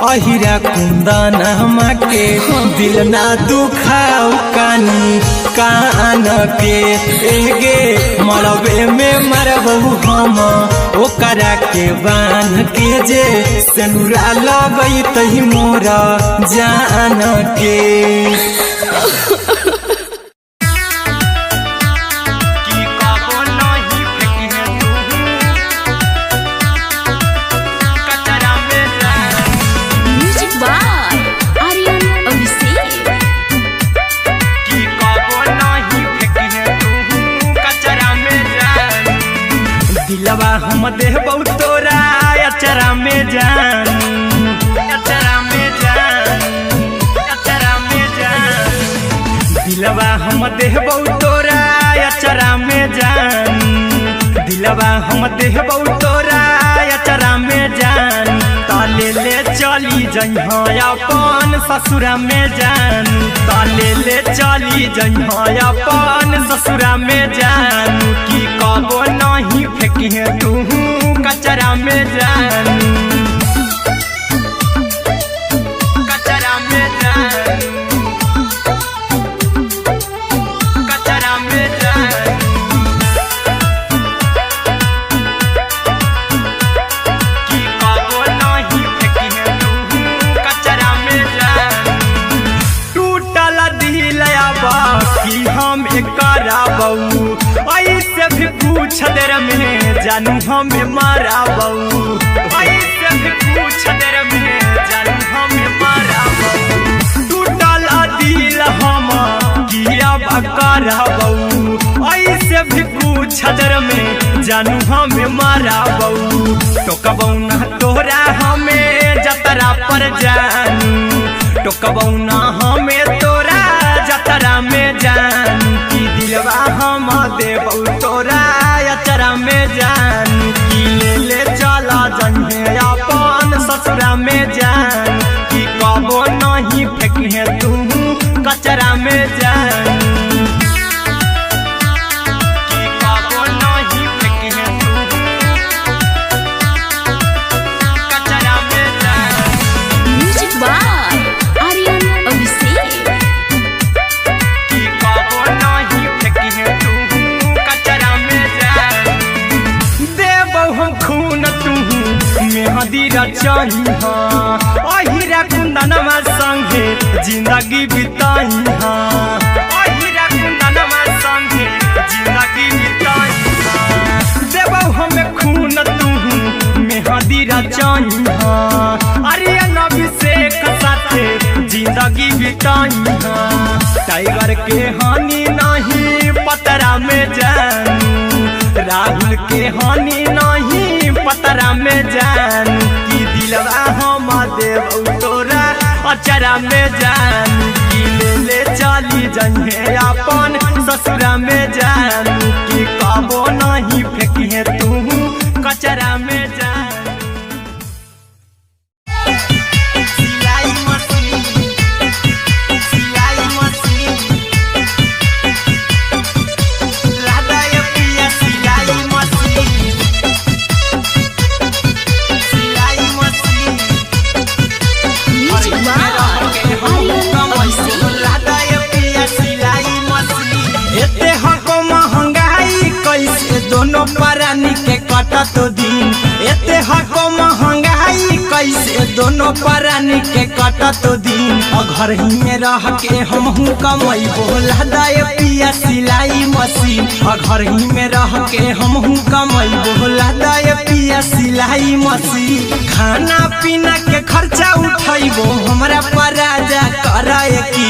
अहिरा कुंदन के दिल ना दुखाऊ कानी कान के एगे मरबे में मरबू हम ओकरा के बान के जे सेनुरा लगई तही मोरा जान के दिलवा हम देबौ तोरा अचरा में जान अचरा में जान अचरा में जान दिलवा हम देबौ तोरा अचरा में जान दिलवा हम देबौ तोरा अचरा में जान ताले ले चली जइहा अपन ससुरा में जान ताले ले चली जइहा अपन ससुरा में जान की कबो नहीं फेंकिहे तू कचरा में जान कचरा में जान कचरा में जान की कबो नहीं फेंकिहे तू कचरा में जान टूटल दिल आबा कि हम कराबू ऐसे भी पूछ देर में जानू हमें माराबू ऐसे भी पूछ देर में जानू हमें माराबू टूटल दिल हम किया कराबू ऐसे भी पूछ देर में जानू हमें माराबू टोकबौ ना तोरा हमें जतरा पर जानू टोकबौ ना हमें तोरा जतरा में जान की दिलवा हम देबौ तोरा अचरा में जान की ले चला जइहे अपन ससुरा में जान की कबो नहीं फेंकिहे तू कचरा में जान की कबो नहीं फेंकिहे तू कचरा में जान म्यूजिक बाय आर्यन अभिषेक की कबो नहीं फेंकिहे तू कचरा में जान देबौ हम खून तू मेहदी रचइहा अहिरा कुंदनमा संगे जिंदगी बिताइहा अहिरा कुंदनमा संगे जिंदगी बिताइहा देबौ हम खून तू मेहदी रचइहा आर्यन अभिषेक साथे जिंदगी बिताइहा टाइगर के हानि नहीं पतरा में जानू राहुल के हानि नहीं पतरा में जान की दिलवा हम देबौ तोरा अचरा में जान की ले चली जइहे अपन ससुरा में जान की कबो नहीं फेंकिहे तू कचरा में जान सिलाई मशीन सिलाई मशीन लादाय पिया सिलाई मशीन सिलाई machine music by Aryan Abhishek लादाय पिया सिलाई मशीन एते हको महंगाई कैसे दोनों परानी के कटत दिन एते हको महंगाई कैसे दोनों परानी के कटत दिन घर ही में रह के हमहू कमैबो लादाय पिया सिलाई मशीन घर ही में रह के हमहू कमैबो लादाय पिया सिलाई मशीन खाना पीना के खर्चा उठैबो हमरा पराजा कराए की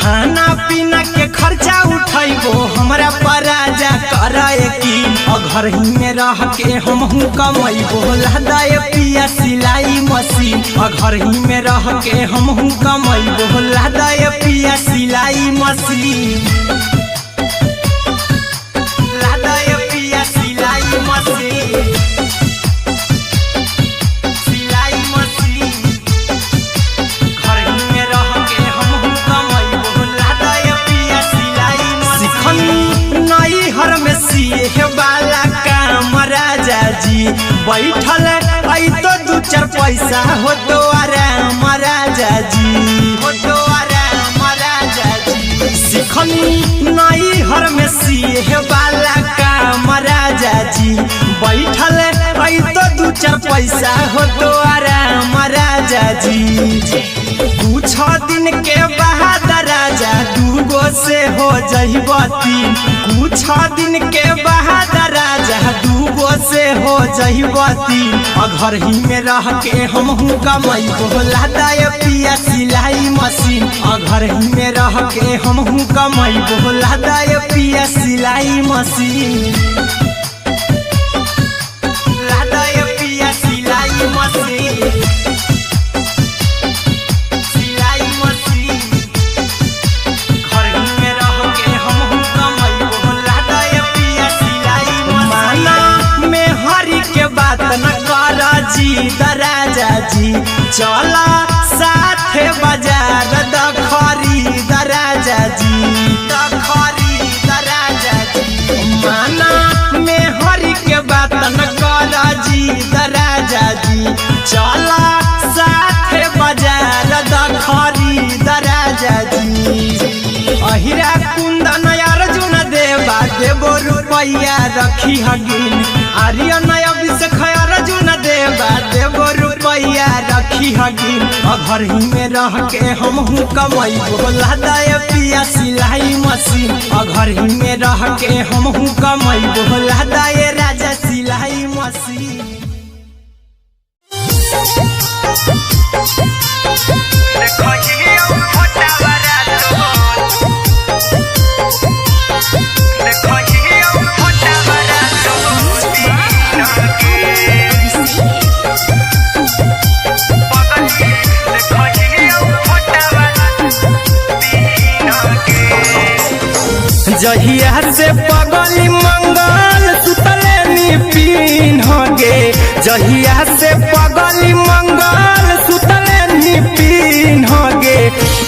खाना पीना के खर्चा उठैबो हमरा पराजा कराए की घर ही में रह के हमहू कमैबो लादाय पिया सिलाई मशीन घर ही में रह के हमहू कमैबो लादाय पिया सिलाई मशीन लादाय पिया सिलाई मशीन सिलाई मशीन घर ही में रह के हमहू कमैबो लादाय पिया सिलाई मशीन नई हर में सिए वाला काम राजा जी बैठल चार पैसा हो तो आराम राजा जी, हो तो आराम राजा जी। सिखनी नई हर में सीहे वाला काम राजा जी, बैठल आई तो दू चार पैसा हो तो आराम राजा जी। कुछ दिन के बाद राजा दूगो से हो जहिबती, कुछ दिन के बाद राजा दूगो से हो जहिबती। घर ही में रह के हमहू कमाई बोला दाय पिया सिलाई मशीन, घर ही में रह के हमहू कमाई बोला दाय पिया सिलाई मशीन, लादाय पिया सिलाई मशीन, सिलाई मशीन। घर ही में रह के हमहू कमाई बोला दाय पिया सिलाई मशीन। माना में हरी के बात न कर जी दराजा जी, चला साथे बाजार द खरीद राजा जी, द खरीद राजा जी। माना में हरी के बात न कर जी दराजा जी, चला साथे बाजार द खरीद राजा जी। अहिरा कुंदन अर्जुन देवा देवो रुपया रखी हगिन, आर्यन अभिषेक अर्जुन देवा देवो रुपया रखी हगिन। घर ही में रह के हमहू कमाई बोला दाय पिया सिलाई मशीन, घर ही में रह के हमहू कमाई बोला दाय राजा सिलाई मशीन। जहिया से पगली मंगल सुतले निपिन गे, जहिया से पगली मंगल सुतले निपिन गे।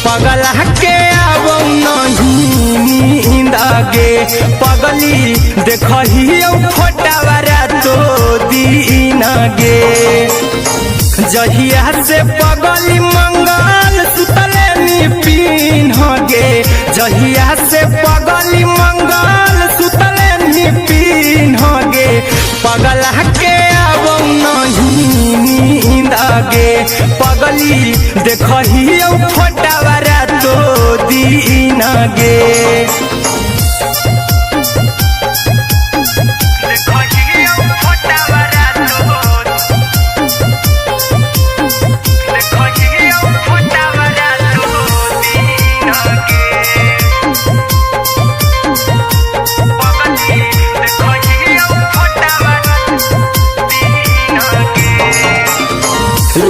पगला के आवो नहीं नींद गे, पगली देखही फोटावारा तो दीन गे। जहिया से पगली मंगल सुतले निपिन गे, जहिया से पगली मंगल सुतले निपिन गे। पगला के आवो नहीं नींद गे, पगली देखही फोटावारा तो दीन गे।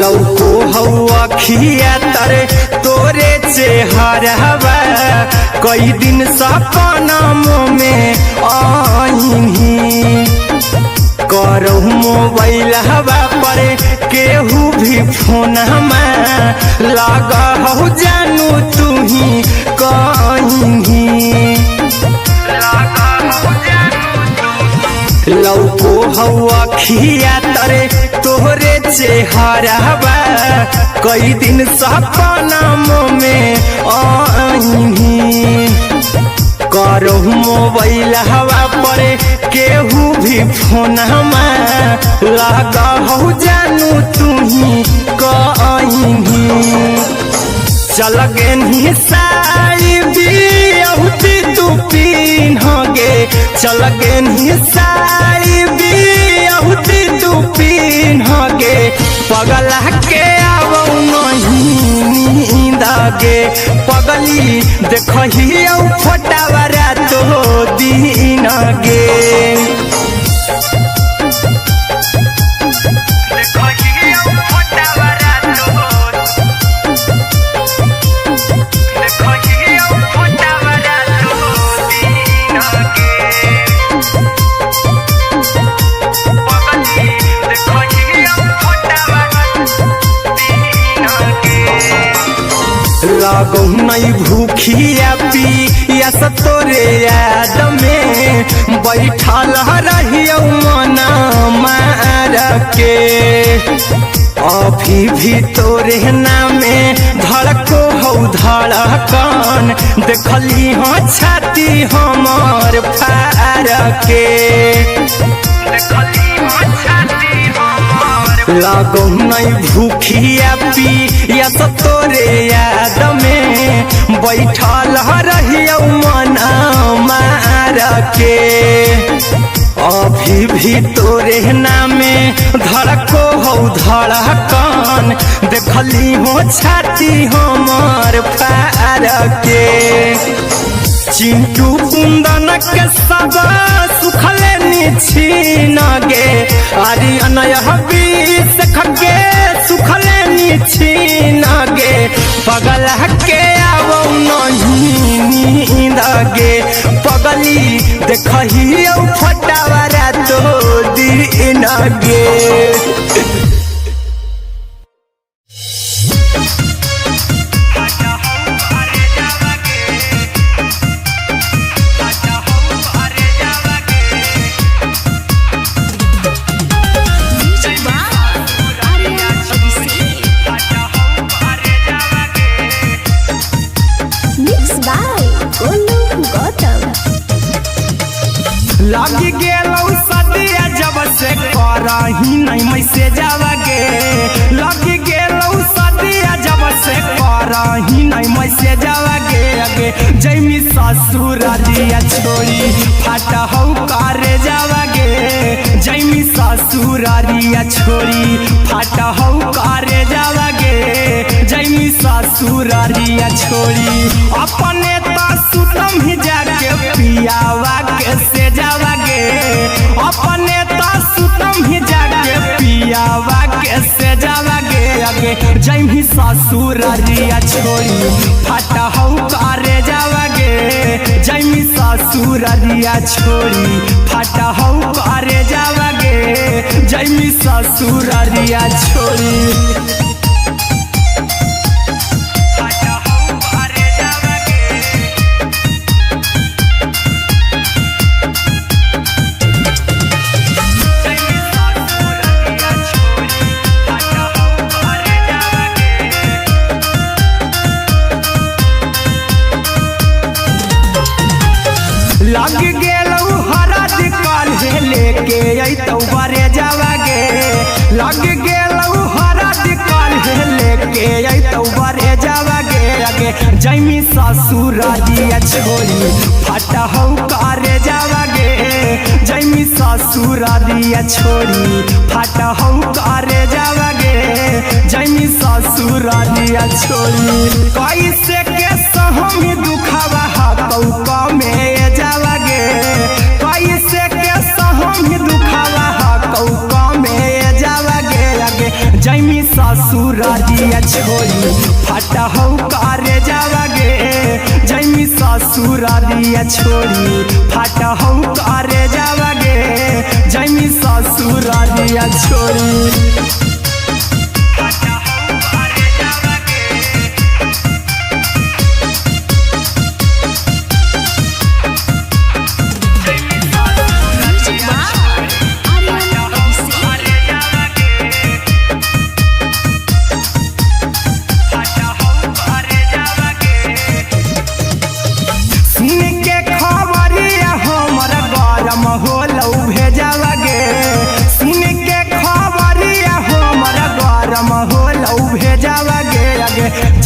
लौको हवा खिया तरे तोरे चेहरावा, कई दिन सपना में आईनी। करहु मोबाइल हवा पर केहू भी फोन में लगा हो जानू तू ही कहीं। लौको हवा खिया तरे तोहरे चेहरावा, कई दिन सपना में आईनी। करहु मोबाइल हवा पर केहू भी फोन में लगा हो जानू तू ही कहीं। चल गे साड़ी बिहुती तू पीन गे, चल गे साड़ी बिहुती तू पीन गे। पगला के आवो नहीं नींद गे, पगली देखही फोटावारा तो दीन गे। लागो नहीं भूखिया पिया तोरे याद में बैठल रहियो मना मार के। अभी भी तोरे नामे धड़को हौ धड़कन देखली हाँ छाती हमर फार के लागो नहीं भूखिया पिया तोरे याद में बैठल रहियो मन मार के अभी भी तोरे नामे धड़को हौ धड़कन देखली हो छाती हमर फार के चिंटू कुंदन के सब सुखले निछीन गे आर्यन हबीस खगे सुखले निछीन गे पगल के आवो नहीं नींद गे पगली देखही फटावरा तो दिन गे लग गेलौ सदिया जब से करही नहीं मैसेज गे लग गेलौ सदिया जब से करही नहीं मैसेज गे अगे जैमी ससुरारिया छोड़ी फट हौ करे जावा गे जैमी ससुरारिया छोड़ी फट हौ करे जावा गे जैमी ससुरारिया छोड़ी अपने तो सुतम ही जाके पियावा के से जावा गे अपने तो सुतम ही जाके पियावा के से जावा गे अगे जैमी ससुरारिया छोड़ी फट हौ करे जावा गे जैमी ससुरारिया छोड़ी फट हौ करे जावा गे जैमी ससुरारिया छोड़ी लग गेलौ हरद काल्हे लेके अइतौ बरे जावा गे लग गेलौ हरद काल्हे लेके अइतौ बरे जावा गे अगे जैमी ससुरारिया छोड़ी फट हौ करे जावा गे जैमी ससुरारिया छोड़ी फट हौ करे जावा गे जैमी ससुरारिया छोड़ी कैसे के सहमी दुखावा हकौ कमे जावा गे कैसे के सहमी दुखावा हकौ कमे जावा गे अगे जैमी ससुरारिया छोड़ी फट हौ करे जावा गे जैमी ससुरारिया छोड़ी फट हौ करे जावा गे जैमी ससुरारिया छोड़ी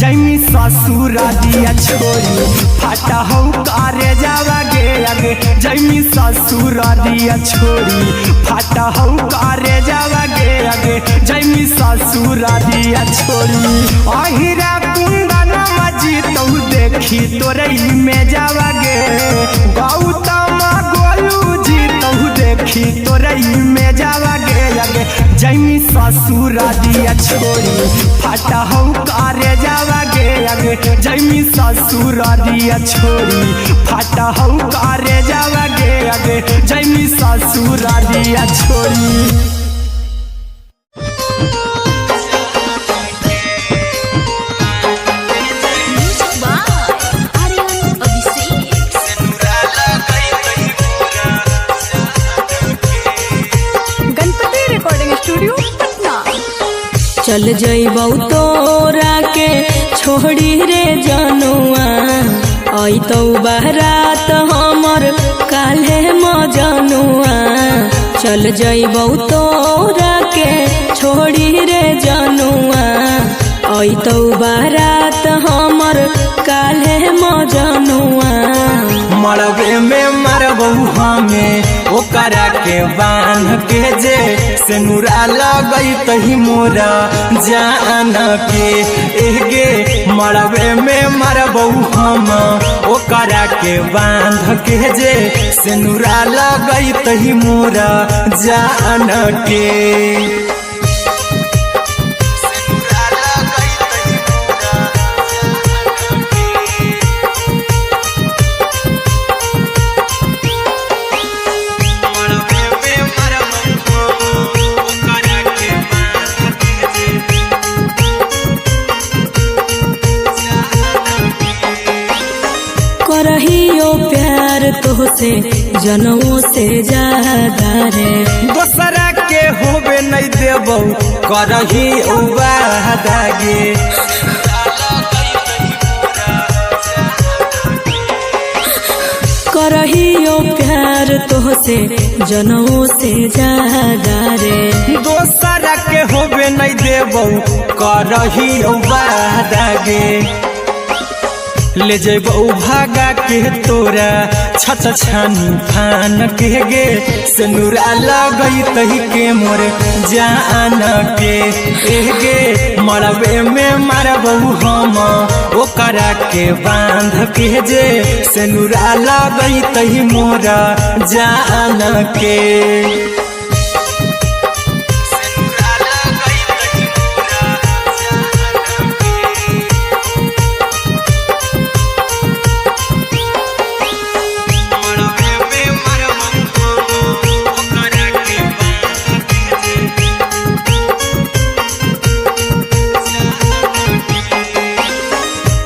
जैमी ससुरारिया छोड़ी फट हौ करे जावा गे अगे जैमी ससुरारिया छोड़ी फट हौ करे जावा गे अगे जैमी ससुरारिया छोड़ी अहिरा कुंदन मजीतौ देखी तोरई में जावा गे गौतम गोलू जीतौ देखी तोरई में जावा गे अगे जैमी ससुरारिया छोड़ी फट हौ करे जावा गे अगे जैमी ससुरारिया छोड़ी फट हौ करे जावा गे अगे जैमी ससुरारिया छोड़ी चल जइबौ तोरा के छोड़ी रे जनुआ अइतौ बारात हमर काल्हे मजनुआ चल जइबौ तोरा के छोड़ी रे जनुआ अइतौ बारात हमर काल्हे मजनुआ मरबे में मरबौ हमें ओकरा के बांध के जे से नूरा लगई तही मोरा जान के एगे मरबे में मरबौ हम ओकरा के बांध के जे से नूरा लगई तही मोरा जान के करहियो प्यार तोहसे जनमों से ज्यादा रे दोसरा के होबे नहीं देबौ करही वादा गे करहियो प्यार तोहसे जनमों से ज्यादा रे दोसरा के होबे नहीं देबौ करही वादा गे ले जेबौ भागा के तोरा छत छानी फान के गे से नूरा लगई तही के मोर जान के एगे मरबे में मरबौ हम ओकरा के बांध के जे से नूरा लगई तही मोरा जान के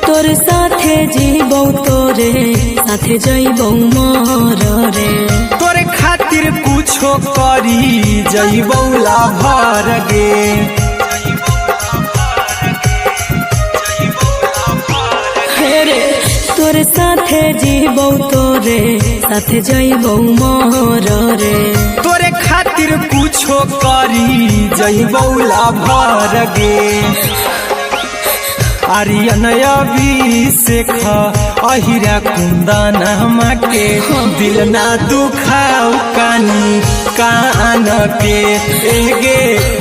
तोरे साथे जीबौ तोरे साथे जइबौ मर रे तोरे खातिर कुछो करी जइबौ लाभर गे रे तोरे साथे जीबौ तोरे साथे जइबौ मर रे तोरे खातिर कुछो करी जइबौ लाभर गे आर्यन अभिषेक अहिरा कुंदन के दिल ना दुखाऊ कानी कान के एगे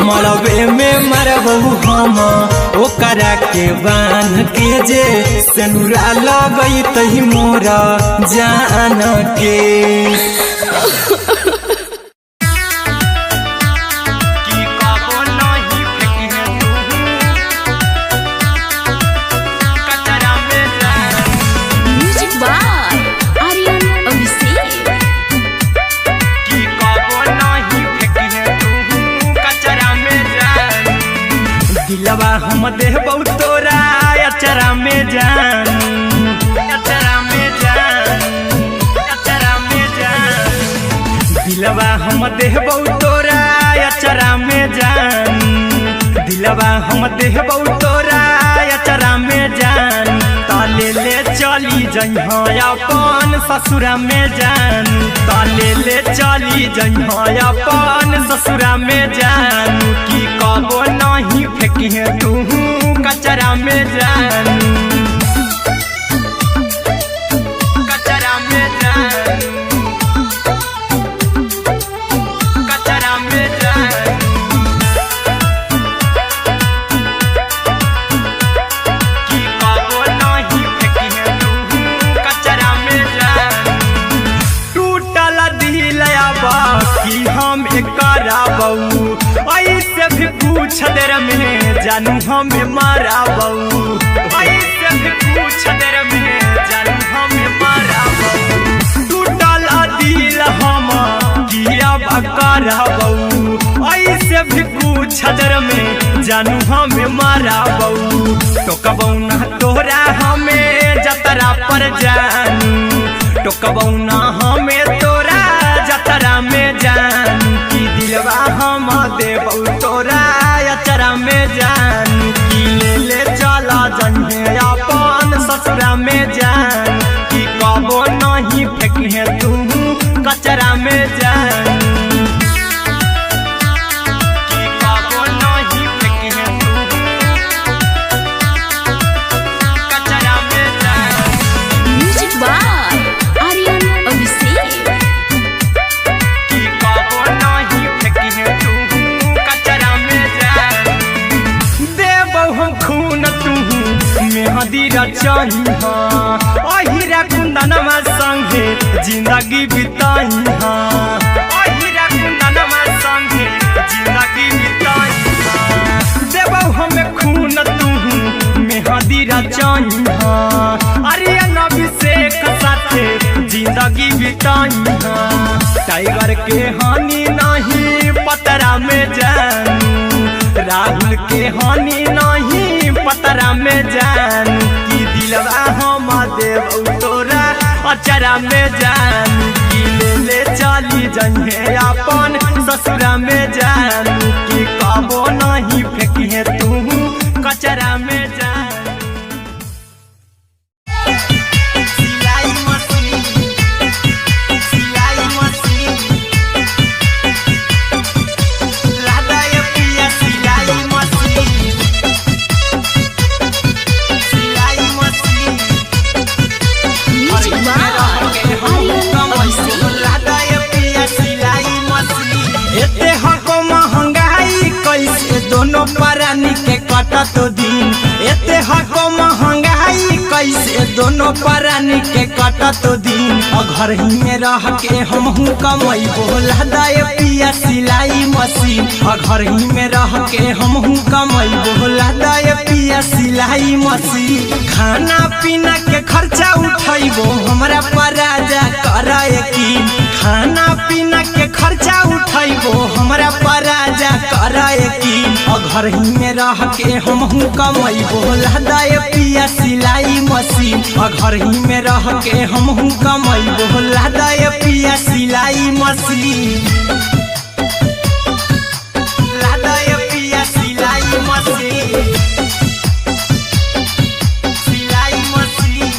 मरबे में मरबौ हम ओकरा के बांध के जे से नूरा लगई तही मोरा जान के दिलवा हम देबौ तोरा अचरा में जान अचरा में जान अचरा में जान दिलवा हम देबौ तोरा अचरा में जान दिलवा हम देबौ तोरा अचरा में जान ताले ले चली जइहा अपन ससुरा में जान ताले ले चली जइहा अपन ससुरा में जान की कबो नहीं फेंकिहे तू कचरा में जान कचरा में जान कचरा में जान की कबो नहीं फेंकिहे तू कचरा में जान टूटल दिल आबा कि हम कराबौ ऐसे भी पूछ देर में जानू हमें माराबौ ऐसे भी पूछ देर में जानू हमें माराबौ टूटल दिल हम किया कराबौ ऐसे भी पूछ देर में जानू हमें माराबौ टोकबौ ना तोरा हमें जतरा पर जानू टोकबौ ना हमें तोरा जतरा में जानू की दिलवा हम देबौ तोरा अचरा में जान में जान कि कबो नहीं फेंके तू कचरा में जान कि कबो नहीं फेंके तू कचरा में जान। Music by Aryan Abhishek. कि कबो नहीं फेंके तू कचरा में जान देबो हम खून तू मेहदी रचही अहिरा कुंदनमा संगे जिंदगी बिताई अहिरा कुंदनमा संगे जिंदगी बिताई देबो हमें खून तू मेहदी रचही आर्यन अभिषेक साथे जिंदगी बिताई टाइगर के हानि नहीं पतरा में जानू राहुल के हानि नहीं पतरा में जानू कि दिलवा हम देव तोरा अचरा में जानू कि ले चली जइहे अपन ससुरा में जानू कि कबो नहीं फेंकिहे तू कचरा में जानू। सिलाई मशीन एते हको महंगाई कैसे दोनों प्राणी के कटत दिन एते हको महंगाई कैसे दोनों प्राणी के कटत दिन घर ही में रह के हमहू कमाई बोला दाए पिया सिलाई मशीन घर ही में रह के हमहू कमाई बोला दाए पिया सिलाई मशीन खाना पीना के खर्चा उठाइबो हमरा पराजा कराए की खाना पीना के खर्चा उठाइबो हमरा पराजा कराए की घर ही में रह के हमहू कमाई बोला दाए पिया सिलाई मशीन घर ही में रह के हमहू कमाई बोला दाए पिया सिलाई मशीन लादाए पिया सिलाई मशीन सिलाई मशीन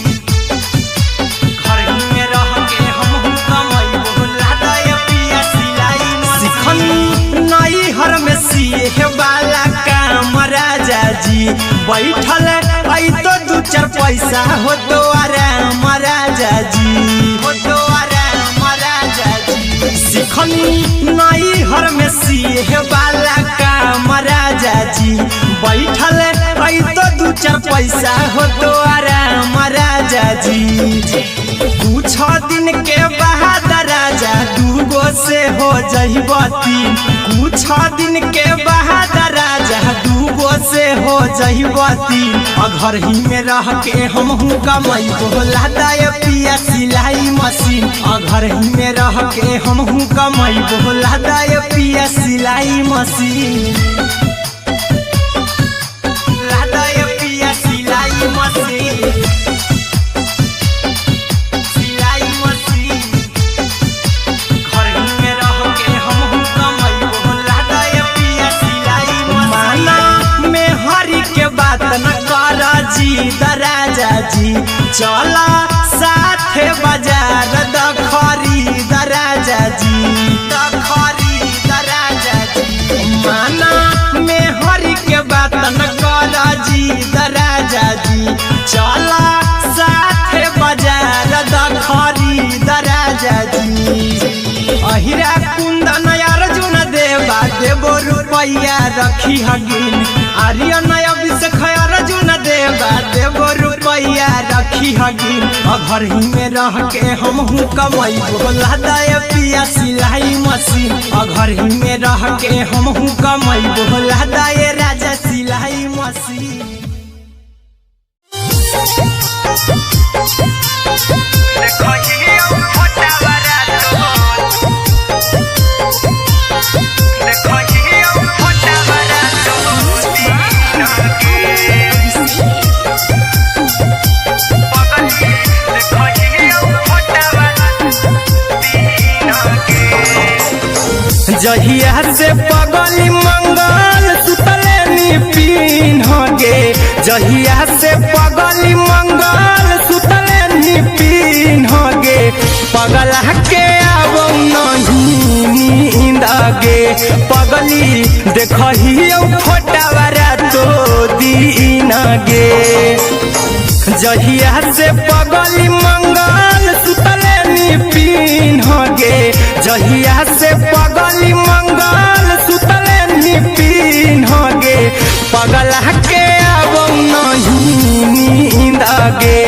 घर ही में रह के हमहू कमाई बोला दाए पिया सिलाई मशीन नई हर में सिए वाला काम राजा जी बैठल आई तो दू चार पैसा हो तो आराम राजा जी हो तो आराम राजा जी सिखनी नई हर में सिए वाला काम राजा जी बैठल आई तो दू चार पैसा हो तो आराम राजा जी कुछ दिन के बाद राजा दूगो से हो जहिबती कुछ दिन के बाद राजा दूगो से हो जहिबती घर ही में रह के हमहू कमाई बोला दाए पिया सिलाई मशीन घर ही में रह के हमहू कमाई बोला दाए पिया सिलाई मशीन लादाए पिया सिलाई मशीन राजा जी चला साथे बाजार द खरीद राजा जी द खरीद राजा जी माना में हरी के बात न कर जी द राजा जी चला साथे बाजार द खरीद राजा जी अहिरा कुंदन अर्जुन देवा देबो रुपया रखी हगिन आर्यन अभिषेक अर्जुन देवा देबो रुपया रखी हगिन घर ही में रह के हमहू कमाई बोला दाए पिया सिलाई मशीन घर ही में रह के हमहू कमाई बोला दाए राजा सिलाई मशीन। जहिया से पगली मंगल सुतले पीन गे जहिया से पगली मंगल सुत पगली देखही फोटावारा तो दीन गे जहिया से पगली मंगल सुतले निपिन गे जहिया से पगली मंगल सुतले निपिन गे पगला के अब नहीं नींद गे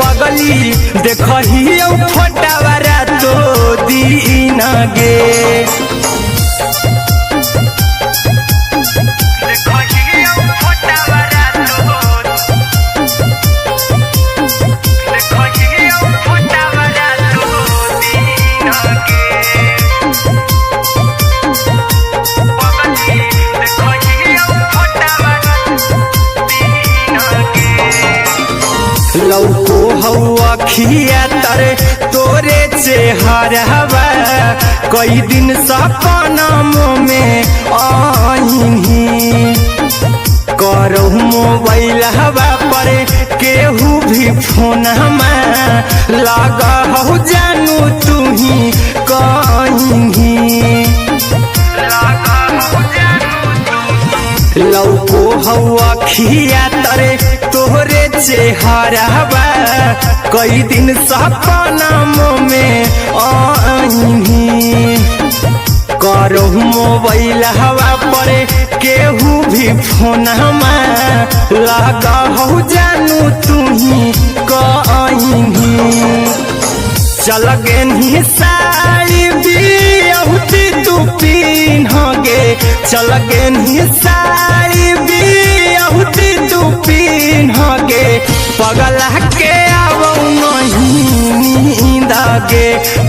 पगली देखही फोटावारा तो दीन गे लौको हवा खिया तरे तोरे चेहरावा कई दिन सपनम में आईनी करो मोबाइल हवा पर केहू भी फोन लगा हो जानू तू ही कहीं लौको हवा खिया तरे तोहरे चेहरावा कई दिन सपनम में आईनी करो मोबाइल हवा पर केहू भी फोन लगा हो जानू तू ही कहीं चल गे साड़ी बिहुती तू पीन गे चल गे साड़ी बिहुती तू पीन गे पगला के अब नहीं नींद गे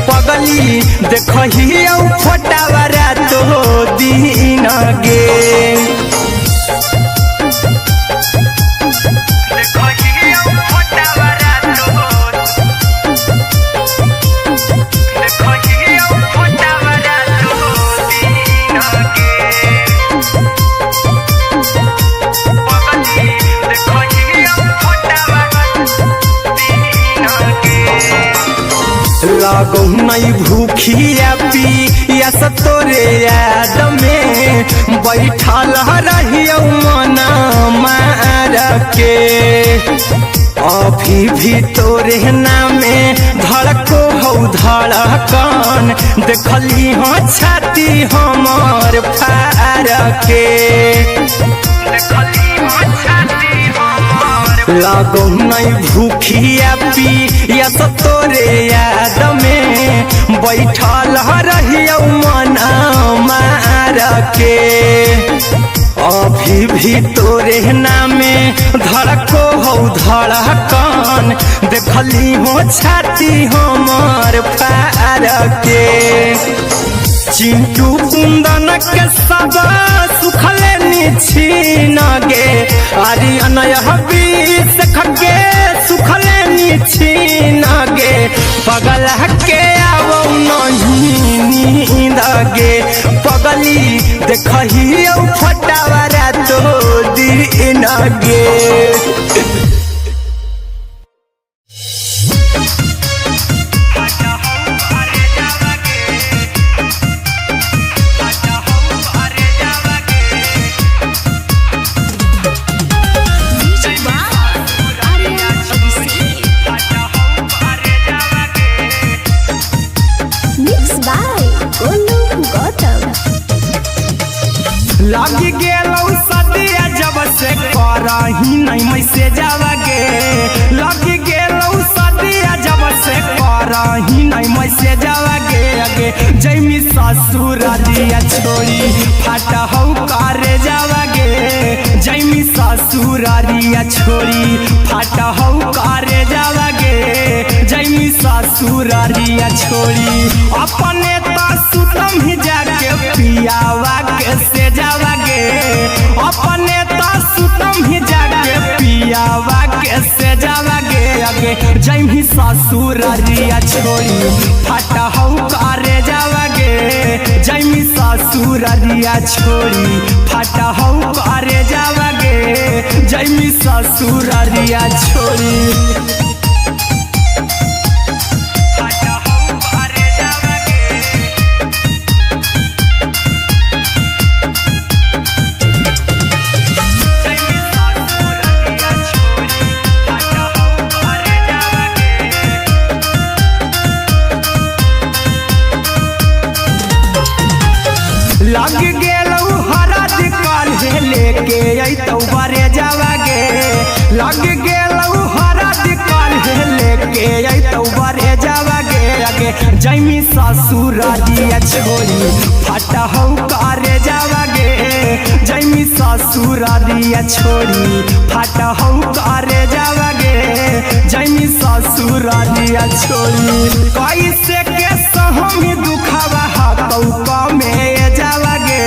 पगली देखही फोटावारा तो दीन गे लागो नहीं भूखिया पिया तोरे याद में बैठल रहियो मना मार के अभी भी तोरे नामे धड़को हो धड़कन देखली हो छाती हमर फार के लागो नहीं भूखिया पिया तोरे याद में बैठल रहियो मना मार के अभी भी तोरे नामे धड़को हो धड़कन देखली हो छाती हमर फार के चिंटू कुंदन के सब सुखले निछीन गे आर्यन हबीस खगे सुखले निछीन गे पगला के अब नहीं नींद गे पगली देखही फोटावारा तो दीन गे लगी गेलौ सदिया जब से करही नहीं मैसेजवा गे लगी गेलौ सदिया जब से करही नहीं मैसेजवा गे अगे जैमी ससुरालिया छोड़ी फाटा हौ करे जावा गे जैमी ससुरालिया छोड़ी फाटा हौ करे जावा गे जैमी ससुरालिया छोड़ी अपने तो सुतम ही जाके पियावा के से जावा गे अपने तो सुतम ही जाके पियावा के से जावा गे अगे जैमी ससुरालिया छोड़ी फाटा हौ करे जावा गे जैमी ससुरालिया छोड़ी फाटा हौ करे जावा गे जैमी ससुरालिया छोड़ी लग गेलौ हरद काल्हे लेके अइतौ बरे जावागे आगे जैमी ससुर दिया छोड़ी फटा हौ करे जावागे जैमी ससुर दिया छोड़ी फटा हौ करे जावागे जैमी ससुर दिया छोड़ी कैसे के सहमी दुखावा हकौ कमे जावागे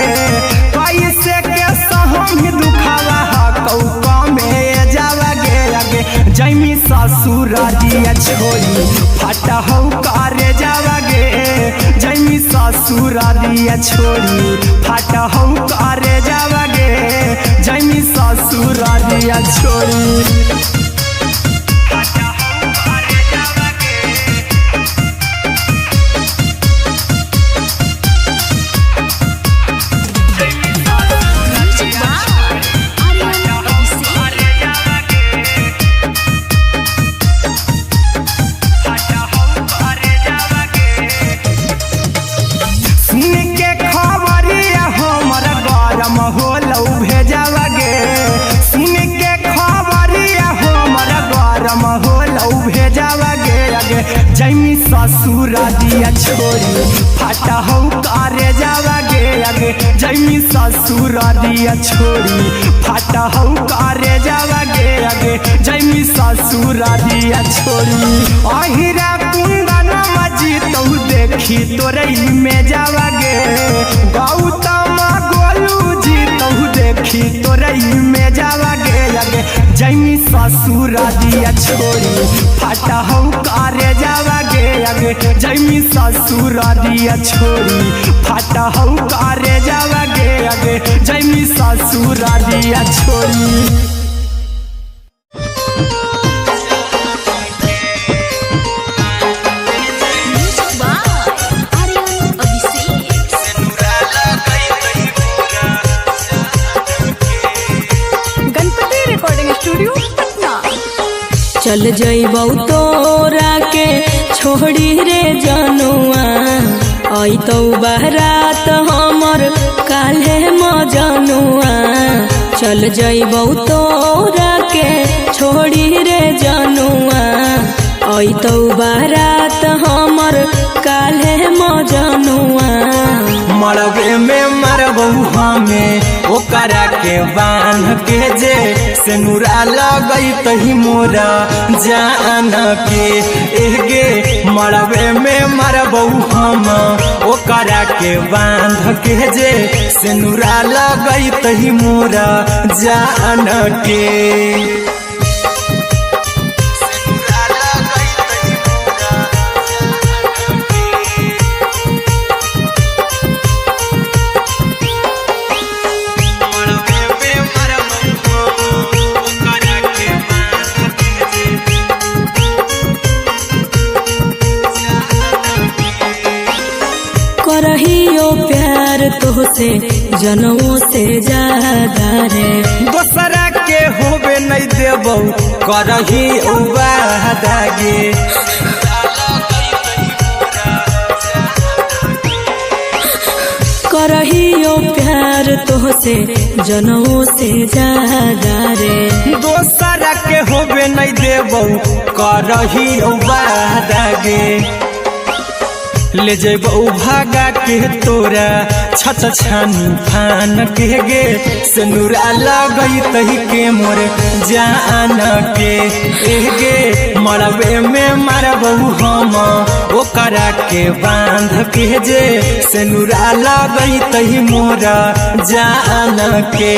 कैसे के सहमी दुखावा हकौ कमे जावागे आगे जैमी ससुर दिया छोड़ी फटा हौ करे जावागे जैमी ससुर दिया छोड़ी फटा हौ करे जावागे जैमी ससुर दिया छोड़ी जैमी ससुर दिया छोड़ी फटा हौ करे जावागे आगे जैमी ससुर दिया छोड़ी फटा हौ करे जावागे आगे जैमी ससुर दिया छोड़ी अहिरा कुंदन मजी तौ देखी तोरई में जावागे गौतम गोलू जी तौ देखी तोरई में जावागे आगे जैमी ससुर दिया छोड़ी फटा हौ करे जावागे आगे जैमी ससुर दिया छोड़ी फटा हौ करे जावागे आगे जैमी ससुर दिया छोड़ी चल जइबौ तोरा के छोड़ी रे जनुआ अइतौ बारात हमर काल्हे मजनुआ चल जइबौ तोरा के छोड़ी रे जनुआ अइतौ बारात हमर काल्हे मजनुआ मरबे में मरबौ हमें ओकरा के बांध के जे सेनुरा लगैतहि मोरा जान के एगे मरबे में मरबौ हम ओकरा के बांध के जे सेनुरा लगैतहि मोरा जान के करहियो प्यार तोहसे जनमों से ज्यादा रे दोसरा के होबे नहीं देबौ करही उबादागे करहियो प्यार तोहसे जनमों से ज्यादा रे दोसरा के होबे नहीं देबौ करही उबादागे ले जेबौ भागा के तोरा छत छानी फान के गे सेनुरा लगैतहि के मोर जान के एगे मरबे में मरबौ हम ओकरा के बांध के जे सेनुरा लगैतहि मोरा जान के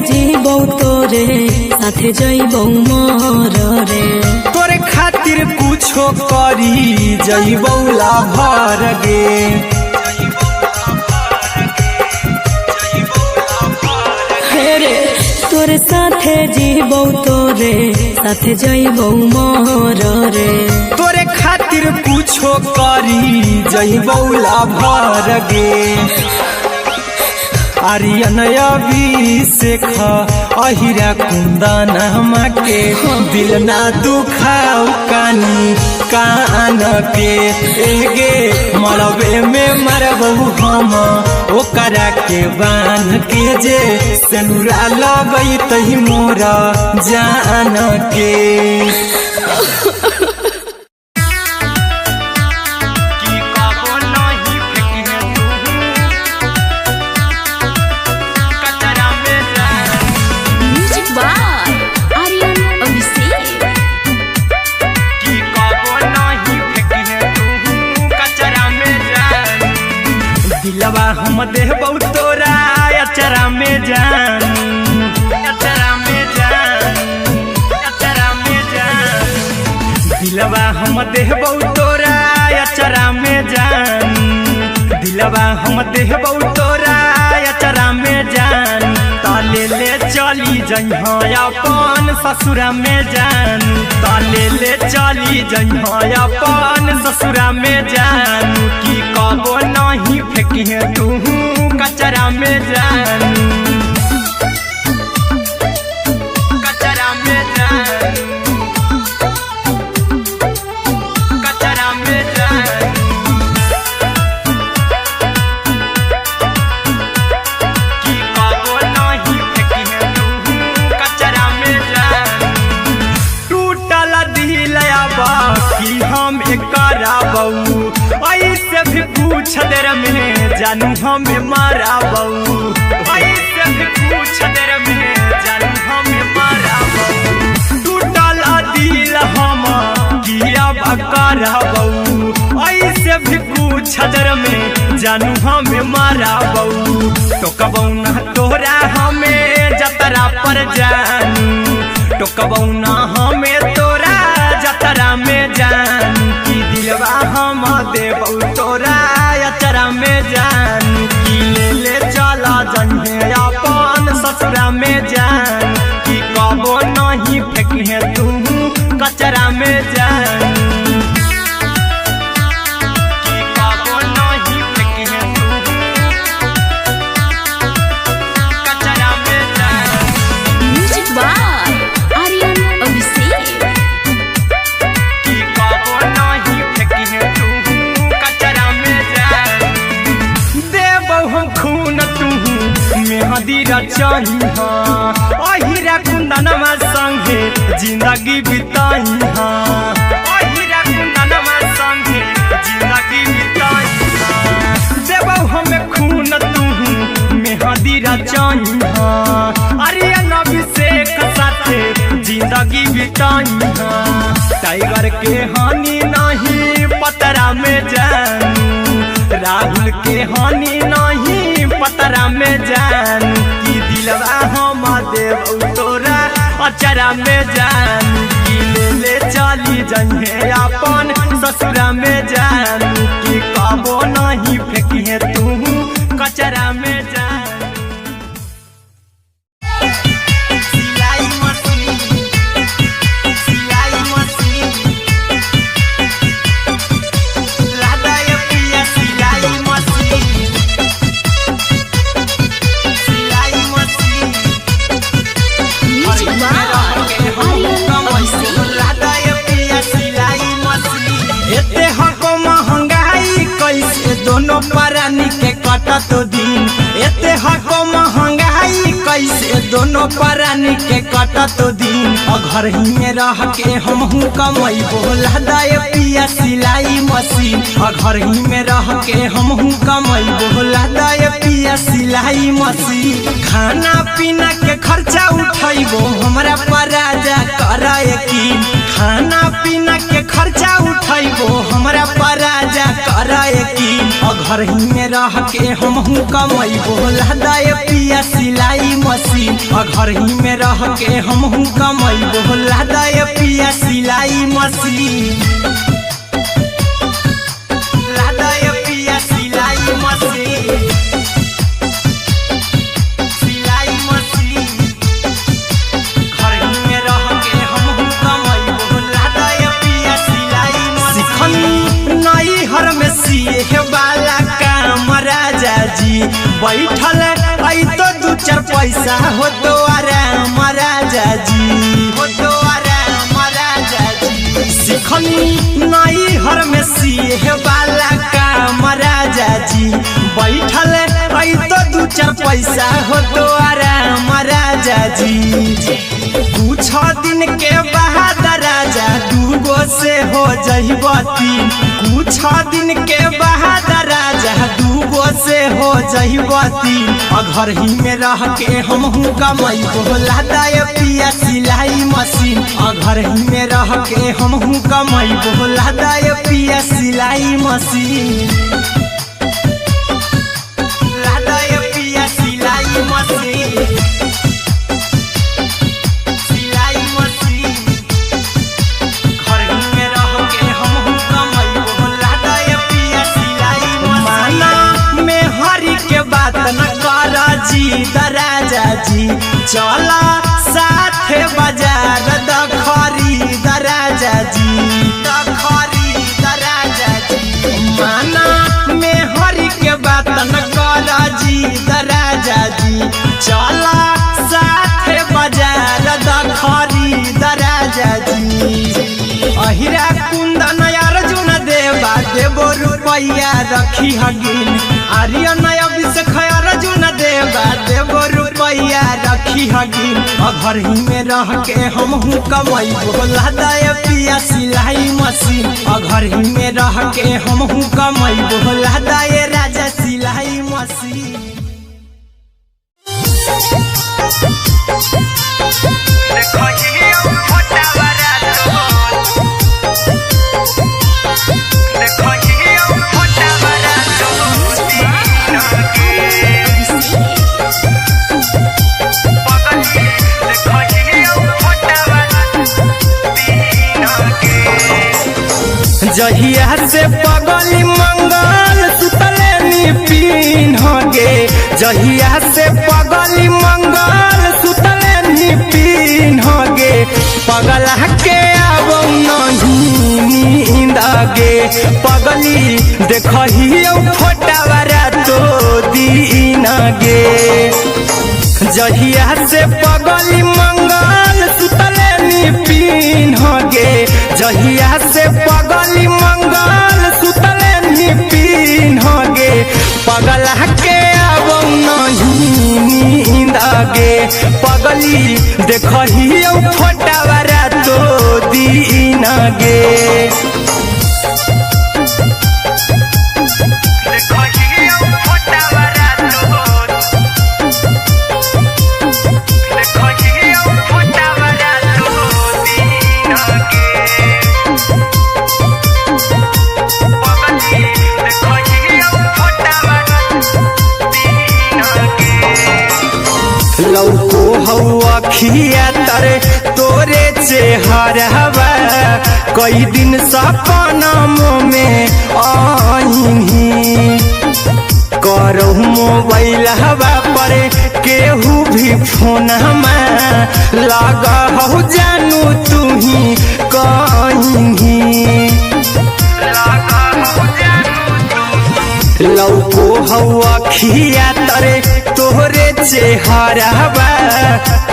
जीबौ तोरे साथे जइबौ मोर रे तोरे खातिर कुछो करी जइबौ लाभर गे रे तोरे साथे जीबौ तोरे साथे जइबौ मोर रे तोरे खातिर कुछो करी जइबौला भर गे आर्यन अभिषेक अहिरा कुंदन के दिल ना दुखाऊ कानी कान के एगे मरबे में मरबहू हम ओकरा के बांध के जे सेनुरा लगई तही मोरा जान के दिलवा हम देबौ तोरा अचरा में जान अचरा में जान अचरा में जान दिलवा हम देबौ तोरा अचरा में जान दिलवा हम देबौ तोरा अचरा में जान ताले ले चली जइहा अपन ससुरा में जान ताले ले चली जइहा अपन ससुरा में जान की कबो नहीं फेंकिहे तू कचरा में जान कचरा में जान कचरा में जान की कबो नहीं फेंकिहे तू कचरा में जान टूटल दिल आबा कि हम कराबौ ऐसे भी पूछ देर में जानू हमें माराबौ ऐसे भी पूछ देर में जानू हमें माराबौ टूटल दिल हम किया कराबौ ऐसे भी पूछ देर में जानू हमें माराबौ टोकबौ ना तोरा हमें जतरा पर जानू टोकबौ ना हमें तोरा जतरा में जान की दिलवा हम देबौ तोरा अचरा में जान की ले चला जइहे अपन ससुरा में जान की कबो नहीं फेंकिहे तू कचरा में जान की कबो नहीं फेंकिहे तू कचरा में जान म्यूजिक बाय आर्यन अभिषेक की कबो नहीं फेंकिहे तू कचरा में जान देबौ हम खून तू मेहदी रचइहा अहिरा कुंदनमा संगे जिंदगी बिताइहा अहिरा कुंदनमा संगे जिंदगी बिताइहा देबौ हम खून तू मेहदी रचइहा आर्यन अभिषेक साथे जिंदगी बिताइहा टाइगर के हानि नहीं पतरा में जानू राहुल के हानि नहीं पतरा में जान की दिलवा हम देबौ तोरा अचरा में जान की ले चली जइहे अपन ससुरा में जान की कबो नहीं फेंकिहे तू कचरा में जान दोनों परानी के कटत दिन एते हको महंगाई कैसे दोनों परानी के कटत दिन घर ही में रह के हमहू कमैबो लदाय पिया सिलाई मशीन घर ही में रह के हमहू कमैबो लदाय पिया सिलाई मशीन खाना पीना के खर्चा उठैबो हमरा पराजा कराए की खाना पीना के खर्चा उठैबो हमरा पराजा कराए की घर ही में रह के हमहू कमैबो लदाय पिया सिलाई मशीन घर ही में रह के हमहू कमैबो लदाय पिया सिलाई मशीन लदाय पिया सिलाई मशीन सिलाई मशीन घर ही में रह के हमहू कमैबो लदाय पिया सिलाई मशीन बैठल आई तो दू चार पैसा हो तो आराम राजा जी, हो तो आराम राजा जी। सिखनी नाई हर में सीहे वाला काम राजा जी, बैठल आई तो दू चार पैसा हो तो आराम राजा जी। कुछ दिन के बाद राजा दूगो से हो जहिबती, कुछ दिन के बाद राजा दूगो से हो जहिबती। घर ही में रह के हमहू कमाई बोला दाय पिया सिलाई मशीन, घर ही में रह के हमहू कमाई बोला दाय पिया सिलाई मशीन, लादाय पिया सिलाई मशीन, सिलाई मशीन। घर ही में रह के हमहू कमाई बोला दाय पिया सिलाई मशीन। माना में हरी के बात न कर जी दराजा जी, चला साथे बाजार द खरीद राजा जी, द खरीद राजा जी। माना में हरी के बात न कर जी दराजा जी, चला साथे बाजार द खरीद राजा जी। अहिरा कुंदन अर्जुन देवा देवो रुपया रखी हगिन, आर्यन अभिषेक अर्जुन देवा देवो रुपया रखी हगिन। घर ही में रह के हमहू कमाई बोला दाय पिया सिलाई मशीन, घर ही में रह के हमहू कमाई बोला दाय राजा सिलाई मशीन। जहिया से पगली मंगल सुतले निपिन गे, जहिया से पगली मंगल सुतले निपिन गे। पगला के आवो नहीं नींद गे, पगली देखही फोटावारा तो दीन गे। जहिया से पगली मंगल सुतले निपिन गे, जहिया से पगली मंगल सुतले निपिन गे। पगला के आवो नहीं नींद गे, पगली देखही फोटावारा तो दीन गे। लौको हवा खिया तरे तोरे चेहरवा, कई दिन सपनों में आईनी। करो मोबाइल हवा पर केहू भी फोन लगा हो जानू तू ही कहीं। लौको हवा खिया तरे तोहरे चेहरवा,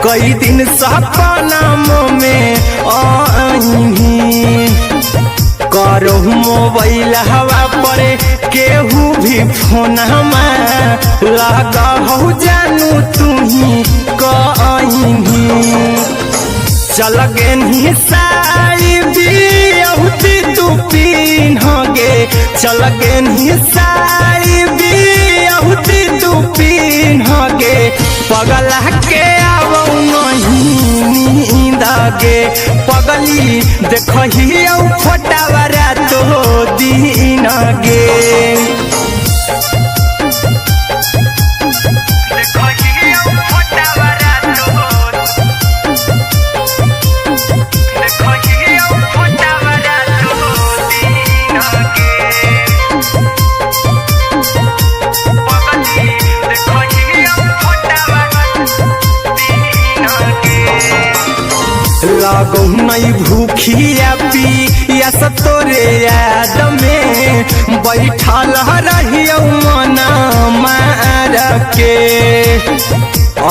कई दिन सपनों में आईनी। करो मोबाइल हवा पर केहू भी फोन लगा हो जानू तू ही कहीं। चल गे साड़ी बियहुती तू पीन गे, चल गे साड़ी बियहुती तू पीन गे। पगला के आवो नहीं नींद गे, पगली देखही फोटावारा तो दीन गे। लागो नहीं भूखिया पिया तोरे याद में बैठल रहियो मना मार के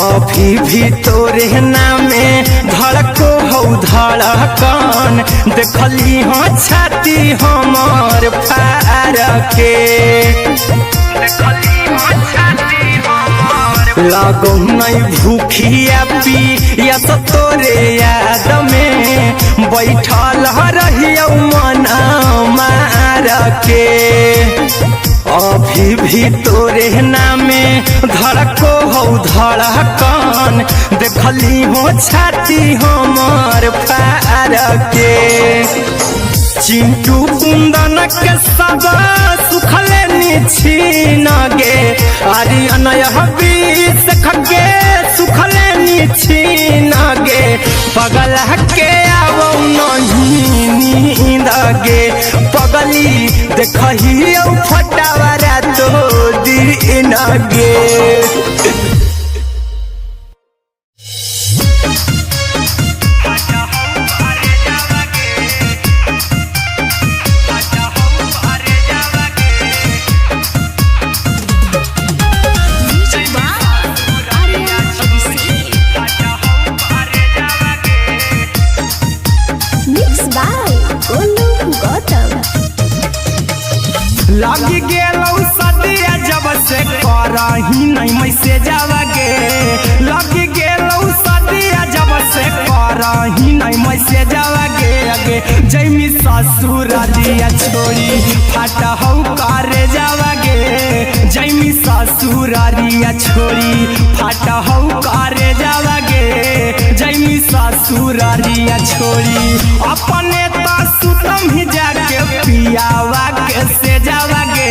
अभी भी तोरे नामे धड़को हो धड़कन देखली हाँ छाती हमार फार के लागो नहीं भूखिया पिया तोरे याद में बैठल रहियो मना मार के अभी भी तोरे नामे धड़को हो धड़कन देखली हो छाती हमार फार के चिंटू कुंदन के सब सुखले निछीन गे आर्यन बीस खगे सुखले निछीन गे पगल के आवो नहीं नींद गे पगली देखही फटावरा तो दिन गे लग गेलौ सदिया जब से करही नहीं मैसेज गे लग गेलौ सदिया जब से करही नहीं मैसेज गे अगे जैमी ससुर दिया छोड़ी फाटा हौ करे जावा गे जैमी ससुर दिया छोड़ी फाटा हौ करे जावा गे जैमी ससुर दिया छोड़ी अपने तो सुतम ही जाके पियावा के से जावा गे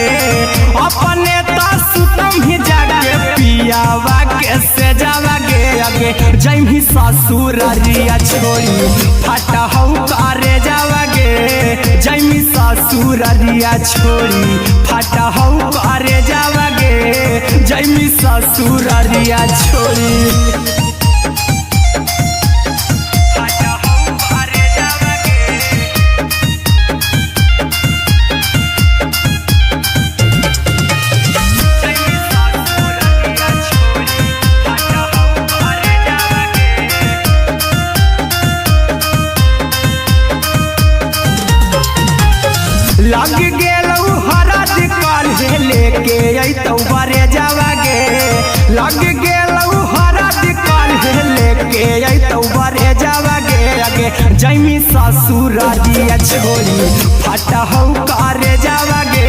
अपने तो सुतम ही जाके पियावा के से जावा गे अगे जैमी ससुर दिया छोड़ी फाटा हौ करे जावा गे जैमी ससुर दिया छोड़ी फाटा हौ करे जावा गे जैमी ससुर दिया छोड़ी लग गेलौ हरद काल्हे लेके अइतौ बरे जावा गे लग गेलौ हरद काल्हे लेके अइतौ बरे जावा गे अगे जैमी ससुर दिया छोड़ी फाटा हौ करे जावा गे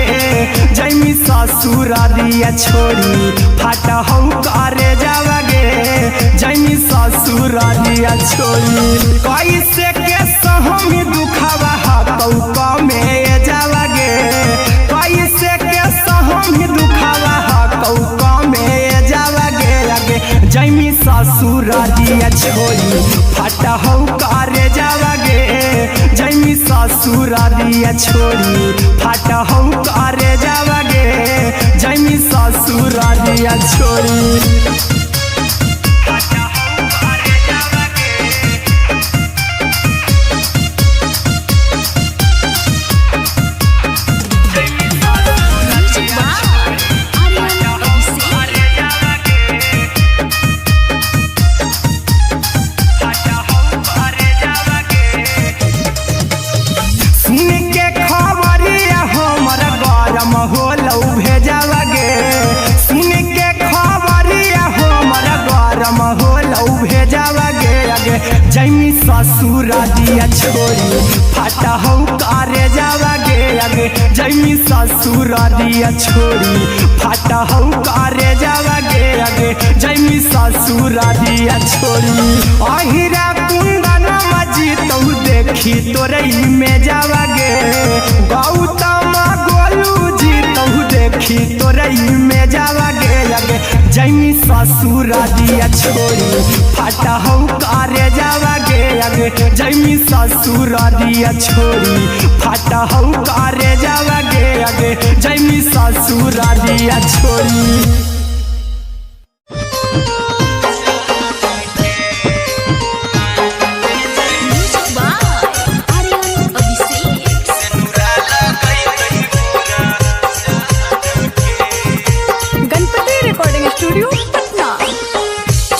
जैमी ससुर दिया छोड़ी फाटा हौ करे जावा गे जैमी ससुर दिया छोड़ी कैसे के सहम दुखावा हकौ में जावा गे कैसे के सहम दुखावा हकौ में जावा गे अगे जैमी ससुर दिया छोड़ी फाटा हौ करे जावा गे जैमी ससुर दिया छोड़ी फाटा हौ करे जावा गे जैमी ससुर दिया छोड़ी जैमी ससुर दिया छोड़ी फाटा हौ करे जावा गे अगे जैमी ससुर दिया छोड़ी फाटा हौ करे जावा गे अगे जैमी ससुर दिया छोड़ी अहिरा कुंदन मजी तौ देखी तोरई में जावा गे गौतम गोलू जी तौ देखी तोरई में जावा गे अगे जैमी ससुर दिया छोड़ी फाटा हौ करे जावा गे अगे जैमी ससुर दिया छोड़ी फाटा हौ करे जावा गे अगे जैमी ससुर दिया छोड़ी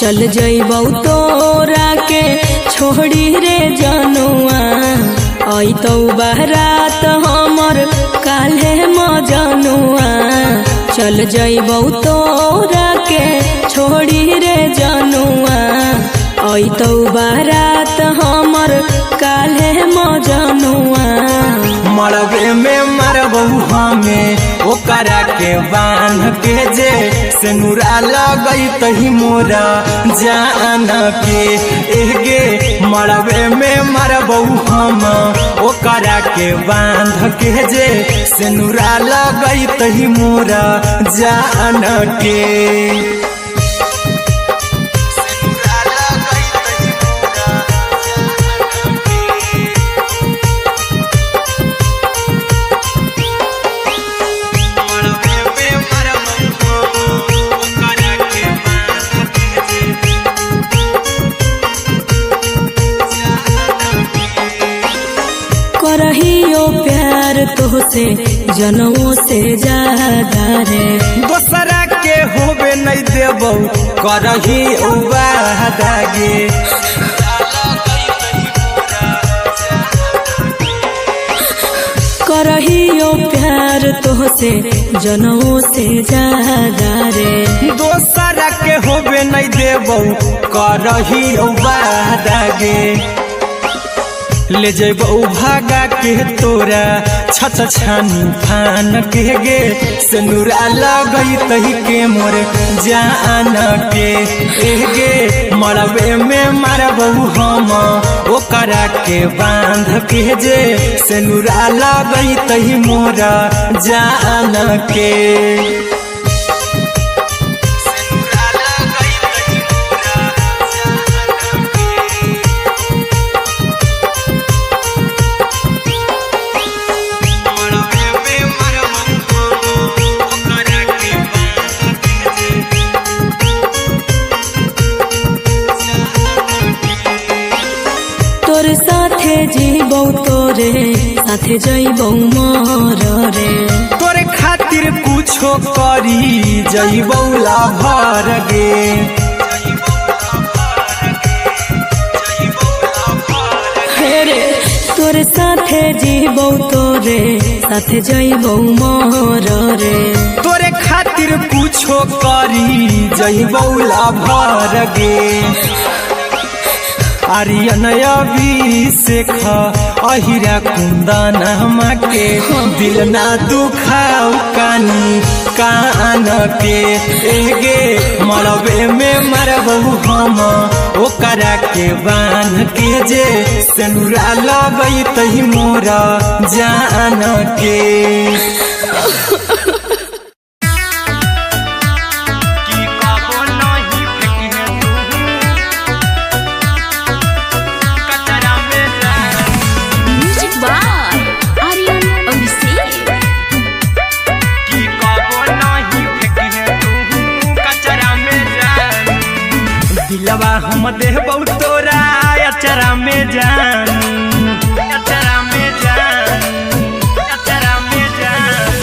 चल जइबौ तोरा के छोड़ी रे जनुआ अइतौ बारात हमर काल्हे मजनुआ चल जइबौ तोरा के छोड़ी रे जनुआ अइतौ बारात हमर काल्हे मजनुआ मरबे में मरबौ हमें ओकरा के बांध के जे सिनुरा लगई तही मोरा जान के एगे मरबे में मरबौ हम ओकरा के बांध के जे सिनुरा लगई तही मोरा जान के करहियो प्यार तोहसे जनमों से ज्यादा रे दोसरा के होबे नहीं देबौ करही उबादागे करहियो प्यार तोहसे जनमों से ज्यादा रे दोसरा के होबे नहीं देबौ करही उबादागे ले जइबौ भागा के तोरा छत छानी फान के गे सिनुरा लगई तही के मोर जान के एगे मरबे में मरबौ हम ओकरा के बांध के जे सिनुरा लगई तही मोरा जान के तोरे साथे जीबौ तोरे साथे जइबौ मर रे तोरे खातिर कुछो करी जइबौ लाभर गे रे तोरे साथे जीबौ तोरे साथे जइबौ मर रे तोरे खातिर कुछो करी जइबौ लाभर गे आर्यन अभिषेक अहिरा कुंदन के दिल ना दुखाऊ कानी कान के एगे मरबे में मरबौ हम ओकरा के बांध के जे सिनुरा लगई तही मोरा जान के दिलवा हम देबौ तोरा अचरा में जान अचरा में जान अचरा में जान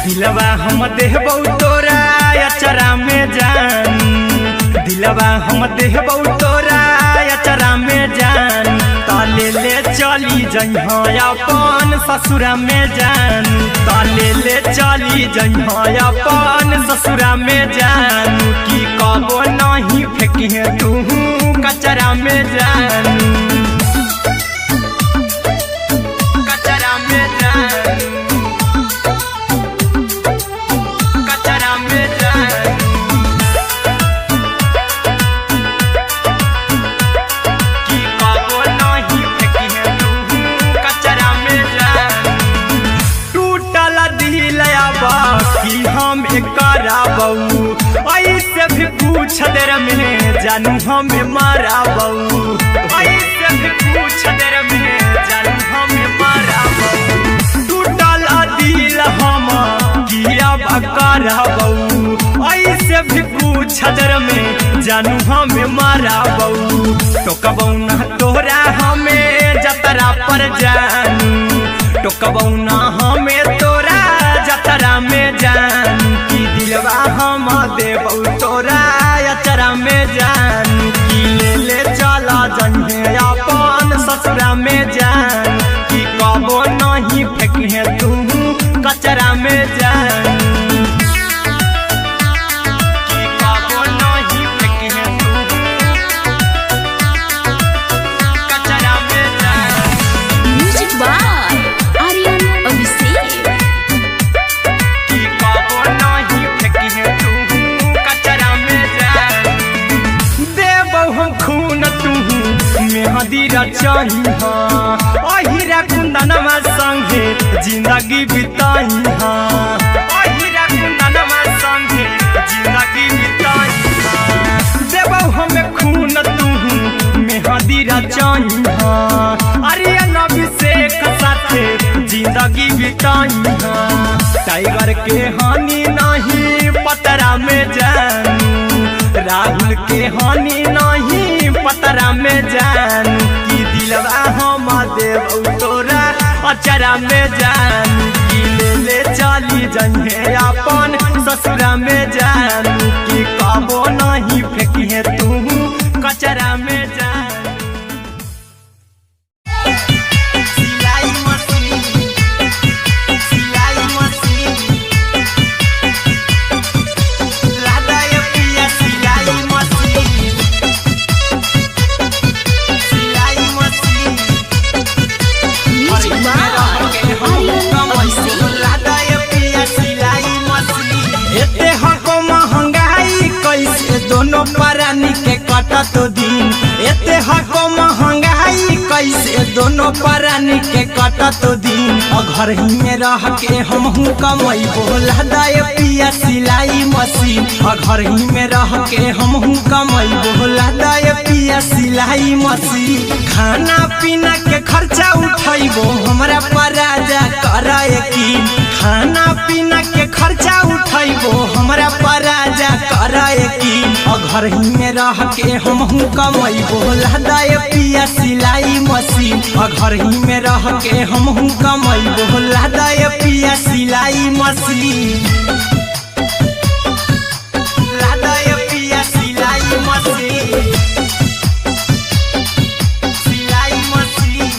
दिलवा हम देबौ तोरा अचरा में जान दिलवा हम देबौ तोरा अचरा में जान ताले ले चली जइहा अपन ससुरा में जान ताले ले चली जइहा अपन ससुरा में जान की कबो नहीं फेंके तू कचरा में जान कचरा में जान कचरा में जान की कबो नहीं फेंके तू कचरा में जान टूटल दिल आबा कि हम कराबौ ऐसे भी पूछ देर में जानू हमें माराबौ ऐसे भी पूछ देर में जानू हमें माराबौ टूटल दिल हम किया कराबौ ऐसे भी पूछ देर में जानू हमें माराबौ टोकबौ ना तोरा हमें जतरा पर जानू टोकबौ ना हमें तोरा जतरा में जानू की दिलवा हम देबौ तोरा अचरा में जा रचाई अहिरा कुंदनमा संगे जिंदगी बिताई अहिरा कुंदनमा संगे जिंदगी बिताई देबौ हमें खून तू मेहदी रचाई अरिया नबी से साथे जिंदगी बिताई टाइगर के हानि नहीं पतरा में जानू राहुल के हानि नहीं पतरा में जानू कि दिलवा हम देव तोरा अचरा में जानू कि ले चली जइहे अपन ससुरा में जानू कि कबो नहीं फेंकिहे तू कचरा में जानू दोनों परानी के कटा तो दिन एते हको महंगाई कैसे दोनों परानी के कटा तो दिन और घर ही में रह के हमहू कमाई बोला दाय पिया सिलाई मशीन और घर ही में रह के हमहू कमाई बोला दाय पिया सिलाई मशीन खाना पीना के खर्चा उठाइबो हमरा पराजा कराए की खाना पीना के खर्चा उठाइबो हमरा पराजा कराए की और घर ही में रह के हमहू कमाई बोला दाय पिया सिलाई मशीन और घर ही में रह के हमहू कमाई बोला दाय पिया सिलाई मशीन लादाय पिया सिलाई मशीन सिलाई मशीन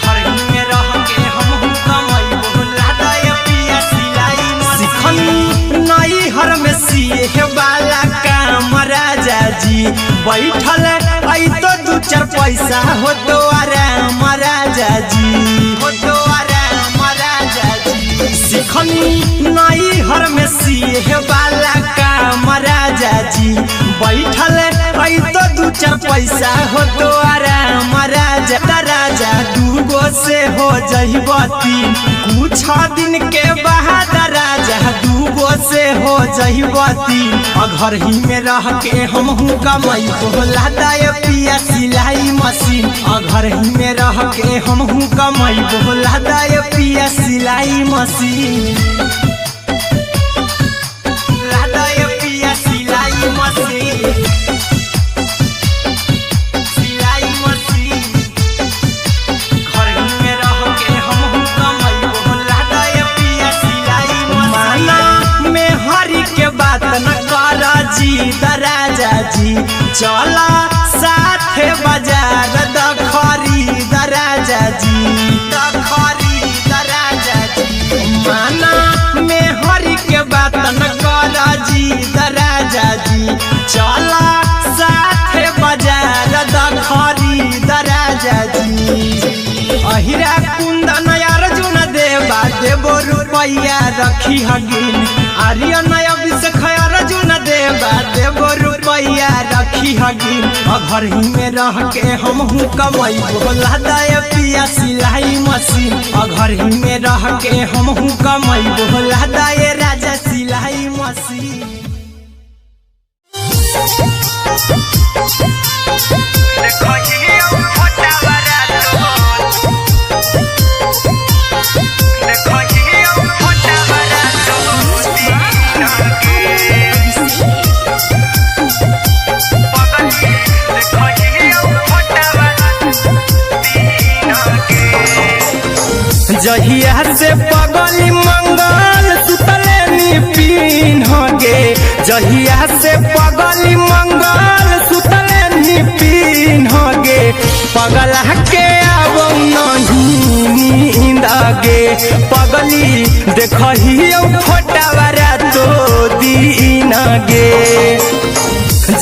घर ही में रह के हमहू कमाई बोला दाय पिया सिलाई मशीन नई हर में सिए वाला काम राजा जी बैठल आई तो दू चार पैसा हो तो आराम राजा जी हो तो आराम राजा जी सिखनी नई हर में सिए वाला काम राजा जी बैठल आई तो दू चार पैसा हो तो आराम राजा राजा दूगो से हो जहिबती कुछ दिन के बाद राजा दूगो से हो जहिबती और घर ही में रह के हमहू कमाई बोला दाय पिया सिलाई मशीन और घर ही में रह के हमहू कमाई बोला दाय पिया सिलाई मशीन लादाय पिया सिलाई मशीन सिलाई मशीन घर ही में रह के हमहू कमाई बोला दाय पिया सिलाई मशीन में हरी के बात न करा जी दराजा जी चला साथे बाजार दखरी दराजा जी दखरी दराजा जी माना में हरी के बात न करा जी दराजा जी चला साथे बाजार दखरी दराजा जी अहिरा कुंदन अर्जुन देवा देबो रुपया रखी हगिन आर्यन अभिषेक अर्जुन देवा देबो रुपया रखी हगिन और घर ही में रह के हमहू कमाई बोला दाय पिया सिलाई मशीन और घर ही में रह के हमहू कमाई बोला दाय राजा सिलाई मशीन जहिया से पगली मंगल सुतले निपिन गे जहिया से पगली मंगल सुतले निपिन गे पगला के आवो नहीं नींद गे पगली देखहियो फोटावारा तो दीन गे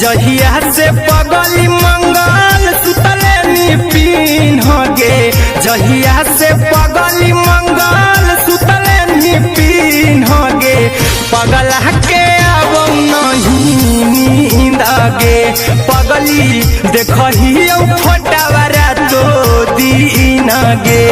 जहिया से पगली मंगल सुतले निपिन गे जहिया से पगली मंगल सुतले निपिन गे पगला के आवो नहीं नींद गे पगली देखही फोटावारा तो दीन गे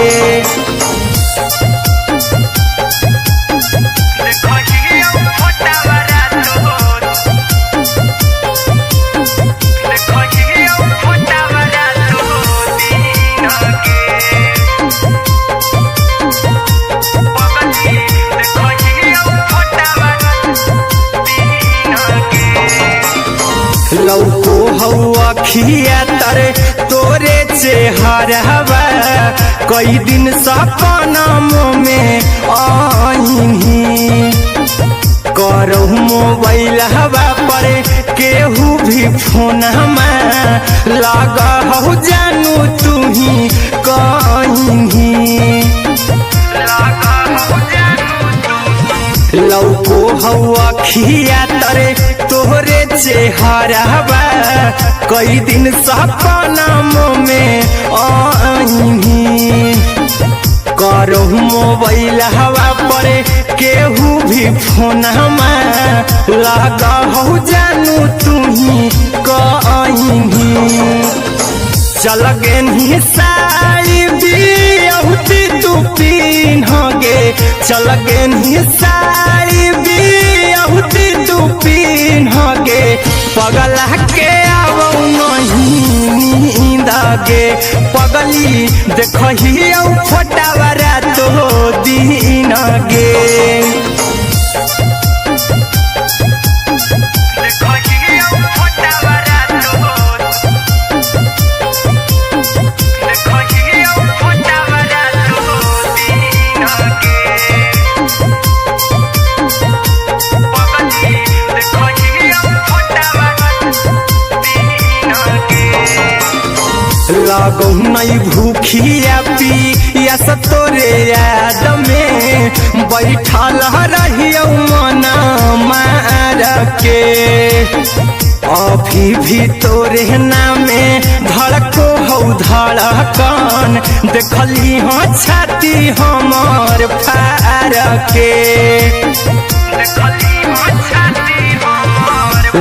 लौको हवा खिया तरे तोरे चेहरवा कई दिन सपना में आईनी करहु मोबाइल हवा पर केहू भी फोन लगा हो जानू तू ही कहीं लौको हवा खिया तरे तोहरे चेहरवा कई दिन सपना में आईनी करहु मोबाइल हवा पर केहू भी फोन लगा हो जानू तू ही कहीं चल गे साड़ी बिहुती तू पीन गे चल गे साड़ी बिहुती तू पीन गे पगला के आवो नहीं नींद गे पगली देखही फोटावारा तो दीन गे लागो नहीं भूखिया पिया तोरे याद में बैठल रहियो मना मार के अभी भी तोरे नामे धड़को हो धड़कन देखली हो छाती हमर फार के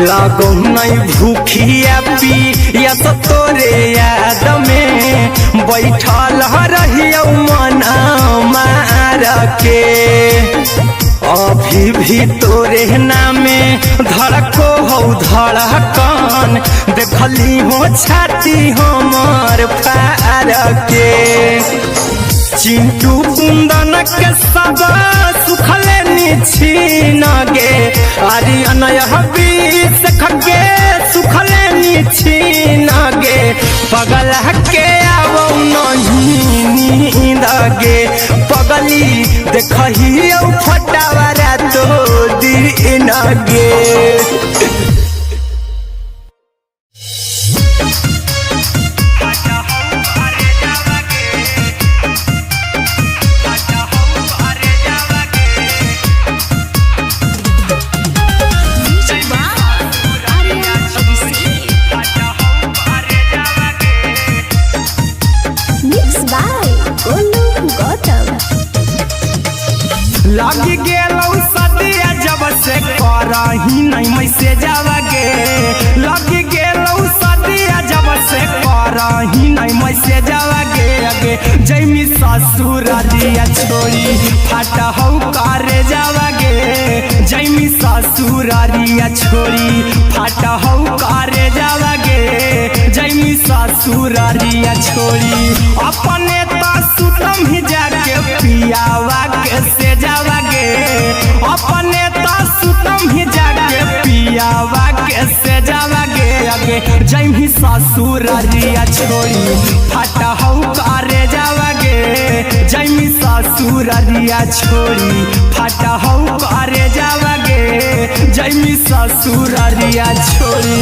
लागो नहीं भूखिया पिया तोरे याद में बैठल रहियो मना मार के अभी भी तोरे नामे धड़को हो धड़कन देखली हो छाती हमर फार के चिंटू कुंदन के सब सुखले निछीन गे आर्यन हबीस खगे सुखले निछीन गे पगला के आवो नहीं नींद गे पगली देखही फोटावारा तो दीन गे लग गेलौ सदिया जब से करही नहीं मैसेजवा गे लग गेलौ सदिया जब से करही नहीं मैसेजवा गे अगे जैमी ससुरारिया छोड़ी फाटा हौ करे जावा गे जैमी ससुरारिया छोड़ी फाटा हौ करे जावा गे जैमी ससुरारिया छोड़ी अपने तो सुतम ही जाके पियावा के से जावा गे अपने तो सुतम ही जाके पियावा के से जावा गे अगे जैमी ससुरारिया छोड़ी फाटा हौ करे जावा गे जैमी ससुरारिया छोड़ी फाटा हौ करे जावा गे जैमी ससुरारिया छोड़ी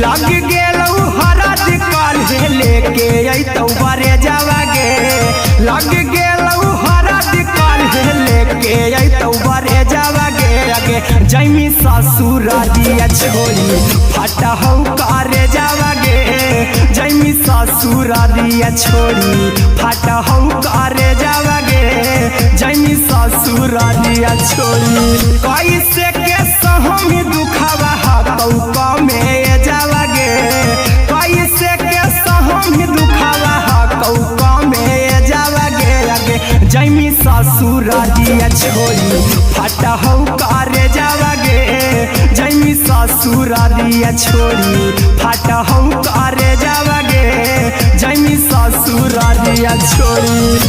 लग गेलौ हरद काल्हे लेके अइतौ बरे जावा गे लग गेलौ हरद आगे जैमी ससुरारिया छोड़ी फटा हो करे जावागे जैमी ससुरारिया छोड़ी फटा हो करे जावागे जैमी ससुरारिया छोड़ी कैसे के सहमी दुखावा हाथौ कमे जावागे कैसे के सहमी दुखावा हाथौ कमे जावागे आगे जैमी ससुरारिया छोड़ी फटा हो करे जावागे जैमी ससुरारिया छोड़ी फटा हो करे जावागे जैमी ससुरारिया छोड़ी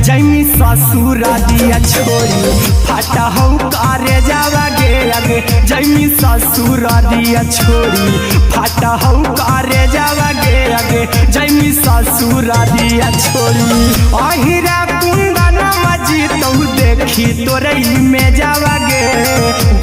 जैमी ससुरारिया छोड़ी फटा हो करे जावागे आगे जैमी ससुरारिया छोड़ी फटा हो करे जावागे आगे जैमी ससुरारिया छोड़ी अहिरा कुंदन मजी तो देखी तोरई में जावागे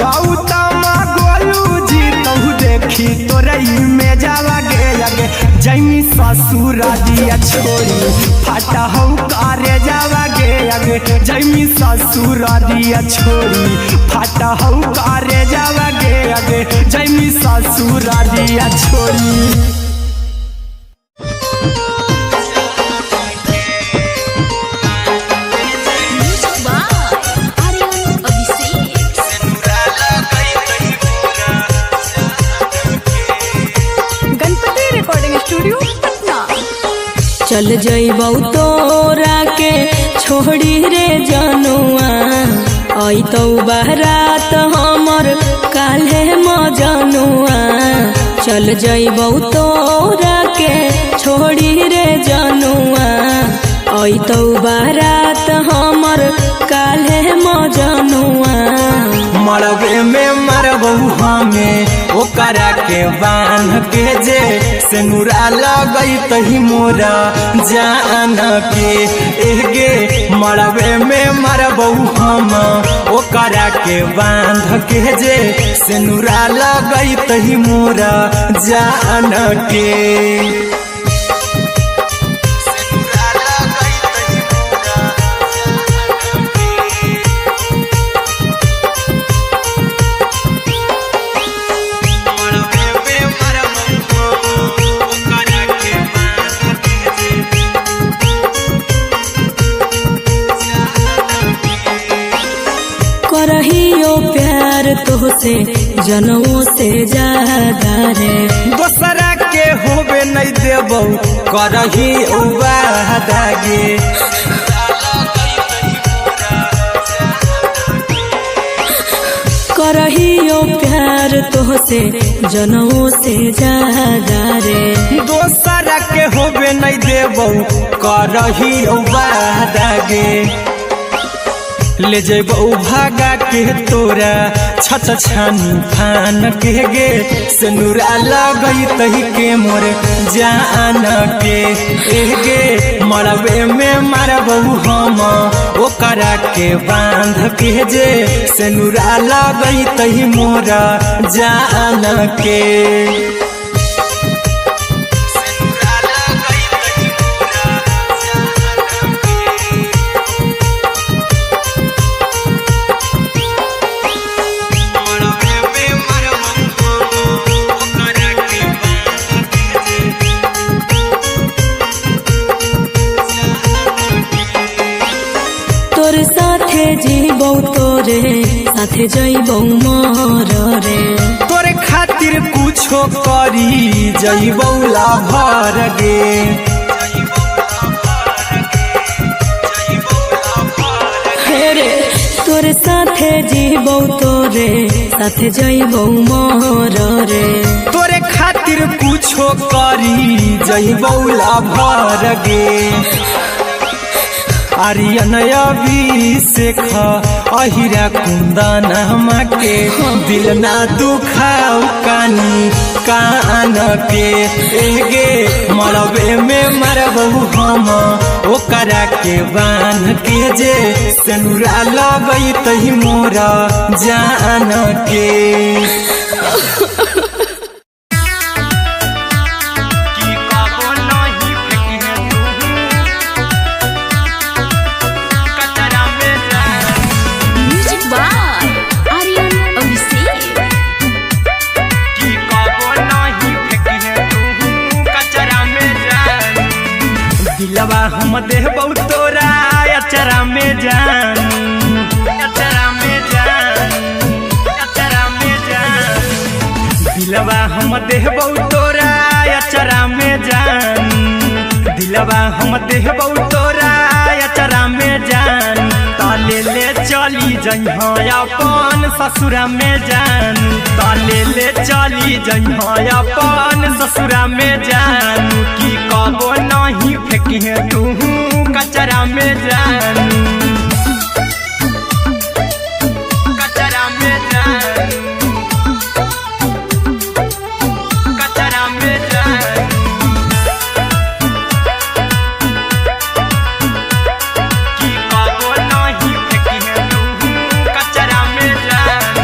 गौतम गोलू जी तो देखी तोरई में जावागे आगे जैमी ससुरारिया छोड़ी फटा हो करे जावागे आगे जैमी ससुरारिया छोड़ी फटा हो करे जावागे आगे जैमी ससुरारिया छोड़ी चल जइबौ तोरा के छोड़ी रे जनुआ अइतौ बारात हमर काल्हे मजनुआ चल जइबौ तोरा के छोड़ी रे जनुआ अइतौ बारात हमर काल्हे मजनुआ मरबे में मरबौ हमें ओकरा के बांध के जे सेनुरा लगई तही मोरा जान के एगे मरबे में मरबौ हम ओकरा के बांध के जे सेनुरा लगई तही मोरा जान के करहियो प्यार तोहसे जनमों से ज्यादा रे दोसरा के होबे नहीं देबौ करही उबादागे करहियो प्यार तोहसे जनमों से ज्यादा रे दोसरा के होबे नहीं देबौ करही उबादागे ले जेबौ भागा के तोरा छछ छानी फान के गे सेनुरा लगई तही के मोरे जान के एगे मरबे में मरबौ हम ओकरा के बांध के जे सेनुरा लगई तही मोरा जान के तोर साथे जीबौ तोरे साथे जइबौ मोर रे तोरे खातिर कुछो करी जइबौ लाभर गे रे तोर साथे जीबौ तोरे साथे जइबौ मोर रे तोरे खातिर कुछो करी जइबौ लाभर गे आर्यन अभिषेक अहिरा कुंदन के दिल ना दुखाओ कानी कान के एगे मरबे में मरबू हम ओकरा के बान के जे सेनुरा लगई तही मोरा जान के दिलवा हम देबौ तोरा अचरा में जान अचरा में जान अचरा में जान दिलवा हम देबौ तोरा अचरा में जान दिलवा हम देबौ तोरा अचरा में जान ताले ले चली जइहा अपन ससुरा में जान ताले ले चली जइहा अपन ससुरा में जान की कबो नहीं फेंकी तू कचरा में जान कचरा में जान कचरा में जान की कबो नहीं फेंकी तू कचरा में जान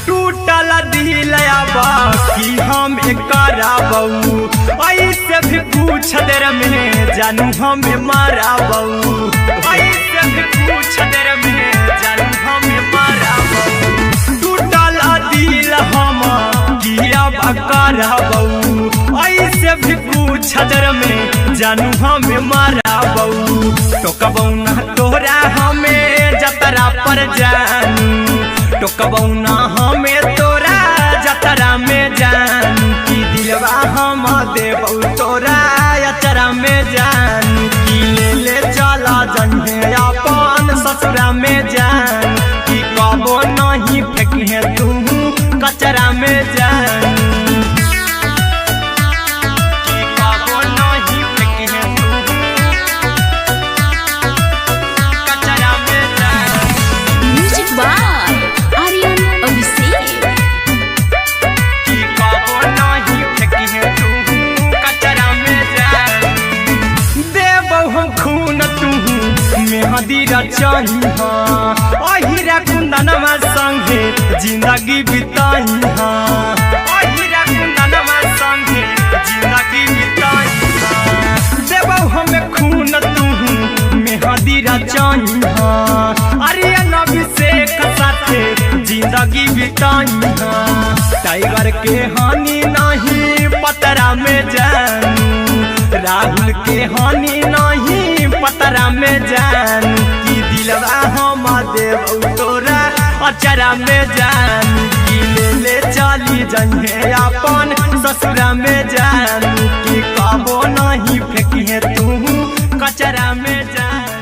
टूटल दिल बाकी हम कराबू ऐसे भी पूछ देर में जानू हमें माराबू ऐसे भी पूछ देर में जानू हमें माराबू टूटल दिल हम किया कराबू ऐसे भी पूछ देर में जानू हमें माराबू टोकबौ ना तोरा हमें जतरा पर जानू टोकबौ ना हमें तोरा जतरा में जानू की दिलवा हम देबौ तोरा अचरा में जानू की ले चला जन्हे अपन ससुरा में जान की कबो नहीं फेंकी तू कचरा में जानू की कबो नहीं फेंकी तू कचरा में जान म्यूजिक बाय आर्यन अभिषेक की कबो नहीं फेंकी तू कचरा में जान देबौ हम खून तू मेहंदी रचाई अहिरा कुंदनमा संगे जिंदगी बिताई अहिरा कुंदनमा संगे जिंदगी बिताई देबौ हमें खून तू मेहंदी रचाई आर्यन अभिषेक साथे जिंदगी बिताई टाइगर के हानि नहीं पतरा में जानू राहुल के हानि नहीं पतरा में जानू की दिलवा हम देबौ तोरा अचरा में जानू की ले चली जइहे अपन ससुरा में जानू की कबो नहीं फेंकी तू कचरा में जानू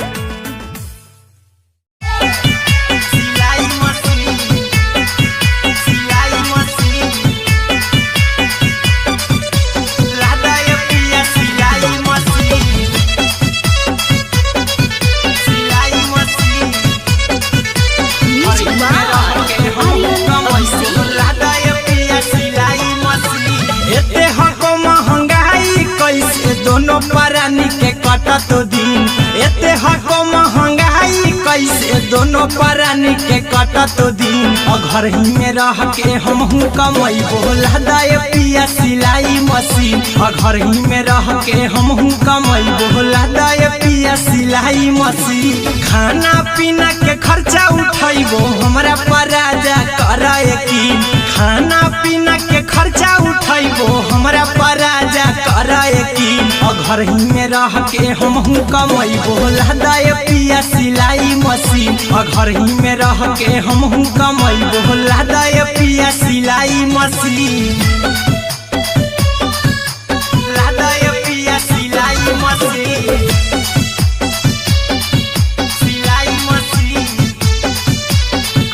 दोनों परानी के कटत दिन एते हको महंगाई कैसे दोनों परानी के कटत दिन घर ही में रह के हमहू कमई बोला दाए पिया सिलाई मशीन घर ही में रह के हमहू कमई बोला दाए पिया सिलाई मशीन खाना पीना के खर्चा उठैबो हमरा पराजा कराए की खाना पीना के खर्चा उठैबो हमरा पराजा कराए की घर ही में रह के हमहू कमई बोला दाए पिया सिलाई मशीन घर ही में रह के हमहू कमई बोला दाए पिया सिलाई मशीन लादाए पिया सिलाई मशीन सिलाई मशीन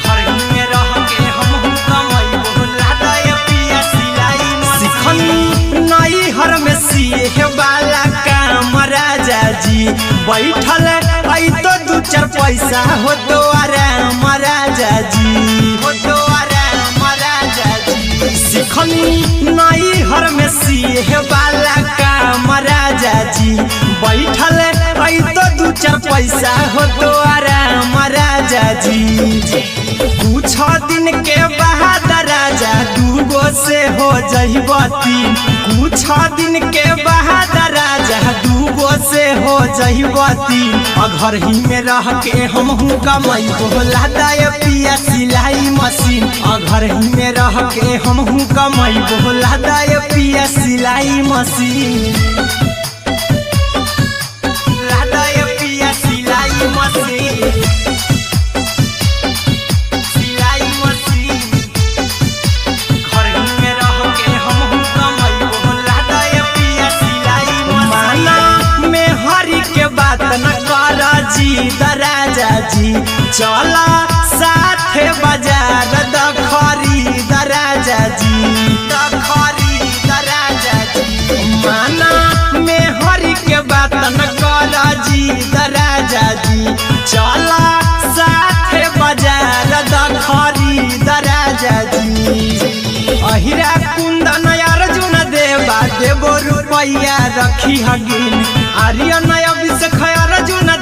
घर ही में रह के हमहू कमई बोला दाए पिया सिलाई मशीन नई हर में सिए वाला काम राजा जी बैठल आई तो 2-4 पैसा हो तो आराम राजा जी, हो तो आराम राजा जी। सिखनी नई हर में सीहे वाला काम राजा जी, बैठल आई तो 2-4 पैसा हो तो आराम राजा जी। कुछ दिन के बाद राजा 2 से हो जहिबती, कुछ दिन के बाद राजा 2 से हो जहिबती। घर ही में रह के हम कमाई बोला दाय पिया सिलाई मशीन, घर ही में रह के हम कमाई बोला दाय पिया सिलाई मशीन, दाय पिया सिलाई मशीन, सिलाई मशीन। घर ही में रह के हम कमाई बोला दाय पिया सिलाई मशीन। माना में हरी के बात न कर जी राजा जी, चला साथे बाजार द खरीद राजा जी, द खरीद राजा जी। माना में हरी के बात न कर जी राजा जी, चला साथे बाजार द खरीद राजा जी। अहिरा कुंदन अर्जुन देवा देवो रुपया रखी हगिन, आर्यन अभिषेक